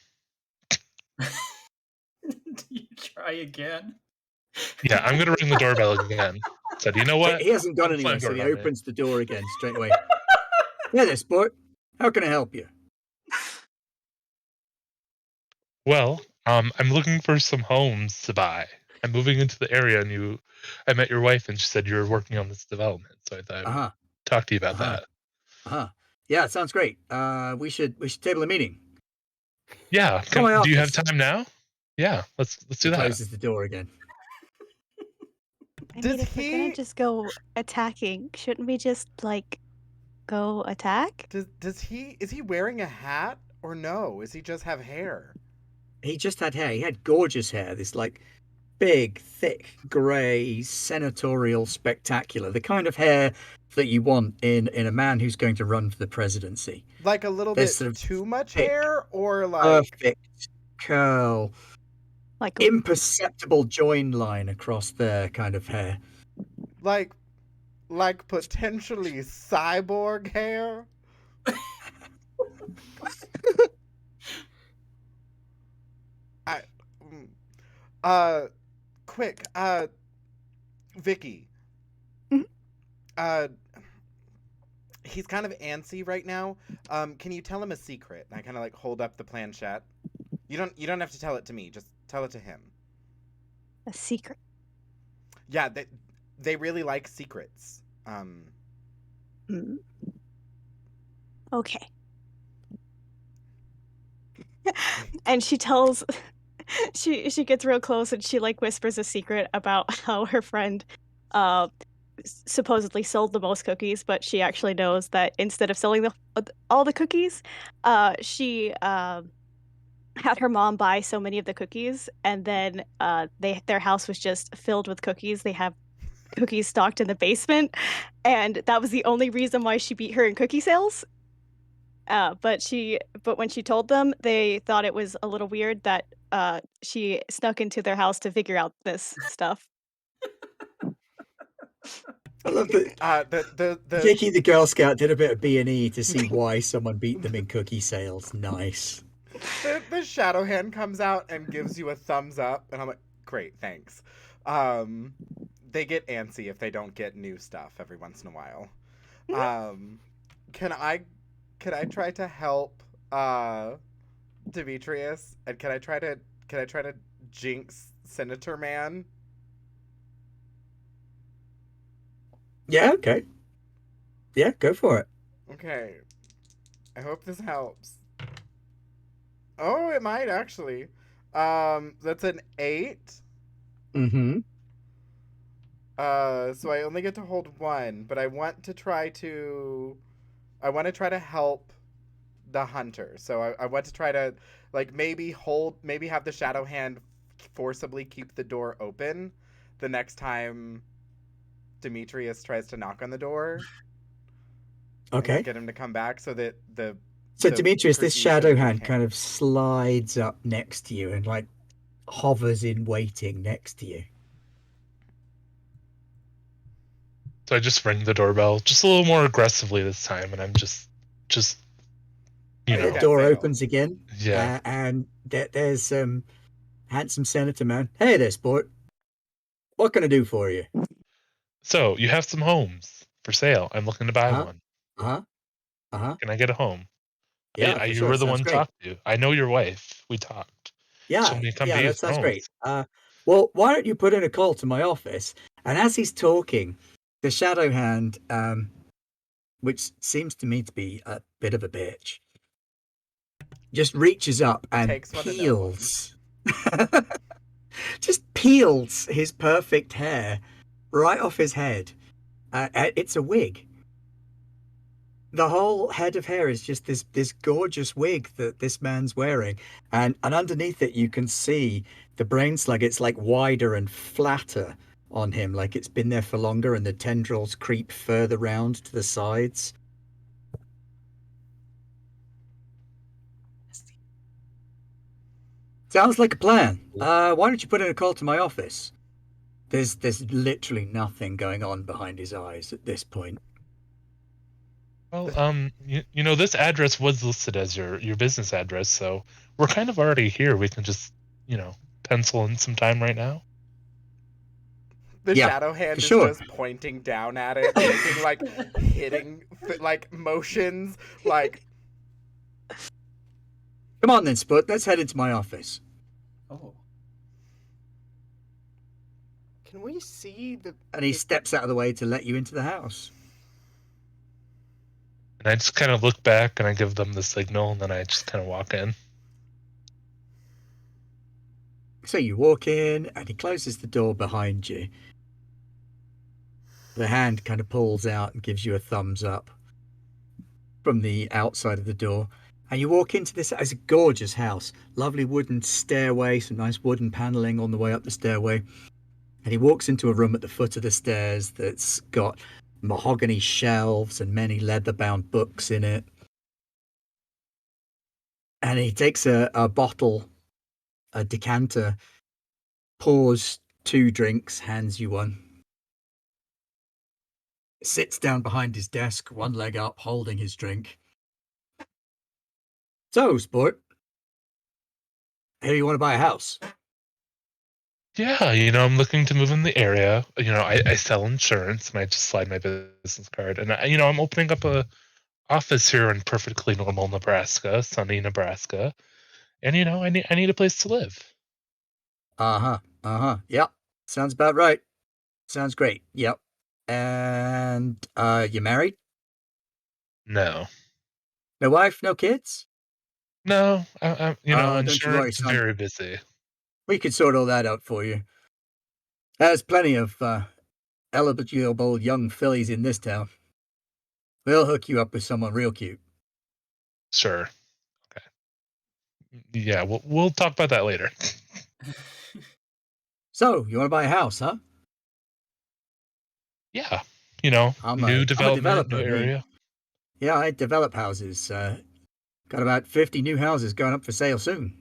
Do you try again? yeah, I'm gonna ring the doorbell again. Said, you know what? He hasn't gone I'm anywhere, flying so he doorbell day. opens the door again straight away. Yeah, there, sport. How can I help you? Well, I'm looking for some homes to buy. I'm moving into the area, and I met your wife, and she said you were working on this development, so I thought I would Uh-huh. talk to you about Uh-huh. that. Uh-huh. Yeah, it sounds great. We should table a meeting. Yeah, Come to my do you have office. time now? Yeah, let's do He that. closes the door again. I Does mean, if we're gonna he just go attacking, shouldn't we just go attack? does he is he wearing a hat or no? Is he just have hair? He just had hair. He had gorgeous hair. This big, thick, grey, senatorial, spectacular. The kind of hair that you want in a man who's going to run for the presidency. Like a little This bit sort of too much thick, hair or like perfect curl, Like imperceptible join line across their kind of hair. like like potentially cyborg hair? I mm, uh quick, Vicky. Mhm. Uh he's kind of antsy right now. Can you tell him a secret? And I kind of like hold up the planchette. You don't have to tell it to me. Just tell it to him. a secret. Yeah, they really like secrets. Mm. Okay. And she tells she gets real close and she whispers a secret about how her friend uh supposedly sold the most cookies, but she actually knows that instead of selling all the cookies, she had her mom buy so many of the cookies, and then their house was just filled with cookies. They have cookies stocked in the basement, and that was the only reason why she beat her in cookie sales. But when she told them, they thought it was a little weird that she snuck into their house to figure out this stuff. I love that The Vicky the Girl Scout did a bit of B&E to see why someone beat them in cookie sales. Nice. the shadow hand comes out and gives you a thumbs up, and I'm like, great, thanks. They get antsy if they don't get new stuff every once in a while. Um, can I try to help Demetrius, and can I try to jinx Senator Man? Yeah, okay. Yeah, go for it. Okay, I hope this helps. Oh, it might actually. That's an 8. Mm-hmm. So I only get to hold one, but I want to try to help the hunter. So I want to try to maybe have the shadow hand forcibly keep the door open the next time Demetrius tries to knock on the door and Okay. get him to come back so that So the Demetrius, this shadow perfusion hand kind can. of slides up next to you and hovers in waiting next to you. So I just ring the doorbell just a little more aggressively this time, and I'm just I The think that door failed. opens again, yeah. and there's handsome senator man. Hey there, sport. What can I do for you? So you have some homes for sale. I'm looking to buy Uh-huh. one. Uh-huh. Uh-huh. Can I get a home? Yeah, for You sure. were the Sounds one to great. talk to. I know your wife. We talked. She Yeah, told me to come yeah, to you that for sounds great. homes. Well, why don't you put in a call to my office? And as he's talking, the shadow hand, which seems to me to be a bit of a bitch, just reaches up and Takes one to know one. peels Just peels his perfect hair right off his head. It's a wig. The whole head of hair is just this gorgeous wig that this man's wearing, and underneath it you can see the brain slug. It's like wider and flatter on him, like it's been there for longer, and the tendrils creep further round to the sides. Sounds like a plan. Why don't you put in a call to my office? There's literally nothing going on behind his eyes at this point. Well, this address was listed as your business address, so we're kind of already here. We can just, pencil in some time right now. The Yeah, shadow for hand is sure. just pointing down at it, making like hitting like motions, like Come on then, Spud. Let's head into my office. Oh. Can we see the? And he steps out of the way to let you into the house. And I just kind of look back and I give them the signal, and then I just kind of walk in. So you walk in, and he closes the door behind you. The hand kind of pulls out and gives you a thumbs up from the outside of the door. And you walk into this. It's a gorgeous house. Lovely wooden stairway, some nice wooden paneling on the way up the stairway. And he walks into a room at the foot of the stairs that's got mahogany shelves and many leather-bound books in it. And he takes a bottle, a decanter, pours 2 drinks, hands you one. Sits down behind his desk, one leg up, holding his drink. So, sport, here you want to buy a house? Yeah, I'm looking to move in the area. I sell insurance, and I just slide my business card. And I'm opening up a office here in perfectly normal Nebraska, sunny Nebraska. And I need a place to live. Yep. Sounds about right. Sounds great. Yep. And you married? No, No wife, no kids? no, Oh, don't you worry, insurance is son. very busy. We can sort all that out for you. There's plenty of eligible young fillies in this town. We'll hook you up with someone real cute. Sure. Okay. Yeah, we'll talk about that later. So, you want to buy a house, huh? Yeah, I'm new a development, new developer, me. area. Yeah, I develop houses. Got about 50 new houses going up for sale soon.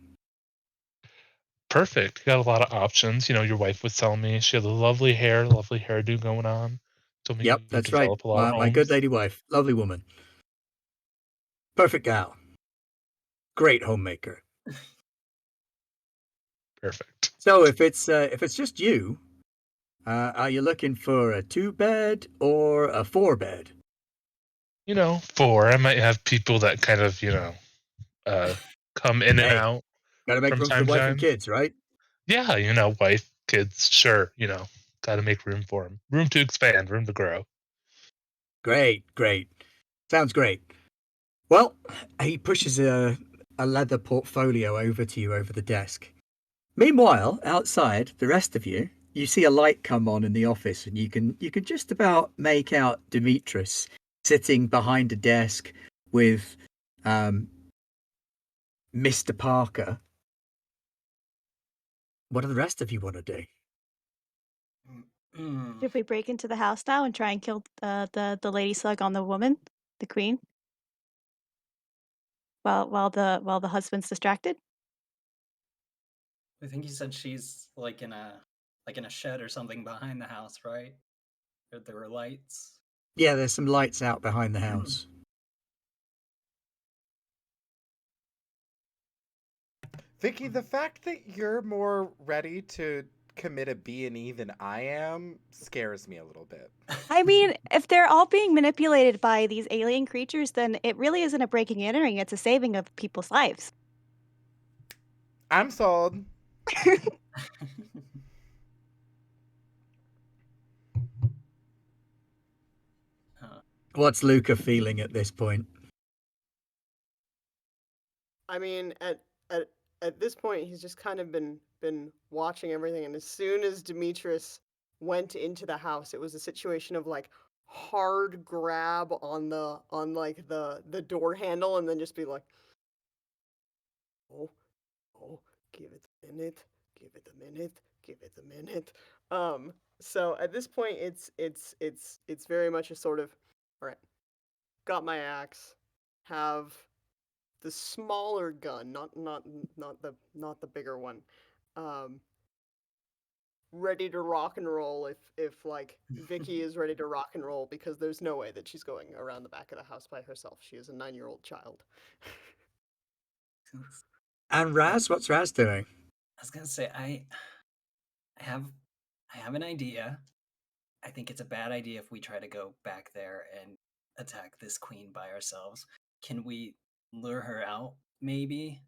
Perfect. Got a lot of options. Your wife was telling me she had a lovely hair, lovely hairdo going on. Told me Yep, you that's right. develop a lot of My good homes. lady wife. Lovely woman. Perfect gal. Great homemaker. Perfect. So if it's just you, are you looking for a 2-bed or a 4-bed? 4. I might have people that kind of, uh, come in and Hey, out gotta make from room for the time to wife and time. kids, right? Yeah, wife, kids, sure, got to make room for them. Room to expand, room to grow. Great. Sounds great. Well, he pushes a leather portfolio over to you over the desk. Meanwhile, outside, the rest of you see a light come on in the office, and you can just about make out Demetrius sitting behind a desk with um, Mr. Parker. What do the rest of you want to do? Mm. Should we break into the house now and try and kill the lady slug on the woman, the queen, while the husband's distracted? I think you said she's like in a shed or something behind the house, right? There were lights. Yeah, there's some lights out behind the house. Vicky, the fact that you're more ready to commit a B&E than I am scares me a little bit. I mean, if they're all being manipulated by these alien creatures, then it really isn't a breaking and entering, it's a saving of people's lives. I'm sold. Huh. What's Luca feeling at this point? I mean, at at this point, he's just kind of been watching everything, and as soon as Demetrius went into the house, it was a situation of like hard grab on like the door handle, and then just be like, oh, oh, give it a minute, give it a minute, give it a minute. So at this point, it's very much a sort of, all right, got my axe, have the smaller gun, not the bigger one, um, ready to rock and roll if like Vicky is ready to rock and roll, because there's no way that she's going around the back of the house by herself. She is a 9-year-old child. And Raz, what's Raz doing? I was gonna say I have I have an idea. I think it's a bad idea if we try to go back there and attack this queen by ourselves. Can we lure her out, maybe?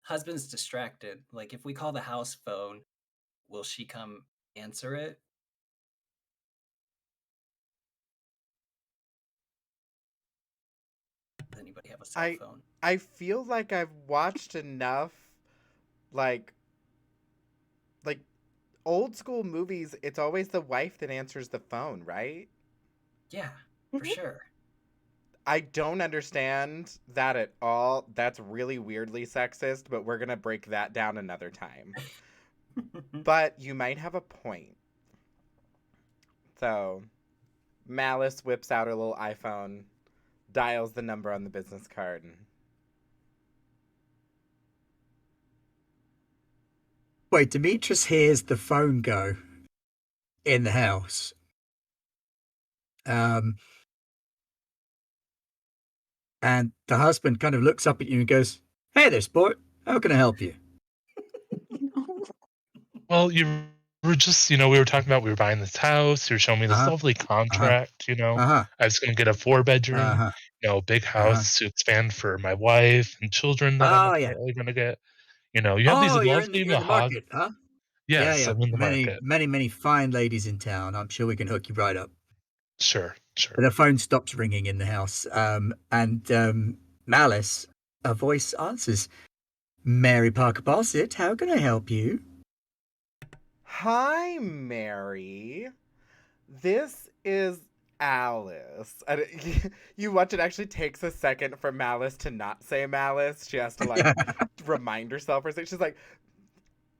Husband's distracted. Like, if we call the house phone, will she come answer it? Does anybody have a cell phone? I feel like I've watched enough like old school movies. It's always the wife that answers the phone, right? Yeah, for sure. I don't understand that at all. That's really weirdly sexist, but we're going to break that down another time. But you might have a point. So, Malice whips out her little iPhone, dials the number on the business card. Wait, Demetrius hears the phone go in the house. And the husband kind of looks up at you and goes, "Hey there, sport. How can I help you?" Well, you were just, we were talking about we were buying this house. You were showing me this Uh-huh. lovely contract. Uh-huh. I was going to get a 4-bedroom, Uh-huh. big Uh-huh. house to expand for my wife and children that I'm Oh, yeah. apparently going to get. You have these Oh, you're in lovely the mahogany. market, huh? Yeah, Yes, yeah. I'm in the Many, market. many, many fine ladies in town. I'm sure we can hook you right up. Sure. But the phone stops ringing in the house. And Malice, a voice answers, "Mary Parker Bassett, how can I help you?" Hi, Mary. This is Alice. And you watch, it actually takes a second for Malice to not say Malice. She has to like remind herself or something. She's like,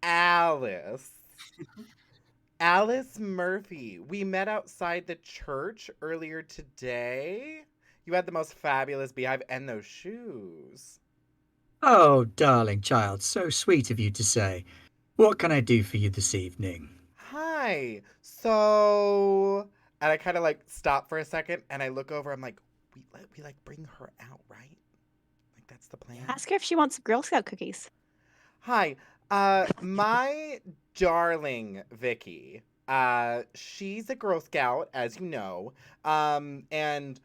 Alice. Alice Murphy. We met outside the church earlier today. You had the most fabulous beehive and those shoes. Oh, darling child, so sweet of you to say. What can I do for you this evening? Hi. So, and I kind of like stop for a second and I look over. I'm like, we like bring her out, right? Like that's the plan. Ask her if she wants Girl Scout cookies. Hi. My darling Vicky. She's a Girl Scout, as you know. And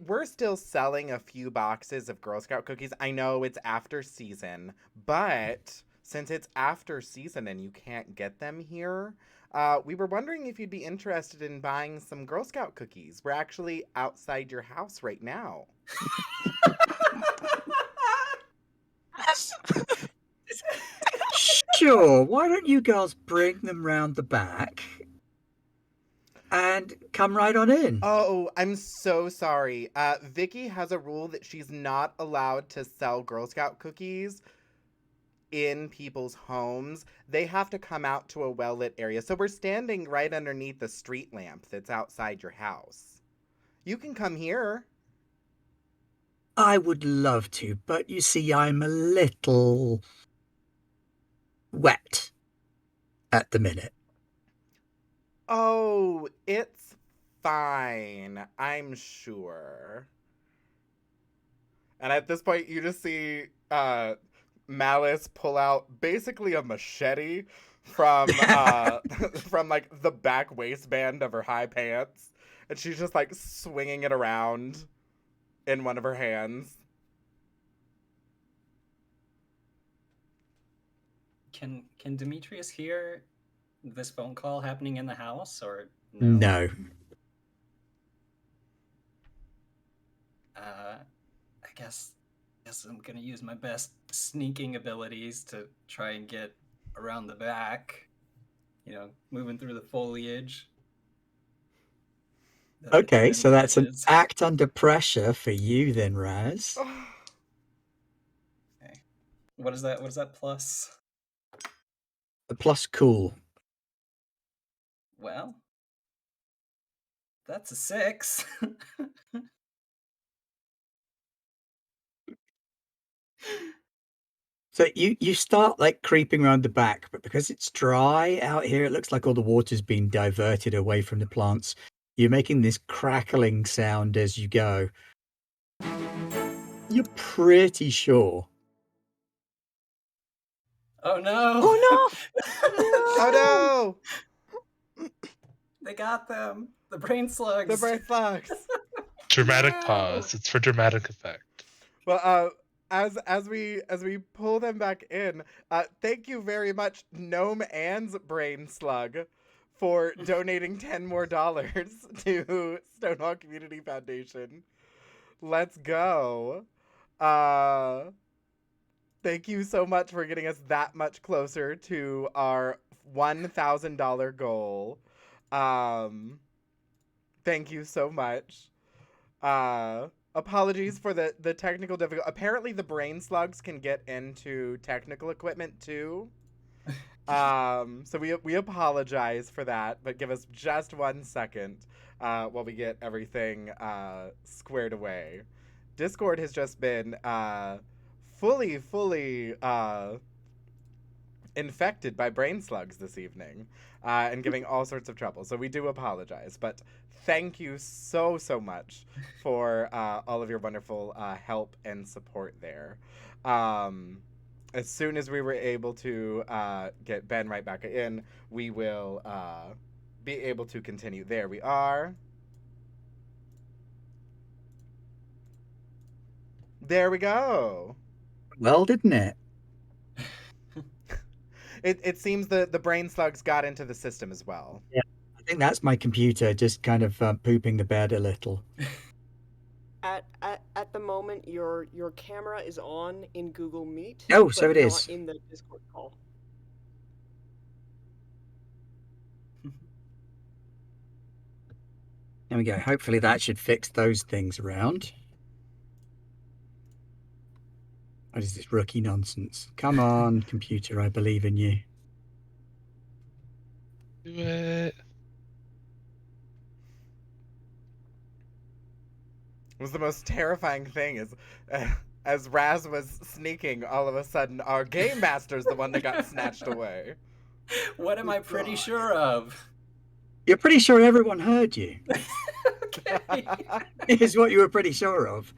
we're still selling a few boxes of Girl Scout cookies. I know it's after season, but since it's after season and you can't get them here, we were wondering if you'd be interested in buying some Girl Scout cookies. We're actually outside your house right now. Sure, why don't you girls bring them round the back and come right on in? Oh, I'm so sorry. Vicky has a rule that she's not allowed to sell Girl Scout cookies in people's homes. They have to come out to a well-lit area. So we're standing right underneath the street lamp that's outside your house. You can come here. I would love to, but you see, I'm a little wet at the minute. Oh, it's fine. I'm sure. And at this point, you just see Malice pull out basically a machete from from like the back waistband of her high pants, and she's just like swinging it around in one of her hands. Can Demetrius hear this phone call happening in the house, or no? No. I guess guess I'm gonna use my best sneaking abilities to try and get around the back. Moving through the foliage. Okay, so that's an bushes. act under pressure for you then, Raz. Okay. What is that? What is that plus? The plus cool. Well, that's a 6. So you start like creeping around the back, but because it's dry out here, it looks like all the water's been diverted away from the plants. You're making this crackling sound as you go. You're pretty sure. Oh no! Oh Oh no! They got them. The brain slugs. The brain slugs. Dramatic No! pause. It's for dramatic effect. Well, as we pull them back in, thank you very much, Gnome and Brain Slug, for donating $10 more to Stonewall Community Foundation. Let's go. Thank you so much for getting us that much closer to our $1,000 goal. Thank you so much. Apologies for the technical difficulty. Apparently the brain slugs can get into technical equipment too. So we apologize for that, but give us just 1 second while we get everything squared away. Discord has just been fully infected by brain slugs this evening and giving all sorts of trouble. So we do apologize, but thank you so much for all of your wonderful help and support there. As soon as we were able to get Ben right back in, we will be able to continue. There we are. There we go. Well, didn't it? It seems the brain slugs got into the system as well. Yeah, I think that's my computer just kind of pooping the bed a little. At the moment, your camera is on in Google Meet. Oh, so but it not is. in the Discord call. There we go. Hopefully that should fix those things around. What is this rookie nonsense? Come on, computer, I believe in you. Do it. It was the most terrifying thing is as Raz was sneaking, all of a sudden our game master's the one that got snatched away. What am I pretty sure of? You're pretty sure everyone heard you. Okay. Is what you were pretty sure of.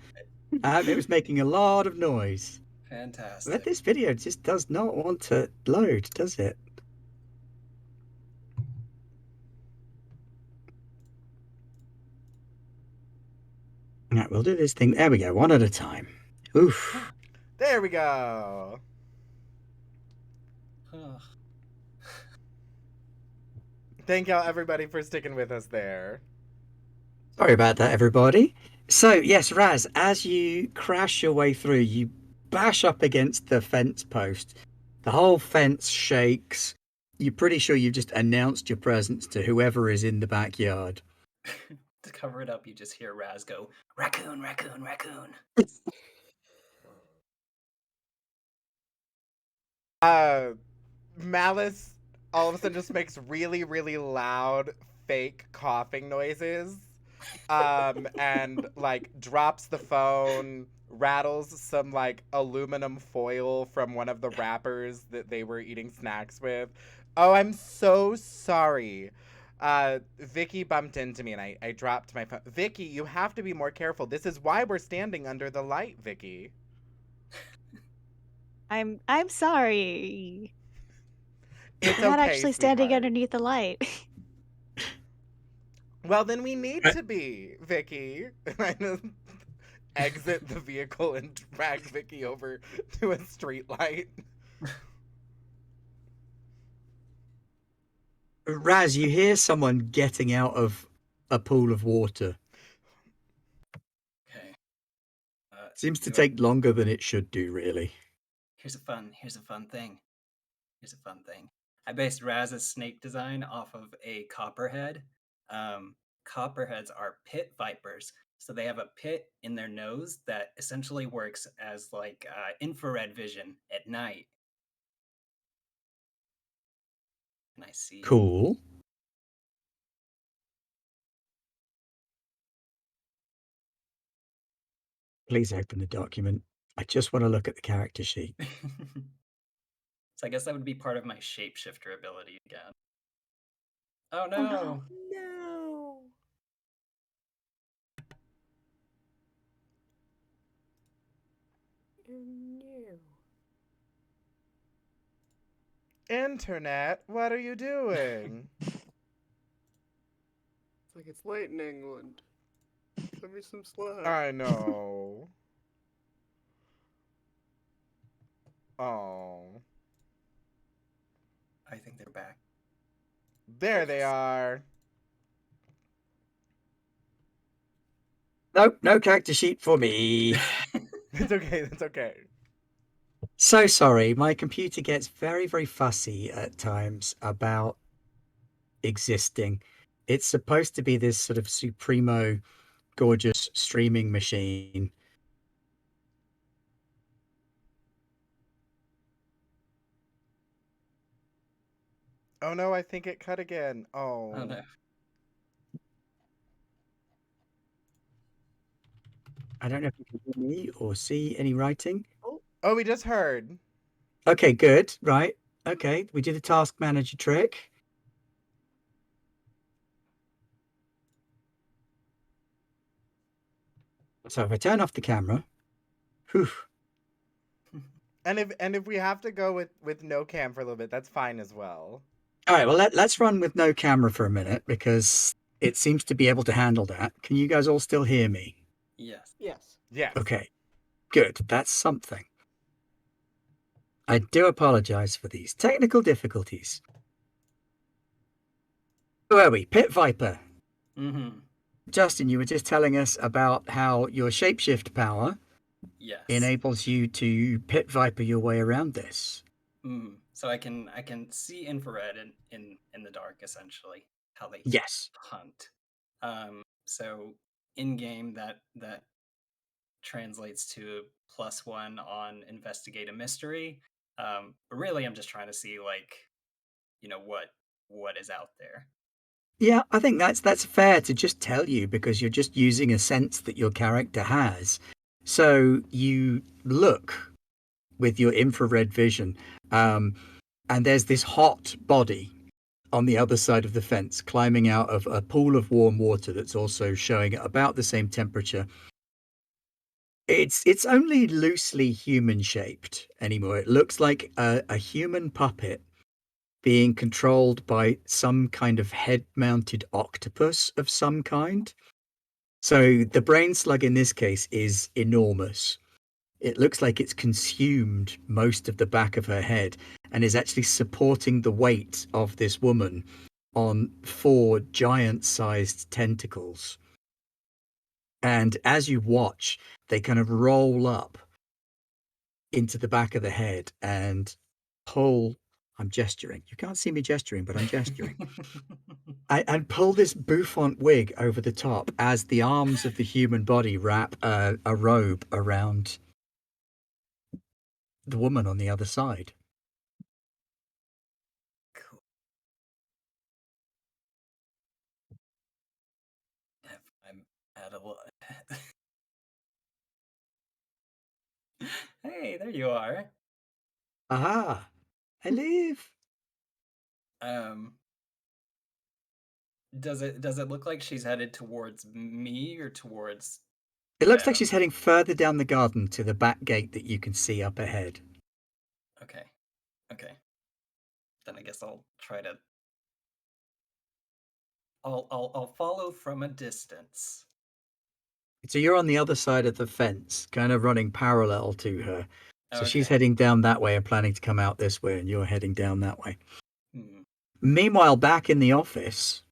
It was making a lot of noise. Fantastic. But this video just does not want to load, does it? Right, we'll do this thing. There we go, one at a time. Oof. There we go. Thank y'all everybody for sticking with us there. Sorry about that, everybody. So, yes, Raz, as you crash your way through, you bash up against the fence post. The whole fence shakes. You're pretty sure you've just announced your presence to whoever is in the backyard. To cover it up, you just hear Raz go, "Raccoon, raccoon, raccoon." Malice all of a sudden just makes really loud fake coughing noises. And like drops the phone, rattles some like aluminum foil from one of the wrappers that they were eating snacks with. Oh, I'm so sorry. Vicky bumped into me and I dropped my phone. Vicky, you have to be more careful. This is why we're standing under the light, Vicky. I'm sorry. It's I'm not okay, actually standing sweetheart. underneath the light. Well, then we need to be, Vicky. I just exit the vehicle and drag Vicky over to a street light. Raz, you hear someone getting out of a pool of water. Okay. Seems to See what- take longer than it should do, really. Here's a fun thing. Here's a fun thing. I based Raz's snake design off of a copperhead. Copperheads are pit vipers, so they have a pit in their nose that essentially works as like infrared vision at night. And I see. Cool. Please open the document. I just want to look at the character sheet. So I guess that would be part of my shapeshifter ability again. Oh Oh, no! no. No. No. Internet, what are you doing? It's like it's late in England. Send me some slack. I know. Oh. I think they're back. There they are. Nope, no character sheet for me. It's okay, that's okay. So sorry, my computer gets very, very fussy at times about existing. It's supposed to be this sort of supremo, gorgeous streaming machine. Oh no, I think it cut again. Oh. Oh no. I don't know if you can hear me or see any writing. Oh, we just heard. Okay, good. Right. Okay, we did the task manager trick. So if I turn off the camera, whew, And if we have to go with no cam for a little bit, that's fine as well. all right, well, let's run with no camera for a minute because it seems to be able to handle that. Can you guys all still hear me? Yes. Yes. Yes. Okay, good. That's something. I do apologize for these technical difficulties. Where are we? Pit Viper. Mm-hmm. Justin, you were just telling us about how your shapeshift power Yes. enables you to pit viper your way around this. So I can see infrared in the dark, essentially, how they Yes. hunt. So in game that translates to +1 on investigate a mystery. But really, I'm just trying to see like, what is out there. Yeah, I think that's fair to just tell you because you're just using a sense that your character has. So you look with your infrared vision, and there's this hot body on the other side of the fence climbing out of a pool of warm water that's also showing at about the same temperature. It's only loosely human shaped anymore. It looks like a human puppet being controlled by some kind of head-mounted octopus of some kind. So the brain slug in this case is enormous. It looks like it's consumed most of the back of her head and is actually supporting the weight of this woman on 4 giant-sized tentacles. And as you watch, they kind of roll up into the back of the head and pull. I'm gesturing. You can't see me gesturing, but I'm gesturing. And pull this bouffant wig over the top as the arms of the human body wrap a robe around the woman on the other side. Cool. I'm at a Hey, there you are. Aha! I live. Um, does it look like she's headed towards me or towards It looks like them? she's heading further down the garden to the back gate that you can see up ahead. Okay. Then I guess I'll try to. I'll follow from a distance. So you're on the other side of the fence, kind of running parallel to her. So she's Okay. heading down that way and planning to come out this way, and you're heading down that way. Hmm. Meanwhile, back in the office.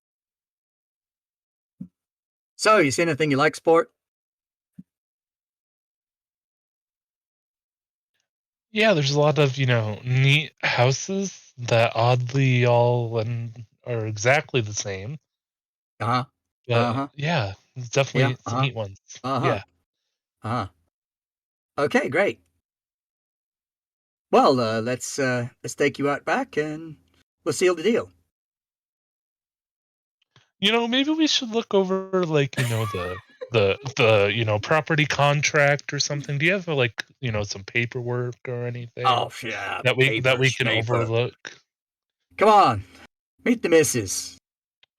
So, you see anything you like, sport? Yeah, there's a lot of, neat houses that oddly all and are exactly the same. Uh-huh. But Uh-huh. yeah, it's Yeah. definitely some Uh-huh. neat ones. Uh-huh. Yeah. Uh-huh. Okay, great. Well, let's take you out back and we'll seal the deal. Maybe we should look over like, the property contract or something. Do you have like, some paperwork or anything Oh, yeah, that we can paper. overlook? Come on, meet the missus.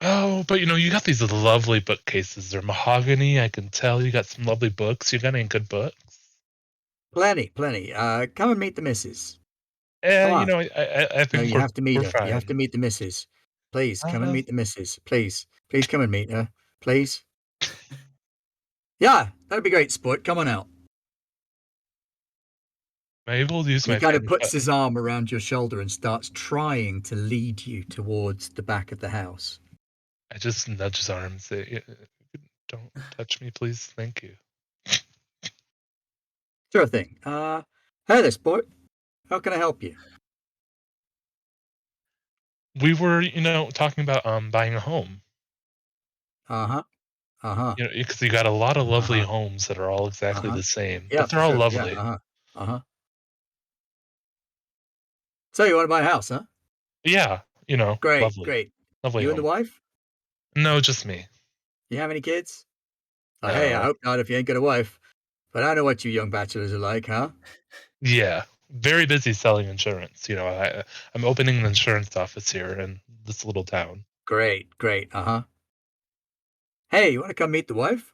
Oh, but you got these lovely bookcases. They're mahogany. I can tell you got some lovely books. You got any good books? Plenty, plenty. Come and meet the missus. Yeah, Come on. I No, think you we're have to meet we're her. You have to fine. meet the missus. Please, come and Uh, meet the missus. Please. Please come and meet her. Please. Yeah, that'd be great, sport. Come on out. maybe we'll use And he my kind of favorite puts his button. arm around your shoulder and starts trying to lead you towards the back of the house. I just nudge his arm and say, "Don't touch me, please. Thank you." Sure thing. Hey there, sport. How can I help you? We were, talking about buying a home. Uh-huh. Uh-huh. Because you got a lot of lovely Uh-huh. homes that are all exactly Uh-huh. the same, Yeah, but for they're all sure. Yeah. lovely. Uh-huh. Uh-huh. So you want to buy a house, huh? Yeah, Great, lovely, great. lovely You and the home. wife? No, just me. You have any kids? Oh, hey, I No. hope not if you ain't got a wife. But I know what you young bachelors are like, huh? Yeah, very busy selling insurance. I'm opening an insurance office here in this little town. Great, great. Uh-huh. Hey, you want to come meet the wife?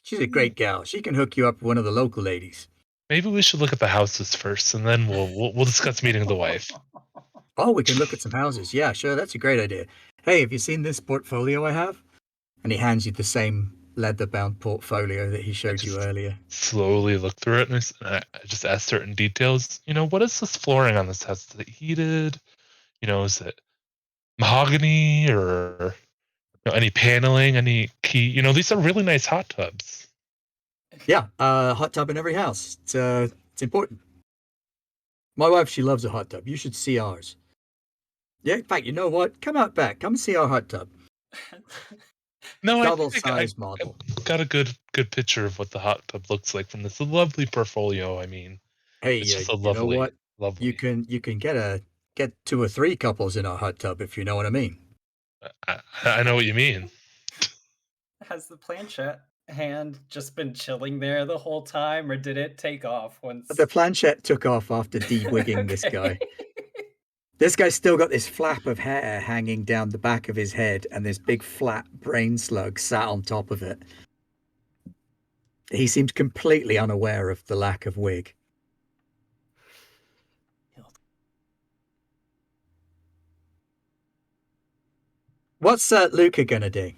She's a Mm. great gal. She can hook you up with one of the local ladies. Maybe we should look at the houses first, and then we'll discuss meeting the wife. Oh, we can look at some houses. Yeah, sure. That's a great idea. Hey, have you seen this portfolio I have? And he hands you the same leather-bound portfolio that he I showed you just earlier. slowly look through it, and I just ask certain details. What is this flooring on this house? Is it heated? Is it mahogany or any paneling, any key? These are really nice hot tubs. Yeah, hot tub in every house. It's important. My wife, she loves a hot tub. You should see ours. Yeah, in fact, you know what? Come out back. Come see our hot tub. No, I Double think size I model. got a good picture of what the hot tub looks like from this lovely portfolio. I mean, it's Hey, just a you know lovely, what? You lovely. can you can get two or three couples in our hot tub if you know what I mean. I know what you mean. Has the planchette hand just been chilling there the whole time, or did it take off The once? planchette took off after de-wigging this Okay. guy. This guy's still got this flap of hair hanging down the back of his head and this big flat brain slug sat on top of it. He seemed completely unaware of the lack of wig. What's Luca gonna do?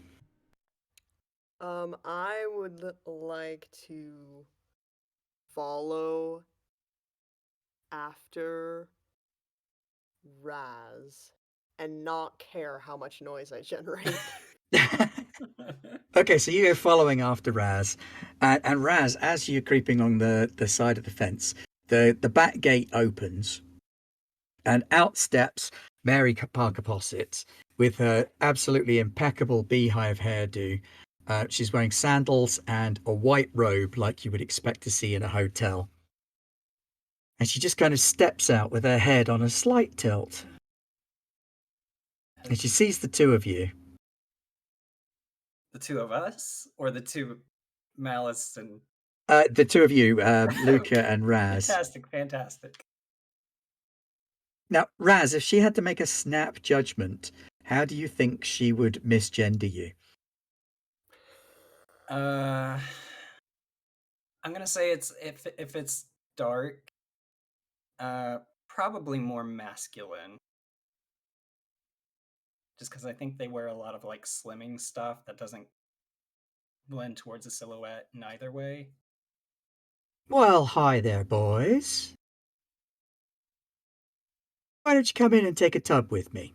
I would like to follow after Raz and not care how much noise I generate. Okay, so you go following after Raz, and Raz, as you're creeping along the side of the fence, the back gate opens, and out steps Mary Parker Posset with her absolutely impeccable beehive hairdo. She's wearing sandals and a white robe like you would expect to see in a hotel. And she just kind of steps out with her head on a slight tilt. And she sees the two of you. The two of us, or the two Malice and The two of you, Luca okay, and Raz. fantastic, fantastic. Now, Raz, if she had to make a snap judgment, how do you think she would misgender you? Uh, I'm gonna say it's if it's dark, probably more masculine. Just because I think they wear a lot of like slimming stuff that doesn't blend towards a silhouette in either way. Well, hi there, boys. Why don't you come in and take a tub with me?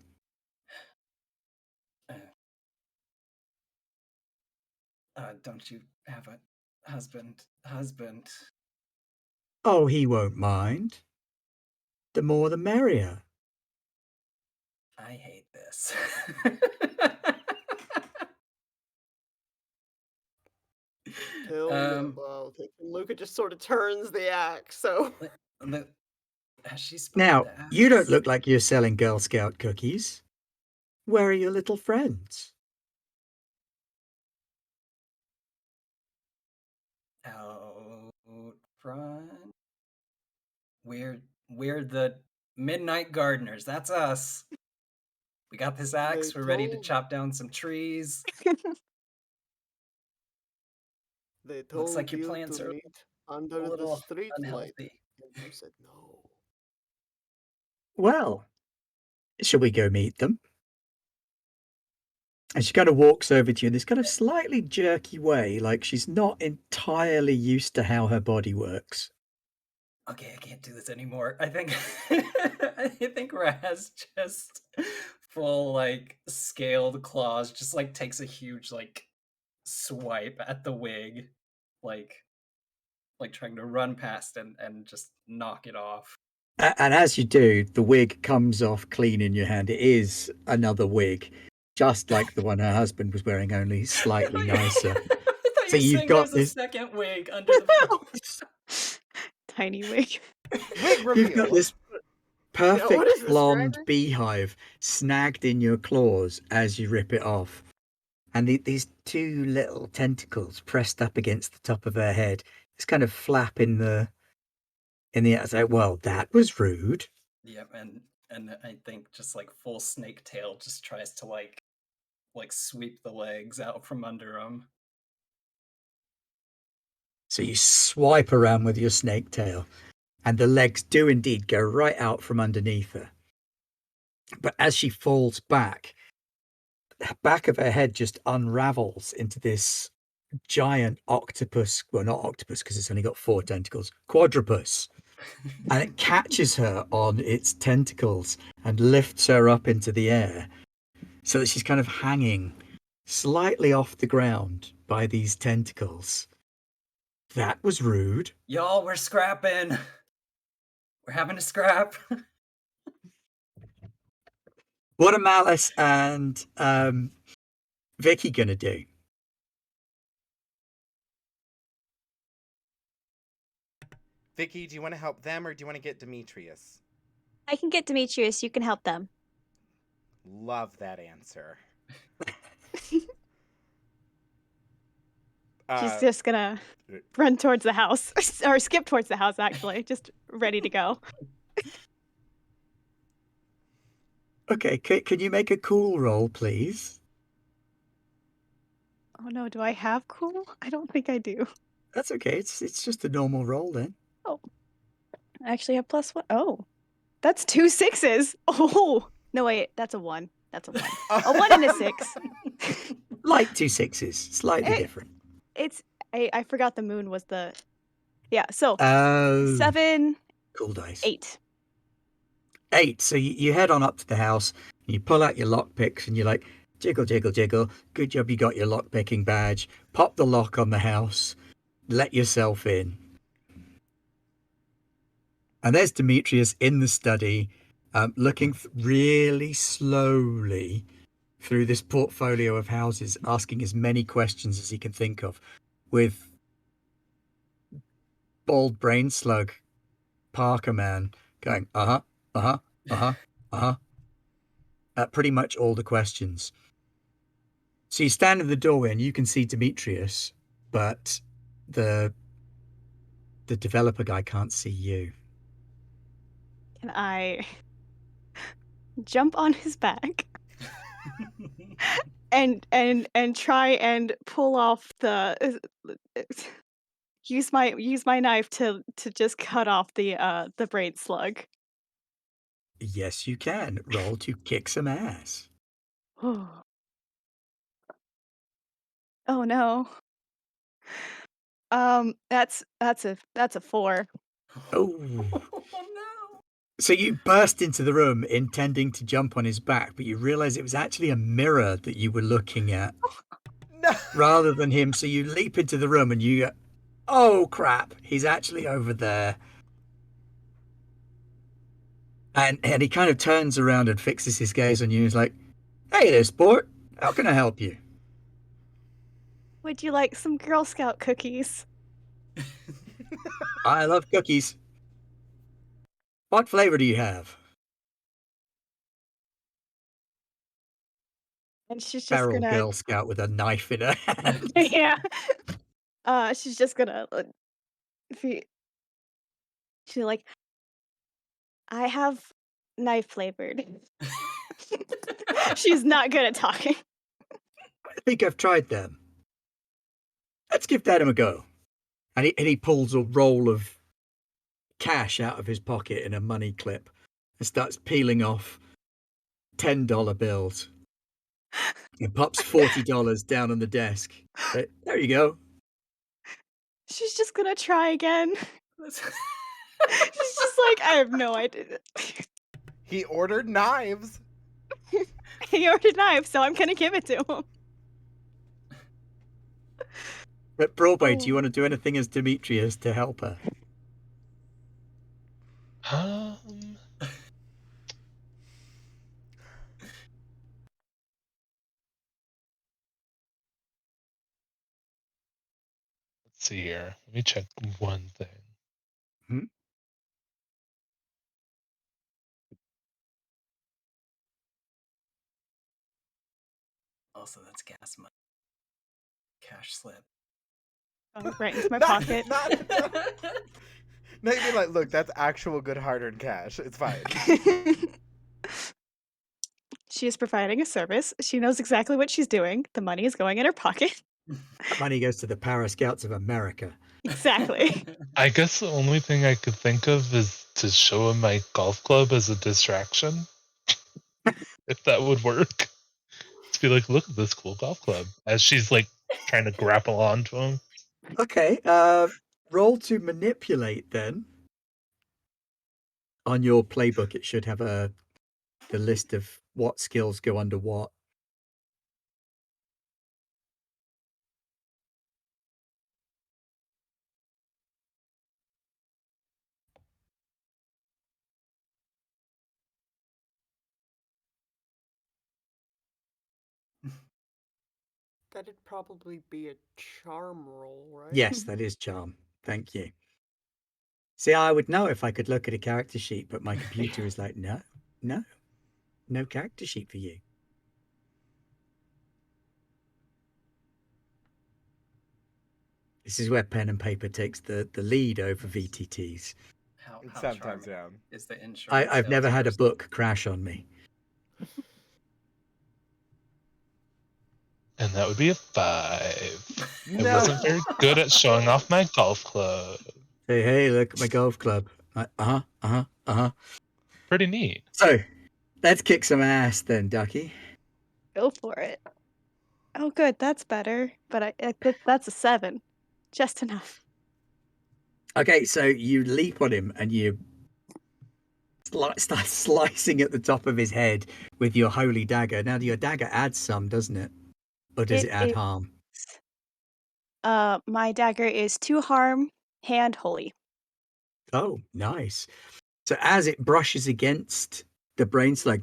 Uh, don't you have a husband? Husband. Oh, he won't mind. The more the merrier. I hate this. Tell me about it. And Luca just sort of turns the axe. So has she spotted Now, the axe? you don't look like you're selling Girl Scout cookies. Where are your little friends? Out front. We're the Midnight Gardeners. That's us. We got this axe. We're ready to chop down some trees. They told Looks like your you plants to are meet a under the little street light, unhealthy. and you said no. Well, shall we go meet them? And she kind of walks over to you in this kind of slightly jerky way, like she's not entirely used to how her body works. Okay, I can't do this anymore. I think I think Raz just full like scaled claws just like takes a huge like swipe at the wig, like trying to run past and just knock it off. And as you do, the wig comes off clean in your hand. It is another wig, just like the one her husband was wearing, only slightly nicer. I thought So you were you've saying got there's a this second wig under the Tiny wig. Wig you've got reveal. this What perfect is this, blonde Gregory? beehive snagged in your claws as you rip it off. And these two little tentacles pressed up against the top of her head. This kind of flap in the outside. Well, that was rude. Yep, and I think just like full snake tail just tries to like sweep the legs out from under him. So you swipe around with your snake tail, and the legs do indeed go right out from underneath her. But as she falls back, the back of her head just unravels into this giant octopus. Well, not octopus because it's only got 4 tentacles, quadrupus. And it catches her on its tentacles and lifts her up into the air so that she's kind of hanging slightly off the ground by these tentacles. That was rude. Y'all, we're scrapping. We're having a scrap. What are Malice and Vicky gonna do? Vicky, do you want to help them or do you want to get Demetrius? I can get Demetrius. You can help them. Love that answer. She's just gonna run towards the house, or skip towards the house, actually, just ready to go. Okay, can you make a cool roll, please? Oh no, do I have cool? I don't think I do. That's okay. It's just a normal roll then. Oh, I actually have +1. Oh, that's 2 6s. Oh, no, wait, that's a 1. That's a 1. A 1 and a 6. Like 2 6s, slightly different. I forgot the moon was the... Yeah, so Oh, 7, cool dice. 8. 8. So you head on up to the house, and you pull out your lockpicks, and you're like, jiggle, jiggle, jiggle. Good job you got your lockpicking badge. Pop the lock on the house. Let yourself in. And there's Demetrius in the study, looking really slowly through this portfolio of houses, asking as many questions as he can think of, with bald brain slug Parker man going, pretty much all the questions. So you stand in the doorway and you can see Demetrius, but the developer guy can't see you. Can I jump on his back and try and pull off the use my knife to just cut off the brain slug? Yes, you can. Roll to kick some ass. Oh no. That's a 4. Oh. Oh no. So you burst into the room intending to jump on his back, but you realize it was actually a mirror that you were looking at No. rather than him. So you leap into the room and you go, oh crap, he's actually over there. And he kind of turns around and fixes his gaze on you. He's like, "Hey there, sport. How can I help you?" Would you like some Girl Scout cookies? "I love cookies. What flavor do you have?" And she's just Feral gonna Girl Scout with a knife in her hand. yeah. She's just gonna fe she's like, "I have knife flavored." She's not good at talking. "I think I've tried them. Let's give that a go." And he pulls a roll of cash out of his pocket in a money clip and starts peeling off $10 bills. And pops $40 down on the desk. There you go. She's just gonna try again. She's just like, "I have no idea." He ordered knives. He ordered knives, so I'm gonna give it to him. But Broadway, do you Oh. want to do anything as Demetrius to help her? Let's see here. Let me check one thing. Hmm? Also, that's gas money. Cash slip. Oh, right into my Not- pocket. No, you'd be like, look, that's actual good hard-earned cash. It's fine. She is providing a service. She knows exactly what she's doing. The money is going in her pocket. That money goes to the Para Scouts of America. Exactly. I guess the only thing I could think of is to show him my golf club as a distraction. If that would work. To be like, look at this cool golf club. As she's like trying to grapple onto him. Okay, roll to manipulate then. On your playbook, it should have the list of what skills go under what. That'd probably be a charm roll, right? Yes, that is charm. Thank you. See, I would know if I could look at a character sheet, but my computer is like, no character sheet for you. This is where pen and paper takes the lead over VTTs. How Sometimes, charming yeah. is the insurance I've never had a salesperson. book crash on me. And that would be a 5. I No. wasn't very good at showing off my golf club. Say, hey, look at my golf club. Pretty neat. So, let's kick some ass then, Ducky. Go for it. Oh, good. That's better. But that's a 7. Just enough. Okay, so you leap on him and you start slicing at the top of his head with your holy dagger. Now, your dagger adds some, doesn't it? Or does it add harm? My dagger is 2 harm, hand holy. Oh, nice. So as it brushes against the brain slug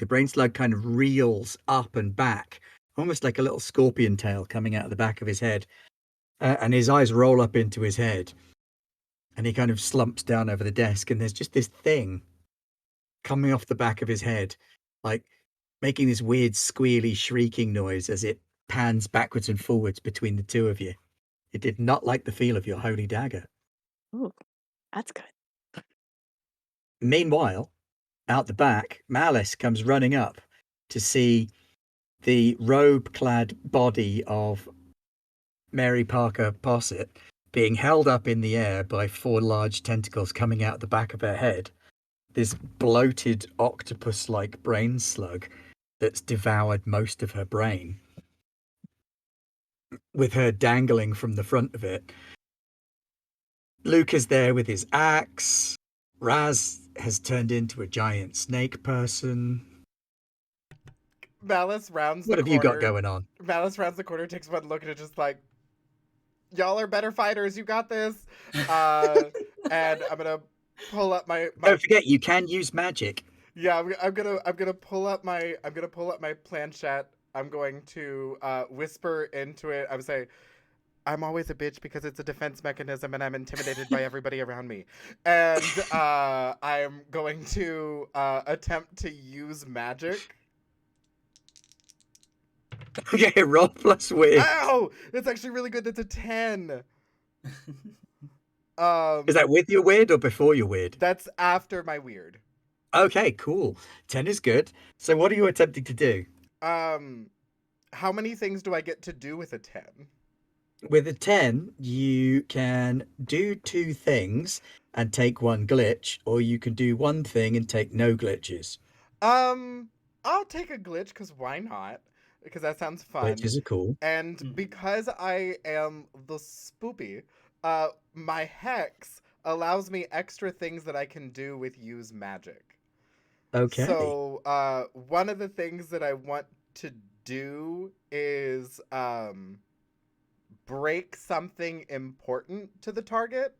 kind of reels up and back, almost like a little scorpion tail coming out of the back of his head. And his eyes roll up into his head. And he kind of slumps down over the desk. And there's just this thing coming off the back of his head, like making this weird squealy shrieking noise as it pans backwards and forwards between the two of you. It did not like the feel of your holy dagger. Ooh, that's good. Meanwhile, out the back, Malice comes running up to see the robe-clad body of Mary Parker Posset being held up in the air by 4 large tentacles coming out the back of her head. This bloated octopus-like brain slug that's devoured most of her brain, with her dangling from the front of it. Luke is there with his axe. Raz has turned into a giant snake person. Malice rounds What the have corner. you got going on? Malice rounds the corner, takes one look, and it's just like, y'all are better fighters. You got this. And I'm gonna pull up my. Don't forget, you can use magic. Yeah, I'm gonna pull up my planchette. I'm going to whisper into it. I'm saying, I'm always a bitch because it's a defense mechanism and I'm intimidated by everybody around me. And I'm going to attempt to use magic. Okay, roll plus weird. Ow! That's actually really good. That's a 10. Is that with your weird or before your weird? That's after my weird. Okay, cool. 10 is good. So what are you attempting to do? How many things do I get to do with a 10? With a 10, you can do 2 things and take 1 glitch, or you can do 1 thing and take no glitches. I'll take a glitch because why not? Because that sounds fun. Glitches are cool. And because I am the spoopy, my hex allows me extra things that I can do with use magic. Okay. So, one of the things that I want to do is break something important to the target.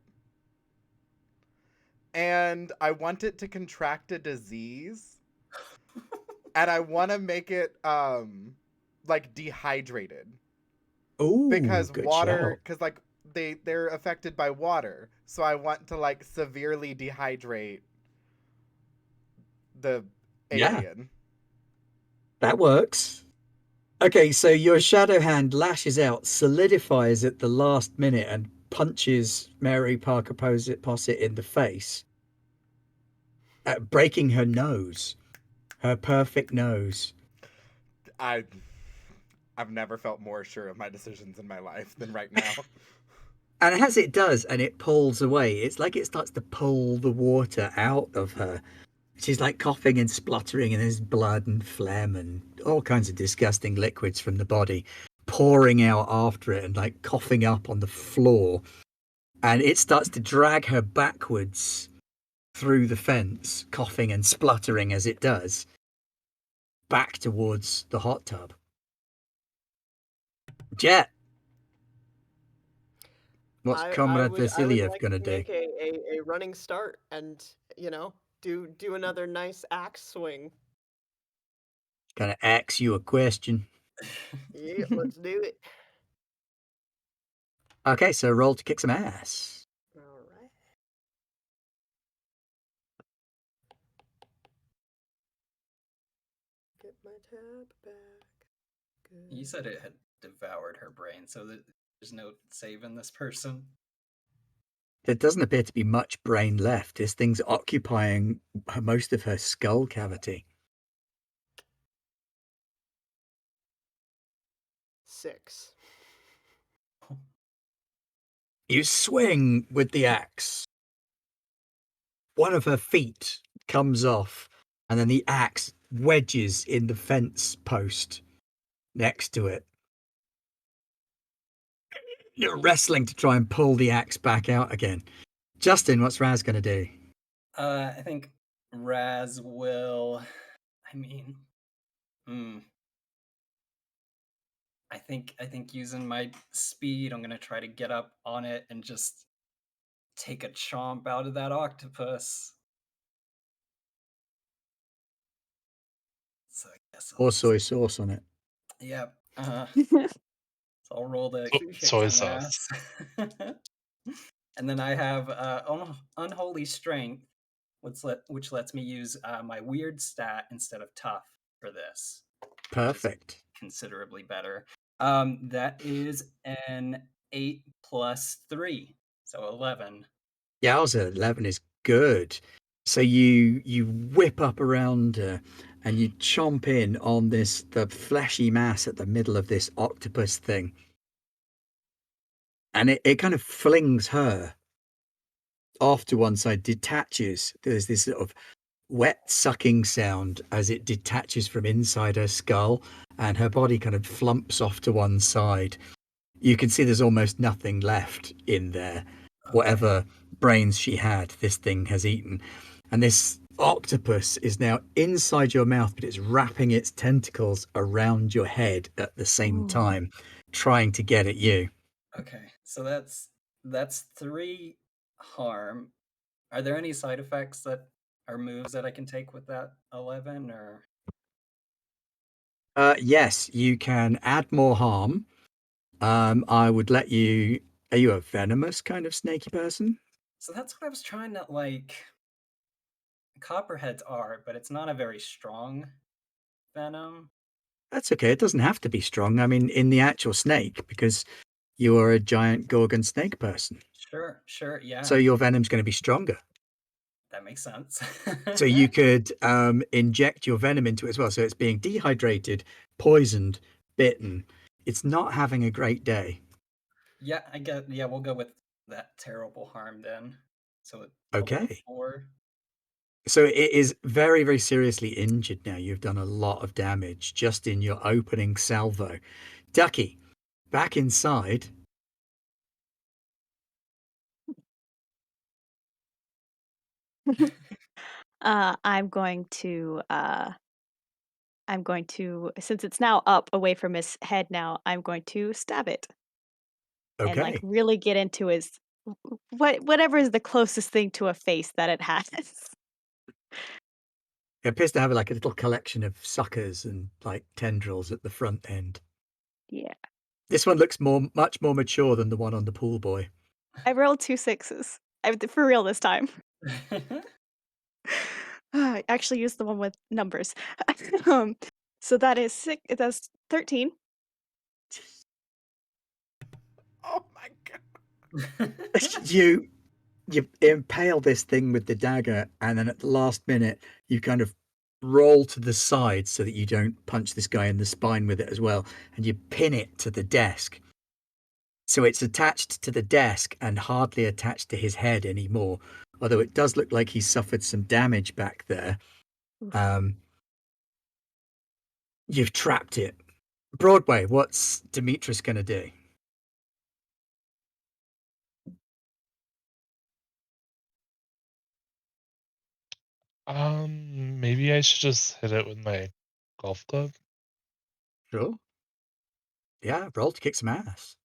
And I want it to contract a disease. And I want to make it like dehydrated. Ooh, Because good water, shout. because like they're affected by water, so I want to like severely dehydrate the Yeah, alien. that works. Okay, so your shadow hand lashes out, solidifies at the last minute, and punches Mary Parker Posset in the face, breaking her nose, her perfect nose. I've never felt more sure of my decisions in my life than right now. And as it does, and it pulls away, it's like it starts to pull the water out of her. She's like coughing and spluttering, and there's blood and phlegm and all kinds of disgusting liquids from the body pouring out after it and like coughing up on the floor. And it starts to drag her backwards through the fence, coughing and spluttering as it does, back towards the hot tub. Jet, what's I Comrade would Vasiliev like gonna to do? make a running start and, do another nice axe swing. Gonna ask you a question. Yeah, let's do it. Okay, so roll to kick some ass. All right. Get my tab back. Good. You said it had devoured her brain, so that there's no saving this person. There doesn't appear to be much brain left. This thing's occupying most of her skull cavity. 6. You swing with the axe. One of her feet comes off, and then the axe wedges in the fence post next to it. You're wrestling to try and pull the axe back out again. Justin, what's Raz going to do? I think Raz will. I mean, I think using my speed, I'm gonna try to get up on it and just take a chomp out of that octopus. So I guess Or soy sauce on it. Yep. So I'll roll to kick Soy some sauce. ass. And then I have unholy strength, which lets me use my weird stat instead of tough for this. Perfect. Considerably better. That is an 8 plus 3, so 11. Yowza, 11 is good. So you whip up around her and you chomp in on the fleshy mass at the middle of this octopus thing. And it kind of flings her off to one side, detaches. There's this sort of wet sucking sound as it detaches from inside her skull, and her body kind of flumps off to one side. You can see there's almost nothing left in there. Okay. Whatever brains she had, this thing has eaten. And this octopus is now inside your mouth, but it's wrapping its tentacles around your head at the same Ooh. time, trying to get at you. Okay, so that's 3 harm. Are there any side effects that are moves that I can take with that 11, or Yes, you can add more harm. I would let you. Are you a venomous kind of snaky person? so that's what I was trying to like. Copperheads are, but it's not a very strong venom. That's okay. It doesn't have to be strong. I mean, in the actual snake, because you are a giant gorgon snake person. Sure, So yeah, your venom's going to be stronger. that makes sense. So you could inject your venom into it as well. So it's being dehydrated, poisoned, bitten. It's not having a great day. Yeah, I get. Yeah, we'll go with that terrible harm then. So level Okay. 4. So it is very, very seriously injured now. You've done a lot of damage just in your opening salvo. Ducky, back inside. I'm going to since it's now up away from his head now, I'm going to stab it and like Okay. really get into his whatever is the closest thing to a face that it has. It appears to have like a little collection of suckers and like tendrils at the front end. Yeah. This one looks much more mature than the one on the pool boy. I rolled 2 sixes. For real this time. I actually used the one with numbers. Um, so that's 13. Oh my god. You you impale this thing with the dagger, and then at the last minute, you kind of roll to the side so that you don't punch this guy in the spine with it as well, and you pin it to the desk. So it's attached to the desk and hardly attached to his head anymore. Although it does look like he's suffered some damage back there. Oof. Um, you've trapped it. Broadway, what's Demetrius going to do? Maybe I should just hit it with my golf club. Sure. Yeah, roll to kick some ass.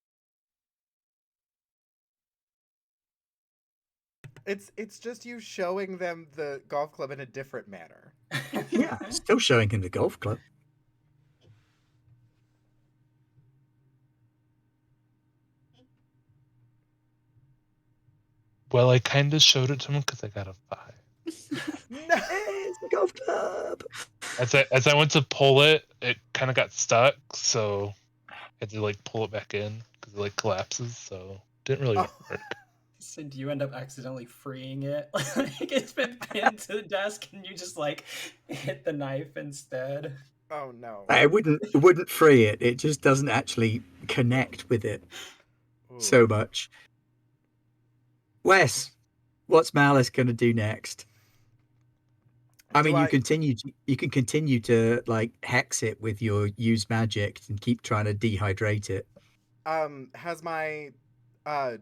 It's just you showing them the golf club in a different manner. Yeah, still showing him the golf club. Well, I kind of showed it to him because I got a 5. No. It's the golf club. As I went to pull it, it kind of got stuck, so I had to like pull it back in because it like collapses. So didn't really Oh. work. So do you end up accidentally freeing it? Like it's been pinned to the desk and you just like hit the knife instead. Oh no. It wouldn't free it. It just doesn't actually connect with it Oof. so much. Wes, what's Malice going to do next? I Do mean, I you can continue to like hex it with your use magic and keep trying to dehydrate it. has my uh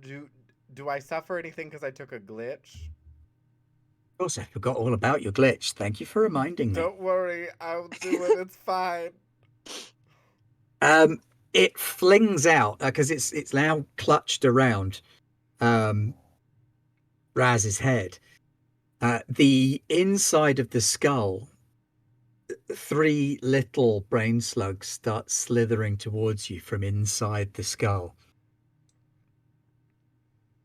do do I suffer anything because I took a glitch? Of course, I forgot all about your glitch. Thank you for reminding me. Don't worry, I'll do it. It's fine. Um, it flings out because it's now clutched around um Raz's head. The inside of the skull, three little brain slugs start slithering towards you from inside the skull.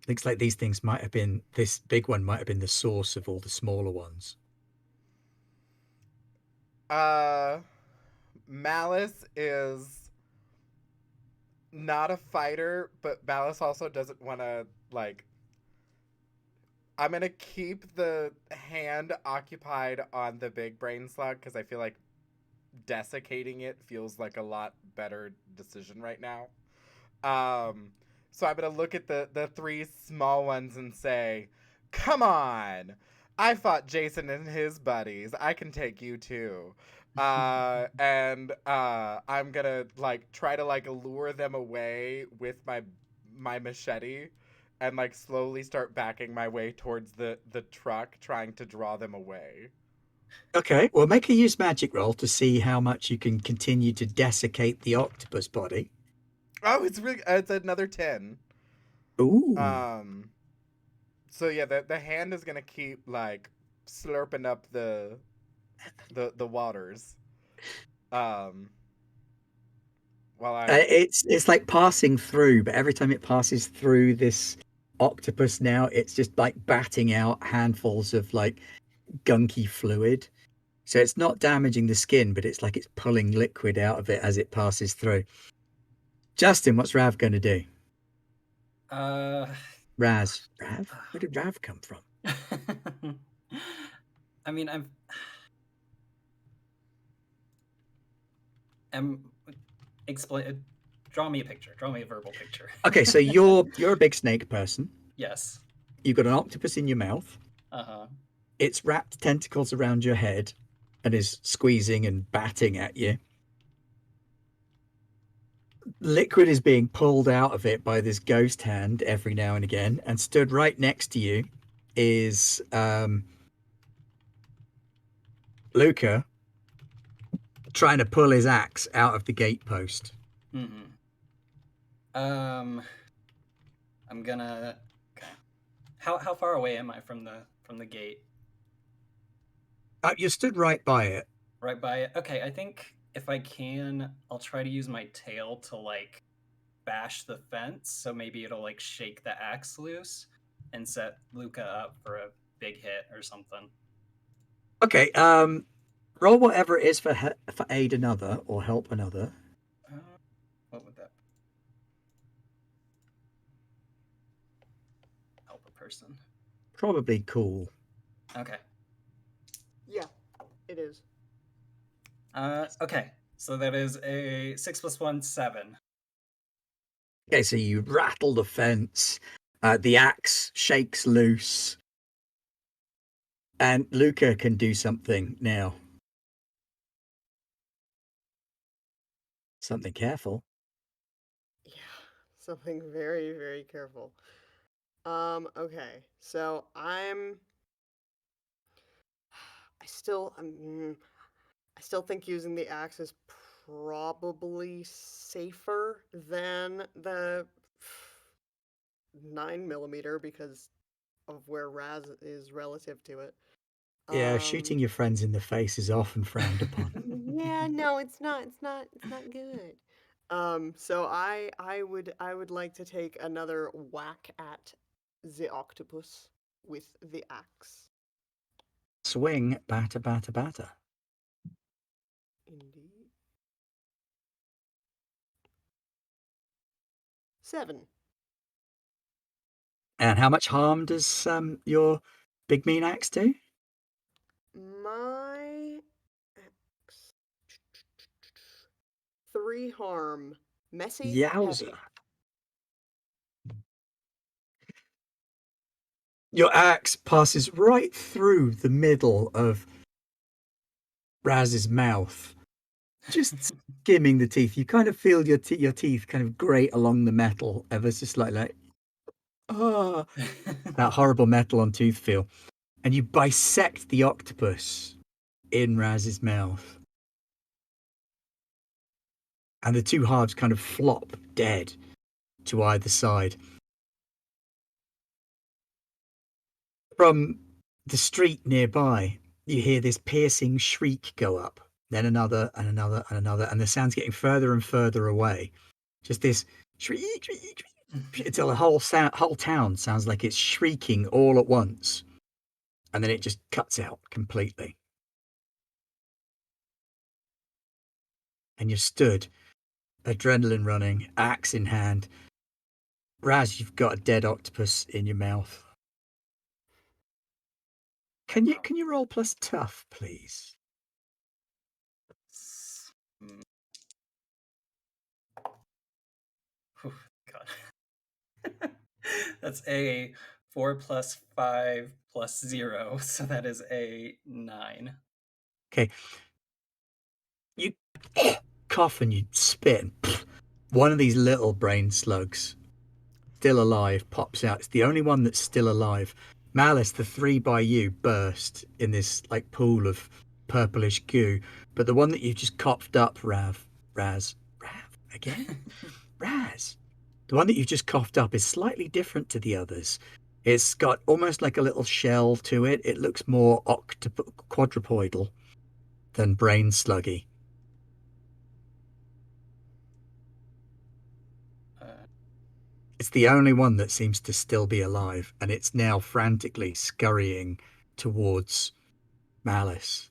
Looks like these things might have been, this big one might have been the source of all the smaller ones. Uh Malice is not a fighter, but Malice also doesn't want to like I'm going to keep the hand occupied on the big brain slug cuz I feel like desiccating it feels like a lot better decision right now. Um, so I'm gonna look at the three small ones and say, "Come on, I fought Jason and his buddies. I can take you too." And I'm gonna like try to like lure them away with my machete, and like slowly start backing my way towards the truck, trying to draw them away. Okay, well, make a use magic roll to see how much you can continue to desiccate the octopus body. Oh, it's another 10. Ooh. Um, so yeah, the hand is gonna keep like slurping up the waters. Um, while I It's like passing through, but every time it passes through this octopus now, it's just like batting out handfuls of like gunky fluid. So it's not damaging the skin, but it's like it's pulling liquid out of it as it passes through. Justin, what's Rav going to do? Uh, Rav? Where did Rav come from? I mean, I'm explain. Draw me a picture. Draw me a verbal picture. Okay, so you're a big snake person. Yes. You've got an octopus in your mouth. Uh-huh. It's wrapped tentacles around your head and is squeezing and batting at you. Liquid is being pulled out of it by this ghost hand every now and again, and stood right next to you is Luca trying to pull his axe out of the gatepost. Mm-hmm. I'm gonna. Okay. How far away am I from the gate? You stood right by it. Right by it. Okay, I think if I can, I'll try to use my tail to like bash the fence, so maybe it'll like shake the axe loose and set Luca up for a big hit or something. Okay, roll whatever it is for aid another or help another. What would that be? Help a person. Probably cool. Okay. Yeah, it is. Okay. So that is a 6 + 1, 7. Okay, so you rattle the fence. The axe shakes loose. And Luca can do something now. Something careful. Yeah, something very, very careful. Okay, so I still, I still think using the axe is probably safer than the 9mm because of where Raz is relative to it. Yeah, shooting your friends in the face is often frowned upon. Yeah, no, it's not. It's not good. So I would like to take another whack at the octopus with the axe. Swing, batter, batter, batter. Indeed. 7. And how much harm does your big mean axe do? My axe. 3 harm. Messy, Yowza. heavy. Your axe passes right through the middle of Raz's mouth, just skimming the teeth. You kind of feel your teeth kind of grate along the metal, ever so slightly, like, oh, that horrible metal on tooth feel. And you bisect the octopus in Raz's mouth. And the two halves kind of flop dead to either side. From the street nearby, you hear this piercing shriek go up, then another and another and another, and the sound's getting further and further away. Just this shriek, shriek, shriek, until the whole town sounds like it's shrieking all at once. And then it just cuts out completely. And you're stood, adrenaline running, axe in hand. Raz, you've got a dead octopus in your mouth. Can you roll plus tough, please? Whew, God. That's a 4 + 5 + 0, so that is a 9. Okay. You cough and you spit. And one of these little brain slugs, still alive, pops out. It's the only one that's still alive. Malice, the 3 by you, burst in this like pool of purplish goo. But the one that you've just coughed up, Rav, again? Raz. The one that you've just coughed up is slightly different to the others. It's got almost like a little shell to it. It looks more quadrupedal than brain sluggy. Uh, It's the only one that seems to still be alive, and it's now frantically scurrying towards Malice.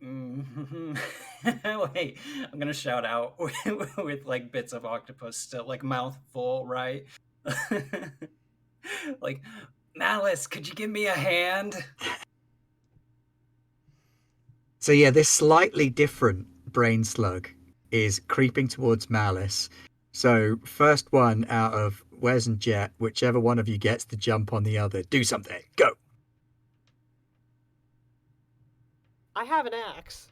Wait, I'm gonna shout out with like bits of octopus still, like mouth full, right? Like, Malice, could you give me a hand? So yeah, this slightly different brain slug is creeping towards Malice. So first one out of Wes and Jet, whichever one of you gets the jump on the other, do something. Go. I have an axe.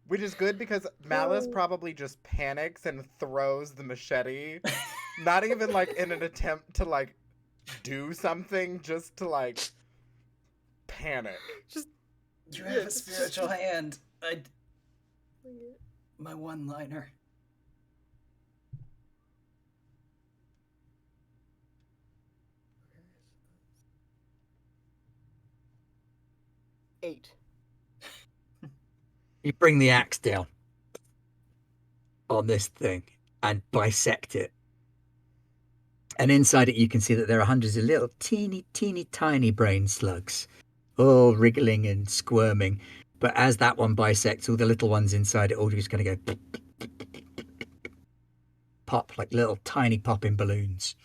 Which is good because Malice probably just panics and throws the machete. Not even like in an attempt to like do something, just to like panic. Just You have a spiritual hand. My one-liner. Eight. You bring the axe down on this thing and bisect it. And inside it, you can see that there are hundreds of little teeny, teeny, tiny brain slugs, all wriggling and squirming. But as that one bisects, all the little ones inside it all just going to go pop like little tiny popping balloons.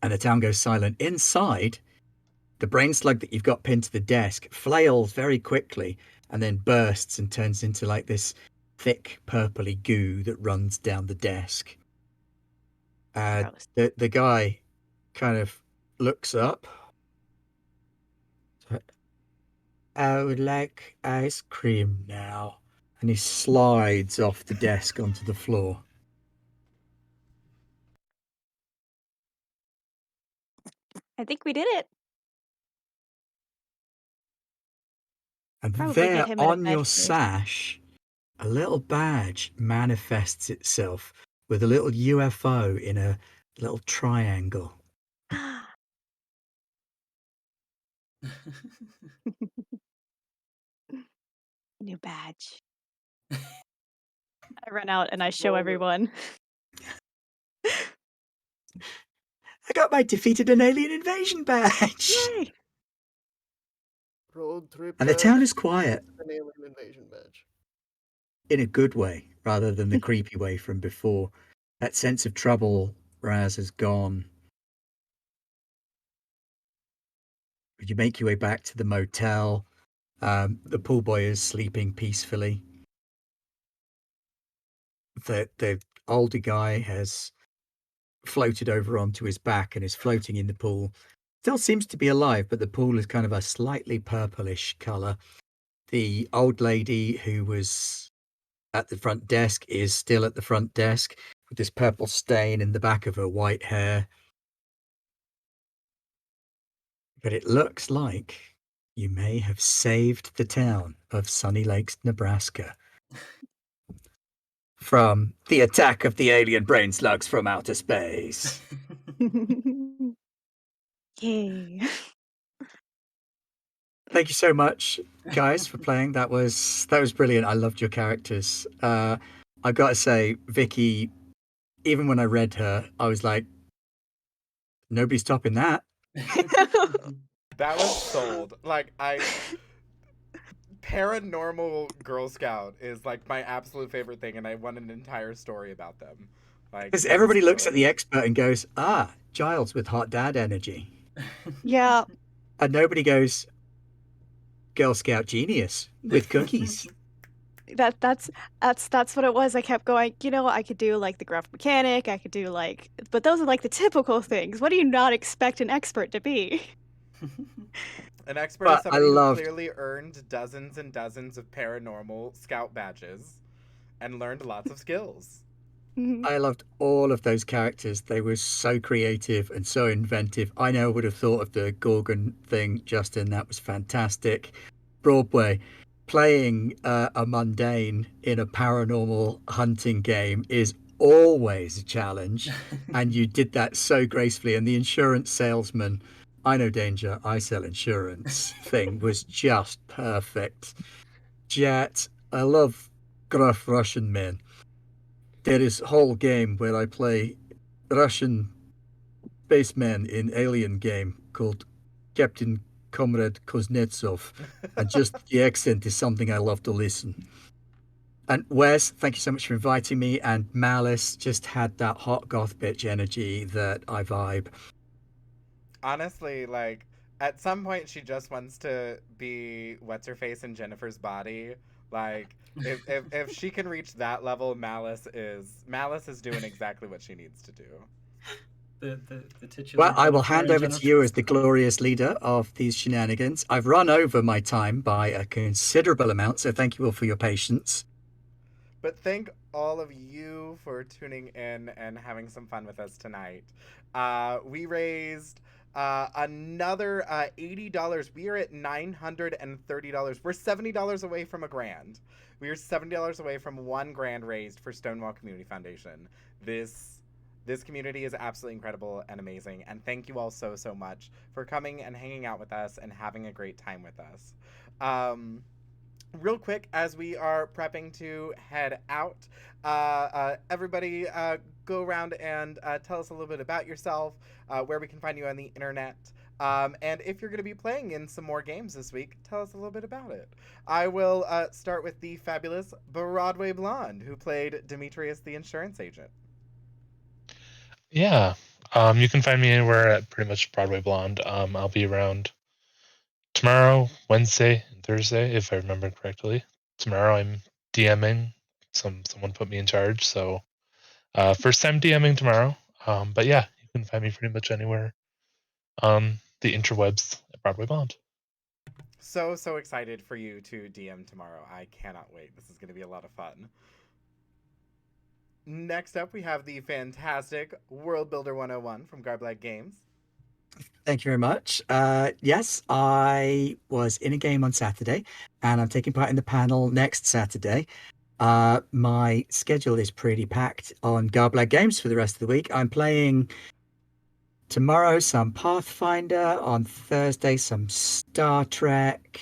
And the town goes silent. Inside, the brain slug that you've got pinned to the desk flails very quickly and then bursts and turns into like this thick purpley goo that runs down the desk. Gross. The guy kind of looks up. I would like ice cream now. And he slides off the desk onto the floor. I think we did it. And Probably there get him in a on bed your first. sash, a little badge manifests itself with a little UFO in a little triangle. New badge. I run out and I show everyone. I got my defeated an alien invasion badge. Yay! Road trip. And the town badge, is quiet an alien invasion badge. in a good way rather than the creepy way from before. That sense of trouble, Raz, has gone. You make your way back to the motel. The pool boy is sleeping peacefully. The older guy has floated over onto his back and is floating in the pool. Still seems to be alive, but the pool is kind of a slightly purplish color. The old lady who was at the front desk is still at the front desk with this purple stain in the back of her white hair. But it looks like you may have saved the town of Sunny Lakes, Nebraska from the attack of the alien brain slugs from outer space. Yay. Thank you so much, guys, for playing. That was brilliant. I loved your characters. I've got to say, Vicky, even when I read her, I was like, nobody's topping that. That was sold. Like, Paranormal Girl Scout is like my absolute favorite thing, and I want an entire story about them. Like, Because this everybody is looks at good. the expert and goes, Giles with hot dad energy. Yeah. And nobody goes, Girl Scout genius with cookies. That's what it was. I kept going, I could do like the graphic mechanic, I could do like, but those are like the typical things. What do you not expect an expert to be? An expert is But I somebody who loved- clearly earned dozens and dozens of paranormal scout badges and learned lots of skills. I loved all of those characters. They were so creative and so inventive. I never would have thought of the Gorgon thing, Justin. That was fantastic. Broadway, playing a mundane in a paranormal hunting game is always a challenge, and you did that so gracefully. And the insurance salesman, I know danger, I sell insurance thing was just perfect. Jet, I love gruff Russian men. There is a whole game where I play Russian spacemen in Alien game called Captain Comrade Kuznetsov, and just the accent is something I love to listen. And Wes, thank you so much for inviting me. And Malice just had that hot goth bitch energy that I vibe. Honestly, like at some point she just wants to be what's her face in Jennifer's body. Like if she can reach that level, Malice is doing exactly what she needs to do. The Well, titular I will Jennifer hand and over to you Jennifer's as the body. glorious leader of these shenanigans. I've run over my time by a considerable amount, so thank you all for your patience. But thank all of you for tuning in and having some fun with us tonight. We raised another $80. We are at $930. We're $70 away from a grand. We are $70 away from $1 grand raised for Stonewall Community Foundation. This community is absolutely incredible and amazing, and thank you all so much for coming and hanging out with us and having a great time with us. Real quick, as we are prepping to head out, everybody go around and tell us a little bit about yourself, where we can find you on the internet, and if you're going to be playing in some more games this week, tell us a little bit about it. I will start with the fabulous Broadway Blonde, who played Demetrius the insurance agent. Yeah. You can find me anywhere at pretty much Broadway Blonde. I'll be around tomorrow, Wednesday, and Thursday, if I remember correctly. Tomorrow I'm DMing. Someone put me in charge, so first time DMing tomorrow. But yeah, you can find me pretty much anywhere on the interwebs at Broadway Blonde. So excited for you to DM tomorrow. I cannot wait. This is going to be a lot of fun. Next up, we have the fantastic World Builder 101 from Garblag Games. Thank you very much. Yes, I was in a game on Saturday, and I'm taking part in the panel next Saturday. My schedule is pretty packed on Garblag Games for the rest of the week. I'm playing tomorrow some Pathfinder, on Thursday some Star Trek,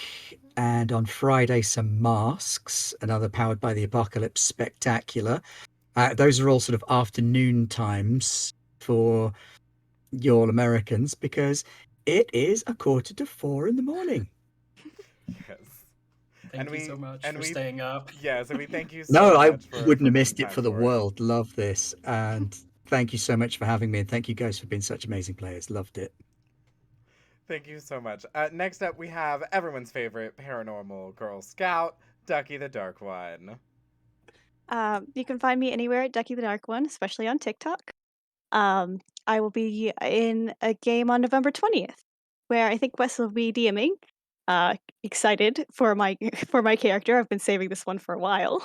and on Friday some Masks, another Powered by the Apocalypse spectacular. Those are all sort of afternoon times for y'all Americans because it is 3:45 in the morning. Yes. Thank you so much for we staying up. yes, and we thank you so No, I much for wouldn't have making missed it time for the for it. world. Love this. And thank you so much for having me. And thank you guys for being such amazing players. Loved it. Thank you so much. Next up, we have everyone's favorite paranormal Girl Scout, Ducky the Dark One. You can find me anywhere at Ducky the Dark One, especially on TikTok. I will be in a game on November 20th, where I think Wes will be DMing. Excited for my for my character. I've been saving this one for a while.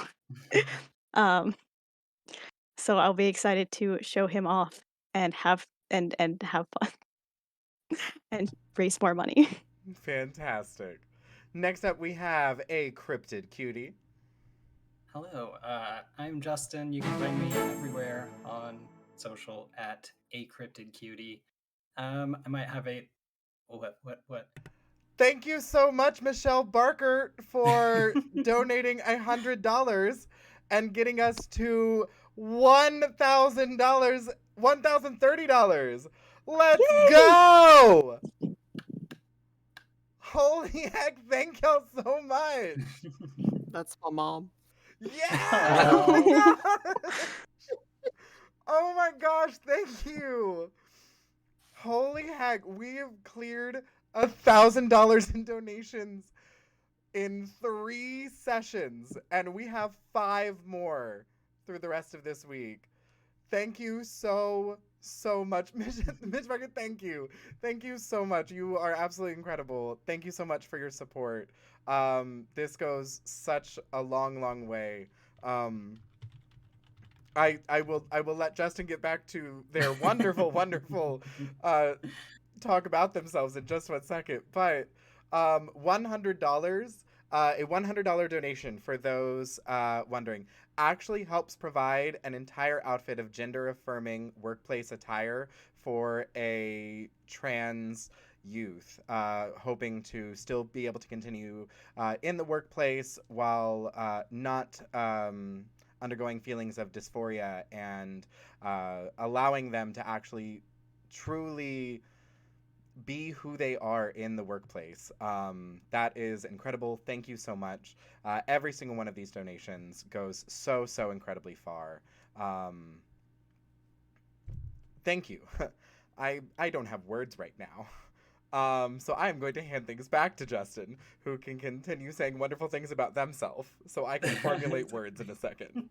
um, so I'll be excited to show him off and have fun and raise more money. Fantastic. Next up, we have a cryptid cutie. Hello, I'm Justin. You can find me everywhere on social at acryptidcutie. I might have a what? Thank you so much, Michelle Barker, for donating $100 and getting us to $1,000, $1,030. Let's Yay! go! Holy heck, thank y'all so much. That's my mom. Yeah! Oh. Oh my gosh! Oh my gosh, thank you. Holy heck, we have cleared $1,000 in donations in 3 sessions, and we have 5 more through the rest of this week. Thank you so much, Mitch Market. Thank you so much. You are absolutely incredible. Thank you so much for your support. This goes such a long way. I will let Justin get back to their wonderful talk about themselves in just 1 second. But $100 A $100 donation, for those wondering, actually helps provide an entire outfit of gender-affirming workplace attire for a trans youth, hoping to still be able to continue in the workplace while not undergoing feelings of dysphoria, and allowing them to actually truly be who they are in the workplace. That is incredible. Thank you so much. Every single one of these donations goes so incredibly far. Thank you. I don't have words right now. So I'm going to hand things back to Justin, who can continue saying wonderful things about themselves, so I can formulate words in a second.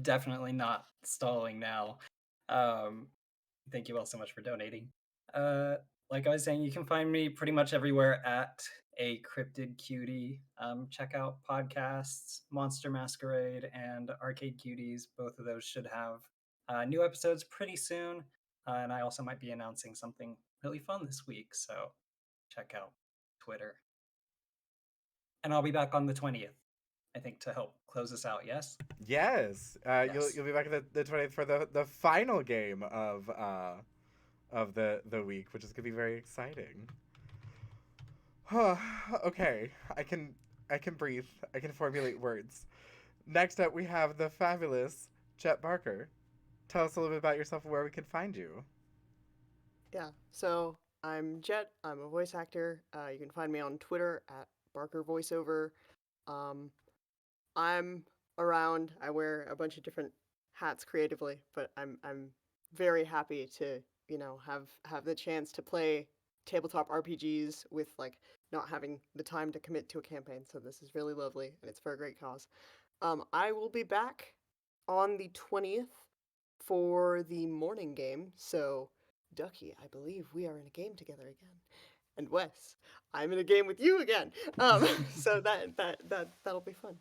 Definitely not stalling now. Thank you all so much for donating. Like I was saying, you can find me pretty much everywhere at a cryptid cutie. Check out podcasts, Monster Masquerade, and Arcade Cuties. Both of those should have new episodes pretty soon. And I also might be announcing something really fun this week, so check out Twitter. And I'll be back on the 20th, I think, to help close us out. Yes. Yes, Yes. you'll be back at the 20th for the final game of the week, which is gonna be very exciting. Okay, I can breathe. I can formulate words. Next up, we have the fabulous Jet Barker. Tell us a little bit about yourself and where we can find you. Yeah, so I'm Jet. I'm a voice actor. You can find me on Twitter at Barker Voiceover. Um, I'm around. I wear a bunch of different hats creatively, but I'm very happy to have the chance to play tabletop RPGs with like not having the time to commit to a campaign. So this is really lovely, and it's for a great cause. I will be back on the 20th for the morning game. So Ducky, I believe we are in a game together again. And Wes, I'm in a game with you again. So that'll be fun.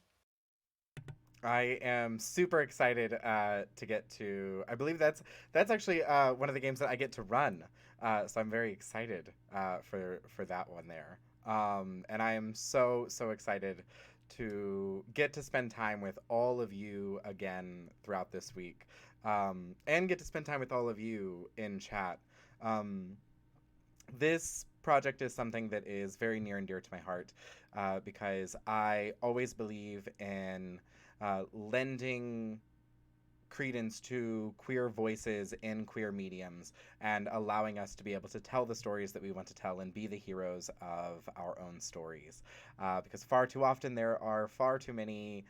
I am super excited to get to. I believe that's actually one of the games that I get to run. So I'm very excited for that one there. And I am so excited to get to spend time with all of you again throughout this week, and get to spend time with all of you in chat. This project is something that is very near and dear to my heart, because I always believe in lending credence to queer voices in queer mediums, and allowing us to be able to tell the stories that we want to tell and be the heroes of our own stories. Because far too often there are far too many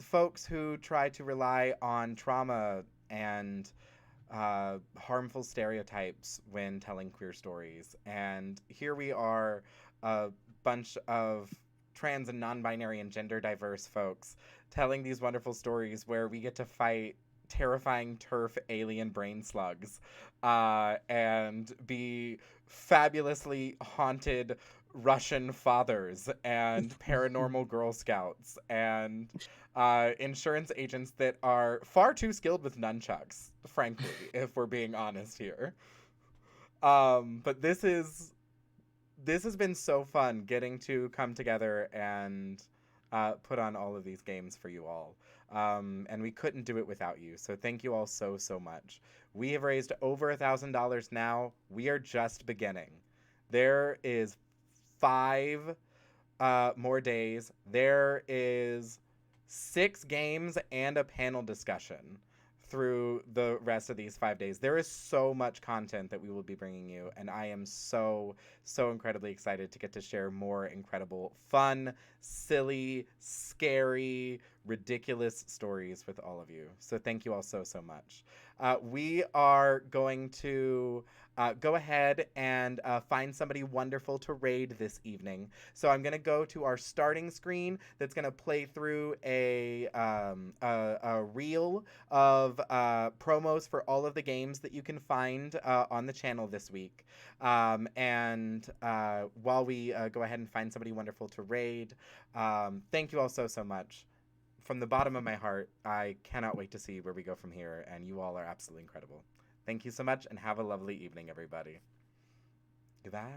folks who try to rely on trauma and harmful stereotypes when telling queer stories. And here we are, a bunch of trans and non-binary and gender diverse folks telling these wonderful stories where we get to fight terrifying turf alien brain slugs, and be fabulously haunted Russian fathers and paranormal Girl Scouts and insurance agents that are far too skilled with nunchucks, frankly, if we're being honest here. But this has been so fun getting to come together and put on all of these games for you all. And we couldn't do it without you. So thank you all so much. We have raised over $1,000 now. We are just beginning. There is 5 more days. There is 6 games and a panel discussion through the rest of these 5 days. There is so much content that we will be bringing you, and I am so incredibly excited to get to share more incredible, fun, silly, scary, ridiculous stories with all of you. So thank you all so much. We are going to go ahead and find somebody wonderful to raid this evening. So I'm going to go to our starting screen that's going to play through a reel of promos for all of the games that you can find on the channel this week. And while we go ahead and find somebody wonderful to raid, thank you all so much. From the bottom of my heart, I cannot wait to see where we go from here, and you all are absolutely incredible. Thank you so much, and have a lovely evening, everybody. Goodbye.